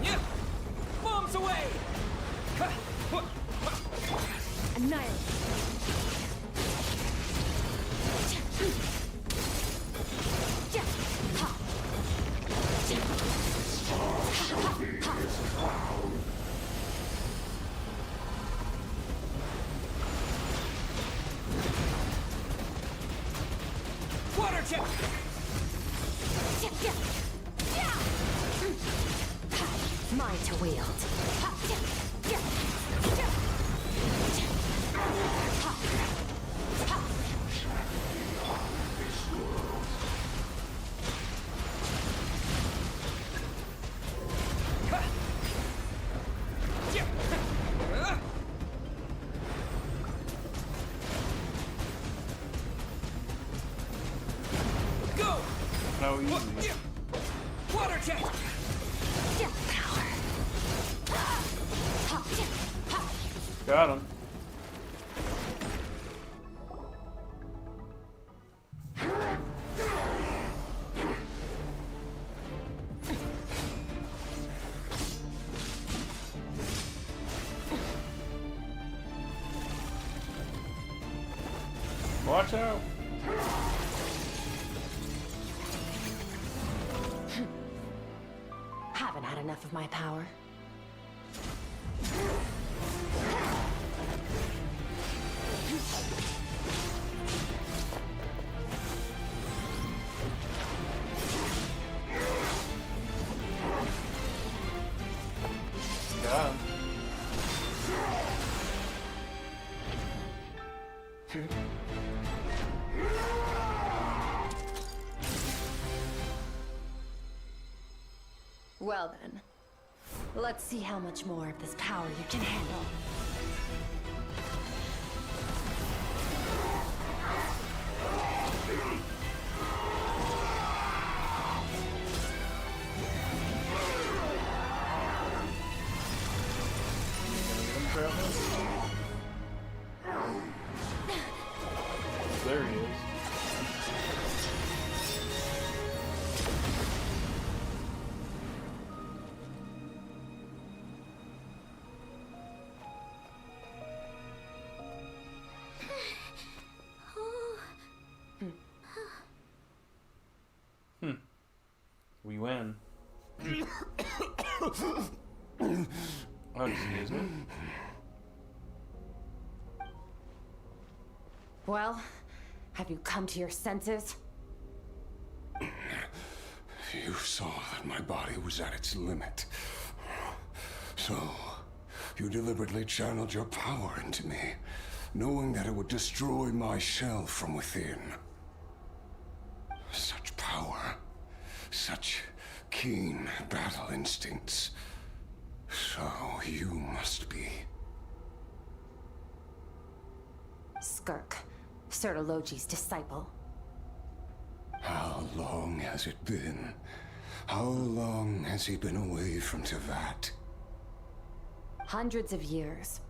Yeah! Bombs away! Annihilate! Water jet! Mine to wield. how easy. Water jet! Got him. Watch out. Haven't had enough of my power. Got him. Well then, let's see how much more of this power you can handle. There he is. We win. Oh, excuse me. Well, have you come to your senses? You saw that my body was at its limit. So, you deliberately channeled your power into me, knowing that it would destroy my shell from within. Such power, such keen battle instincts. So you must be... Skirk, Sertologi's disciple. How long has it been? How long has he been away from Tevat? Hundreds of years.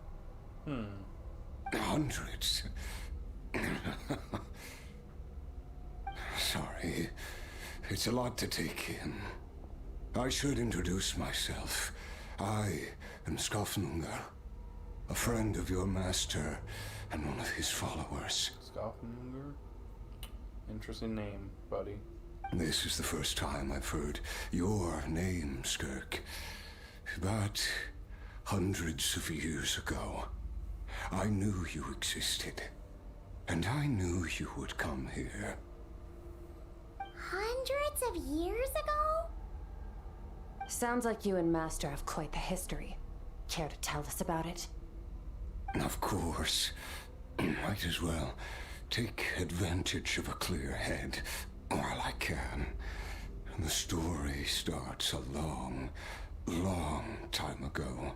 Hundreds? Sorry, it's a lot to take in. I should introduce myself. I am Skofnungar, a friend of your master and one of his followers. Skofnungar? Interesting name, buddy. This is the first time I've heard your name, Skirk. But hundreds of years ago, I knew you existed. And I knew you would come here. Hundreds of years ago? Sounds like you and Master have quite the history. Care to tell us about it? Of course. Might as well take advantage of a clear head while I can. The story starts a long, long time ago.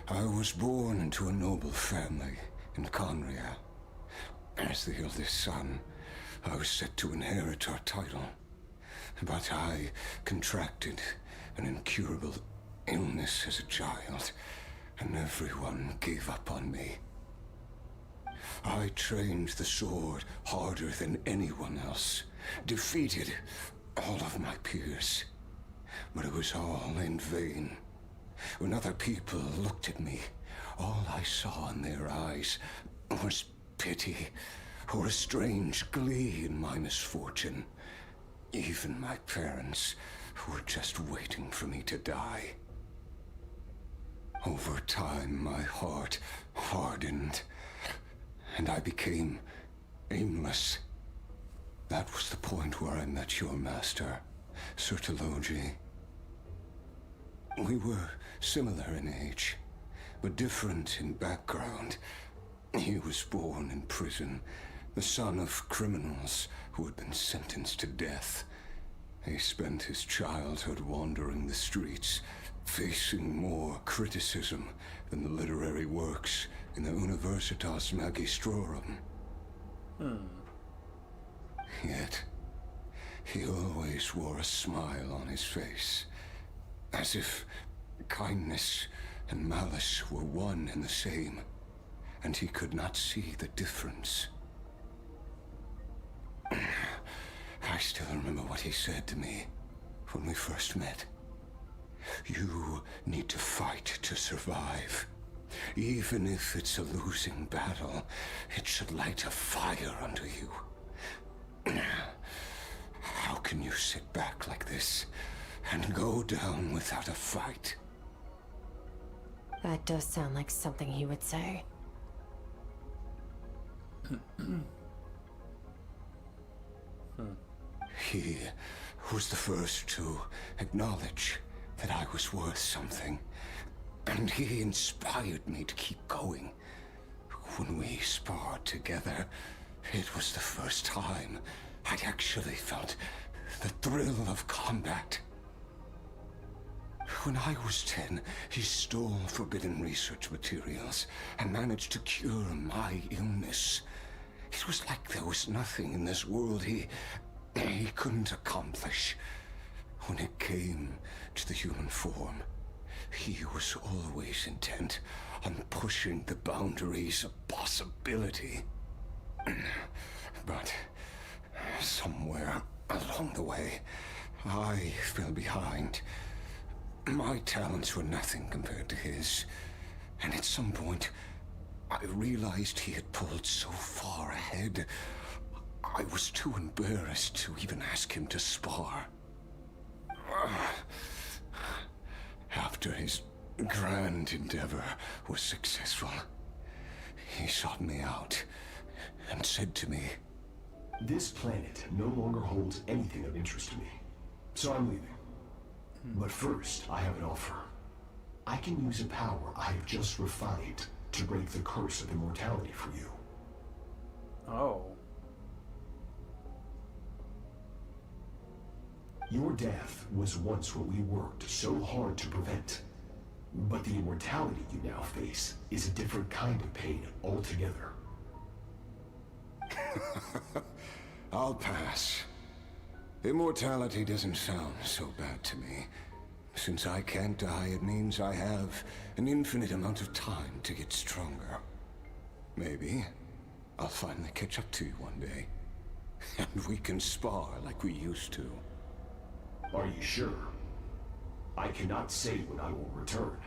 I was born into a noble family in Conria. As the eldest son, I was set to inherit our title. But I contracted an incurable illness as a child, and everyone gave up on me. I trained the sword harder than anyone else, defeated all of my peers. But it was all in vain. When other people looked at me, all I saw in their eyes was pity, or a strange glee in my misfortune. Even my parents were just waiting for me to die. Over time, my heart hardened, and I became aimless. That was the point where I met your master, Sertologi. We were similar in age, but different in background. He was born in prison, the son of criminals who had been sentenced to death. He spent his childhood wandering the streets, facing more criticism than the literary works in the Universitas Magistrorum. Yet, he always wore a smile on his face, as if kindness and malice were one and the same, and he could not see the difference. I still remember what he said to me when we first met. You need to fight to survive. Even if it's a losing battle, it should light a fire under you. How can you sit back like this and go down without a fight? That does sound like something he would say. He was the first to acknowledge that I was worth something, and he inspired me to keep going. When we sparred together, it was the first time I'd actually felt the thrill of combat. When I was 10, he stole forbidden research materials and managed to cure my illness. It was like there was nothing in this world he couldn't accomplish. When it came to the human form, he was always intent on pushing the boundaries of possibility. But somewhere along the way, I fell behind. My talents were nothing compared to his, and at some point, I realized he had pulled so far ahead, I was too embarrassed to even ask him to spar. After his grand endeavor was successful, he sought me out and said to me, "This planet no longer holds anything of interest to me, so I'm leaving. But first, I have an offer. I can use a power I have just refined to break the curse of immortality for you." Oh. Your death was once what we worked so hard to prevent. But the immortality you now face is a different kind of pain altogether. I'll pass. Immortality doesn't sound so bad to me. Since I can't die, it means I have an infinite amount of time to get stronger. Maybe I'll finally catch up to you one day, and we can spar like we used to. Are you sure? I cannot say when I will return.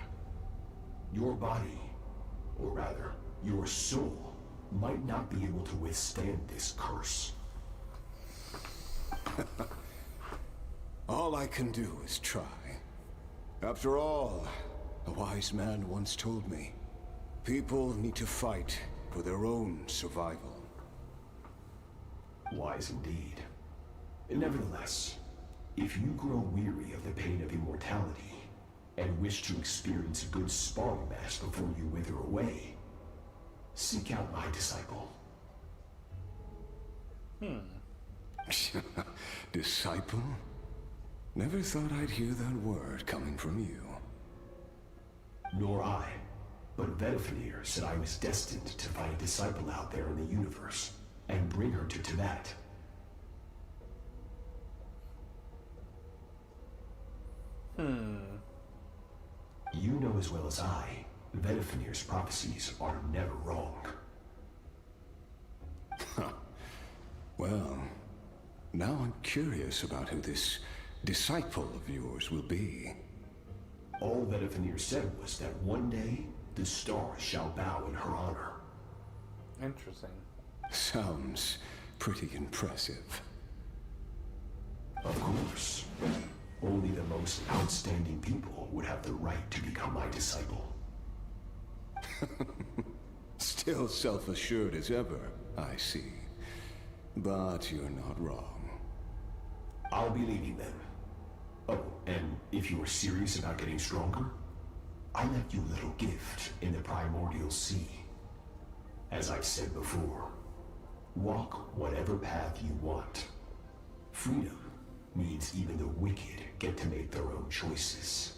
Your body, or rather, your soul, might not be able to withstand this curse. All I can do is try. After all, a wise man once told me, people need to fight for their own survival. Wise indeed. Nevertheless, if you grow weary of the pain of immortality and wish to experience a good sparring match before you wither away, seek out my disciple. Disciple? Never thought I'd hear that word coming from you. Nor I. But Vedifenir said I was destined to find a disciple out there in the universe and bring her to Tibet. You know as well as I, Vedifenir's prophecies are never wrong. Well, now I'm curious about who this disciple of yours will be. All Vedifenir said was that one day, the stars shall bow in her honor. Interesting. Sounds pretty impressive. Of course. Only the most outstanding people would have the right to become my disciple. Still self-assured as ever, I see. But you're not wrong. I'll be leaving then. Oh, and if you are serious about getting stronger, I left you a little gift in the primordial sea. As I've said before, walk whatever path you want. Freedom means even the wicked get to make their own choices.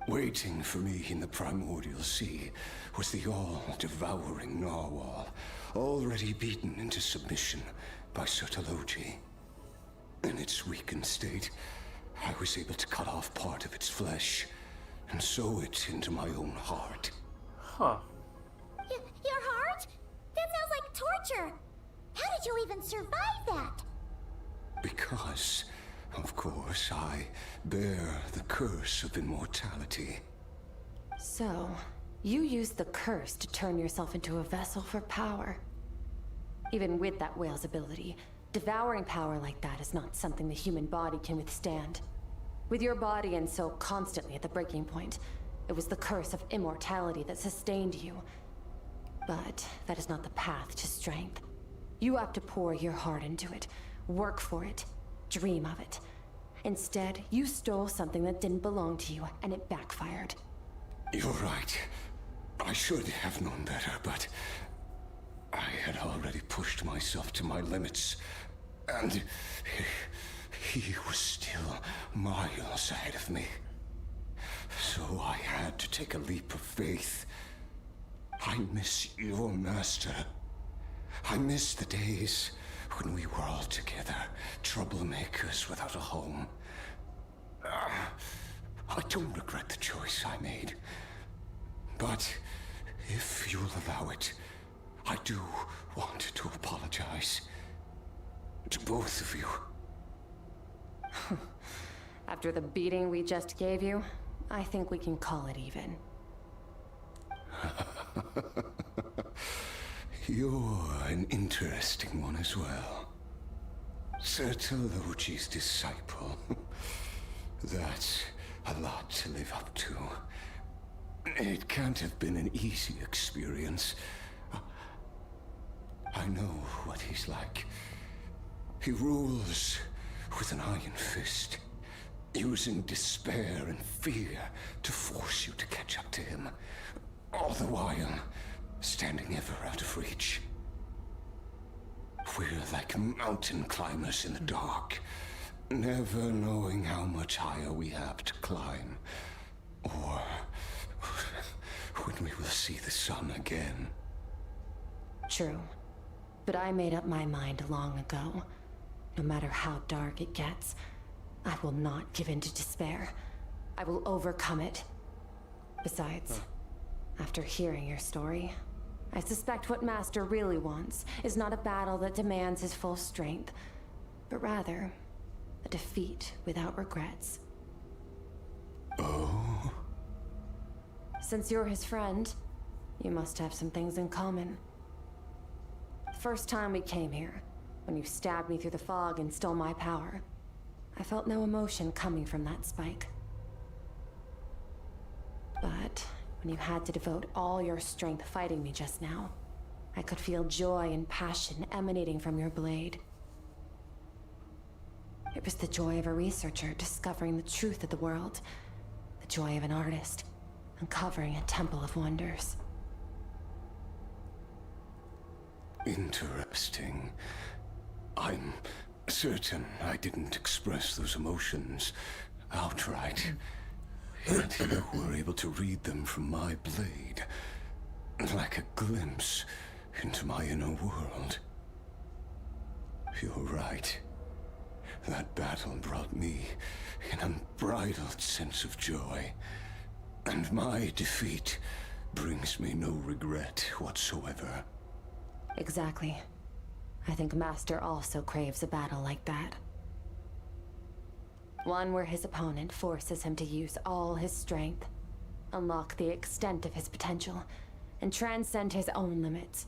Waiting for me in the primordial sea was the all-devouring narwhal, already beaten into submission by Sirtologi. In its weakened state, I was able to cut off part of its flesh and sew it into my own heart. Huh. Your heart? That sounds like torture. How did you even survive that? Because, of course, I bear the curse of immortality. So, you used the curse to turn yourself into a vessel for power. Even with that whale's ability, devouring power like that is not something the human body can withstand. With your body and so constantly at the breaking point, it was the curse of immortality that sustained you. But that is not the path to strength. You have to pour your heart into it, work for it, dream of it. Instead, you stole something that didn't belong to you, and it backfired. You're right. I should have known better, but I had already pushed myself to my limits, and he was still miles ahead of me. So I had to take a leap of faith. I miss your master. I miss the days when we were all together, troublemakers without a home. I don't regret the choice I made. But if you'll allow it, I do want to apologize. To both of you. After the beating we just gave you, I think we can call it even. You're an interesting one as well. Childe's disciple. That's a lot to live up to. It can't have been an easy experience. I know what he's like. He rules with an iron fist, using despair and fear to force you to catch up to him, all the while standing ever out of reach. We're like mountain climbers in the dark, never knowing how much higher we have to climb, or when we will see the sun again. True. But I made up my mind long ago. No matter how dark it gets, I will not give in to despair. I will overcome it. Besides, after hearing your story, I suspect what Master really wants is not a battle that demands his full strength, but rather a defeat without regrets. Oh? Since you're his friend, you must have some things in common. First time we came here, when you stabbed me through the fog and stole my power, I felt no emotion coming from that spike. But when you had to devote all your strength fighting me just now, I could feel joy and passion emanating from your blade. It was the joy of a researcher discovering the truth of the world, the joy of an artist uncovering a temple of wonders. Interesting. I'm certain I didn't express those emotions outright. Yet you were able to read them from my blade, like a glimpse into my inner world. You're right. That battle brought me an unbridled sense of joy, and my defeat brings me no regret whatsoever. Exactly. I think Master also craves a battle like that. One where his opponent forces him to use all his strength, unlock the extent of his potential, and transcend his own limits.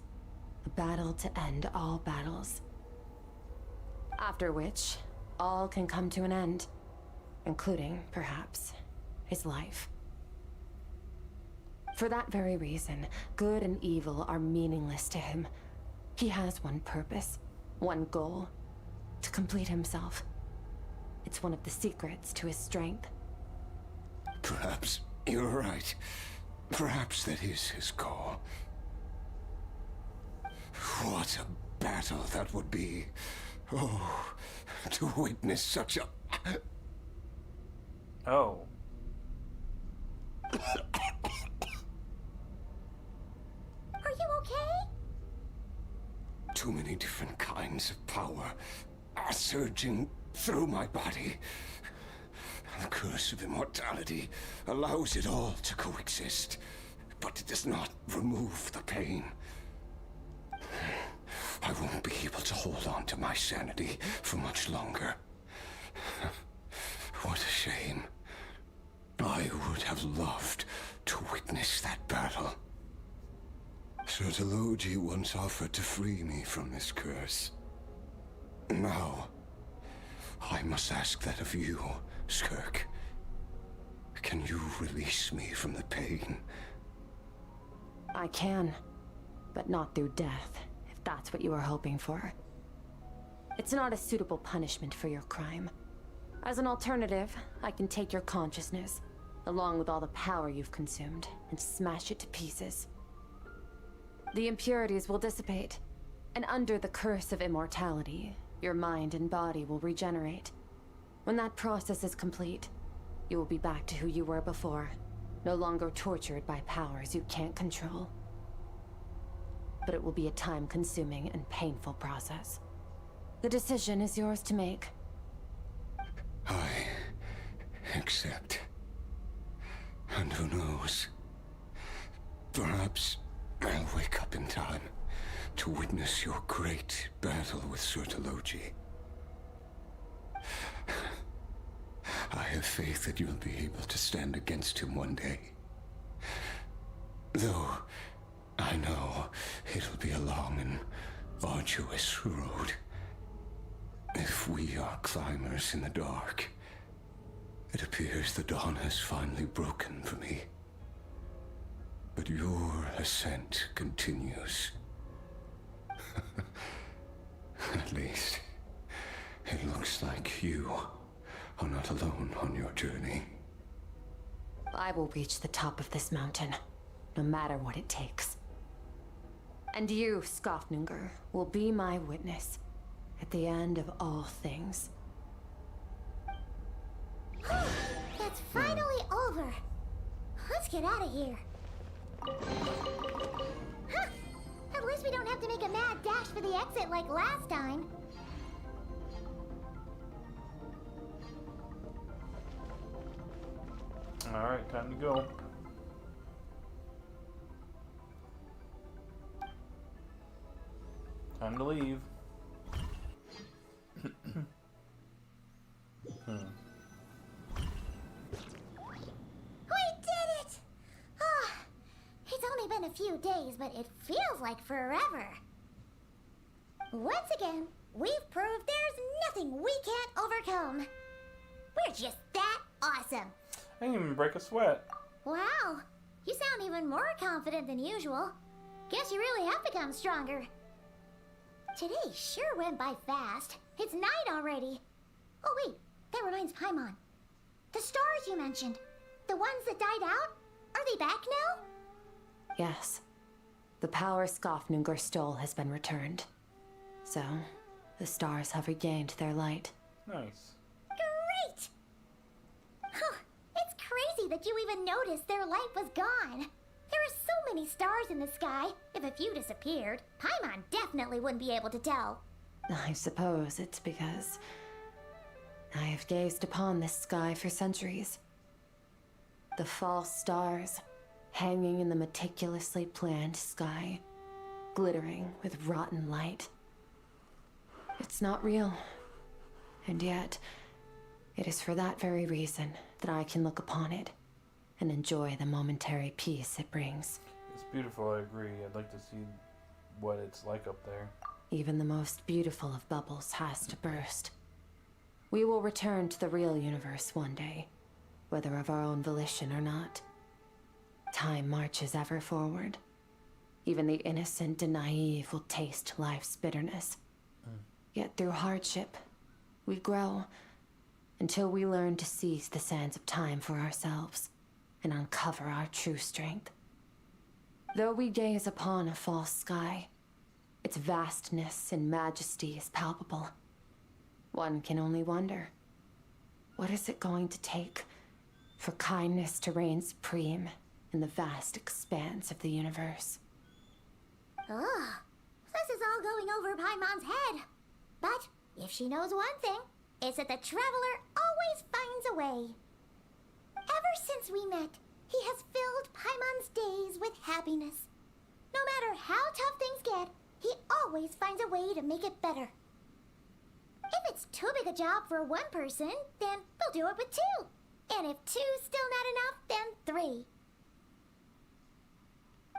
A battle to end all battles. After which, all can come to an end, including, perhaps, his life. For that very reason, good and evil are meaningless to him. He has one purpose, one goal: to complete himself. It's one of the secrets to his strength. Perhaps you're right. Perhaps that is his call. What a battle that would be. Oh, to witness such a... Oh. Are you okay? Too many different kinds of power are surging through my body. The curse of immortality allows it all to coexist, but it does not remove the pain. I won't be able to hold on to my sanity for much longer. What a shame. I would have loved to witness that battle. Childe once offered to free me from this curse. Now, I must ask that of you, Skirk. Can you release me from the pain? I can, but not through death, if that's what you are hoping for. It's not a suitable punishment for your crime. As an alternative, I can take your consciousness, along with all the power you've consumed, and smash it to pieces. The impurities will dissipate, and under the curse of immortality, your mind and body will regenerate. When that process is complete, you will be back to who you were before, no longer tortured by powers you can't control. But it will be a time-consuming and painful process. The decision is yours to make. I accept. And who knows? Perhaps I'll wake up in time to witness your great battle with Childe. I have faith that you'll be able to stand against him one day. Though I know it'll be a long and arduous road. If we are climbers in the dark, it appears the dawn has finally broken for me. But your ascent continues. At least, it looks like you are not alone on your journey. I will reach the top of this mountain, no matter what it takes. And you, Skirk, will be my witness at the end of all things. It's finally over. Let's get out of here. Huh. At least we don't have to make a mad dash for the exit like last time. Alright, time to go. Time to leave. We did it! Ah, it's only been a few days, but it feels like forever. Once again, we've proved there's nothing we can't overcome. We're just that awesome. I didn't even break a sweat. Wow, you sound even more confident than usual. Guess you really have become stronger. Today sure went by fast. It's night already. Oh wait, that reminds Paimon. The stars you mentioned, the ones that died out, are they back now? Yes. The power Skirk stole has been returned. So, the stars have regained their light. Nice. Great! Huh, it's crazy that you even noticed their light was gone. There are so many stars in the sky. If a few disappeared, Paimon definitely wouldn't be able to tell. I suppose it's because I have gazed upon this sky for centuries. The false stars, hanging in the meticulously planned sky, glittering with rotten light. It's not real. And yet, it is for that very reason that I can look upon it and enjoy the momentary peace it brings. It's beautiful, I agree. I'd like to see what it's like up there. Even the most beautiful of bubbles has to burst. We will return to the real universe one day, whether of our own volition or not. Time marches ever forward. Even the innocent and naive will taste life's bitterness. Yet through hardship, we grow until we learn to seize the sands of time for ourselves and uncover our true strength. Though we gaze upon a false sky, its vastness and majesty is palpable. One can only wonder, what is it going to take for kindness to reign supreme in the vast expanse of the universe? Ugh, this is all going over Paimon's head. But if she knows one thing, is that the traveler always finds a way. Ever since we met, he has filled Paimon's days with happiness. No matter how tough things get, he always finds a way to make it better. If it's too big a job for one person, then we'll do it with two. And if two's still not enough, then three.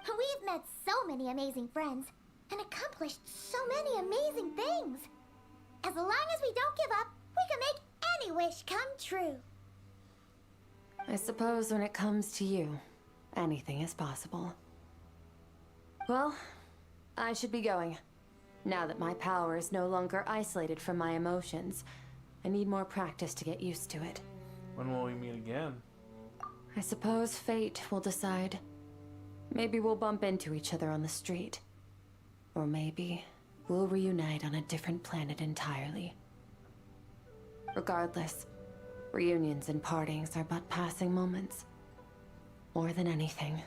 We've met so many amazing friends and accomplished so many amazing things. As long as we don't give up, we can make any wish come true. I suppose when it comes to you, anything is possible. Well, I should be going. Now that my power is no longer isolated from my emotions, I need more practice to get used to it. When will we meet again? I suppose fate will decide. Maybe we'll bump into each other on the street. Or maybe we'll reunite on a different planet entirely. Regardless, reunions and partings are but passing moments. More than anything,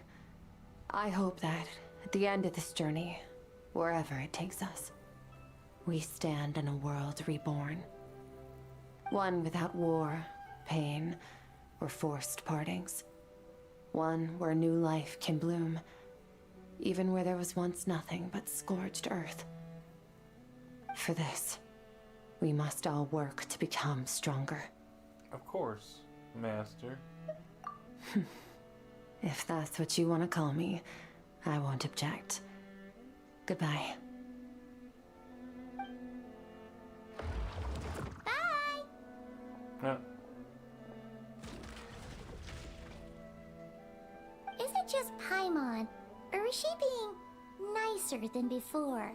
I hope that at the end of this journey, wherever it takes us, we stand in a world reborn. One without war, pain, or forced partings. One where new life can bloom, even where there was once nothing but scorched earth. For this, we must all work to become stronger. Of course, Master. If that's what you want to call me, I won't object. Goodbye. Bye! Yeah. Is it just Paimon, or is she being nicer than before?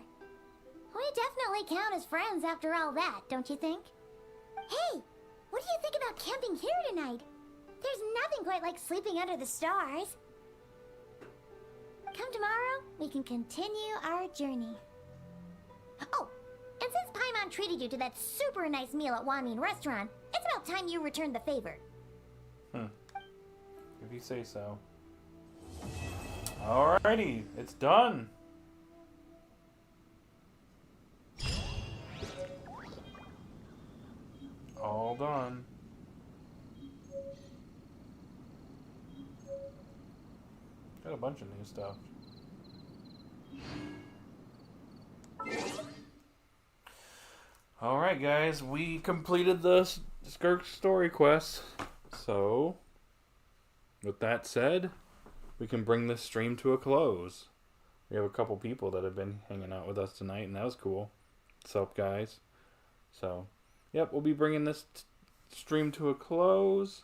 We definitely count as friends after all that, don't you think? Hey, what do you think about camping here tonight? There's nothing quite like sleeping under the stars. Come tomorrow, we can continue our journey. Oh, and since Paimon treated you to that super nice meal at Wanmin Restaurant, it's about time you returned the favor. If you say so. Alrighty, it's done. All done. Got a bunch of new stuff. Alright guys, we completed the Skirk story quest. So, with that said, we can bring this stream to a close. We have a couple people that have been hanging out with us tonight, and that was cool. What's up, guys? So, yep, we'll be bringing this stream to a close.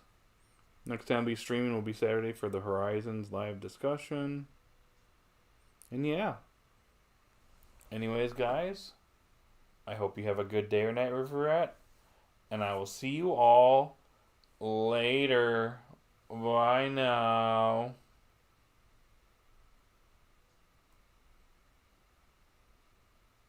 Next time we'll be streaming will be Saturday for the Horizons live discussion. And yeah. Anyways, guys, I hope you have a good day or night wherever you're at. And I will see you all later. Bye now.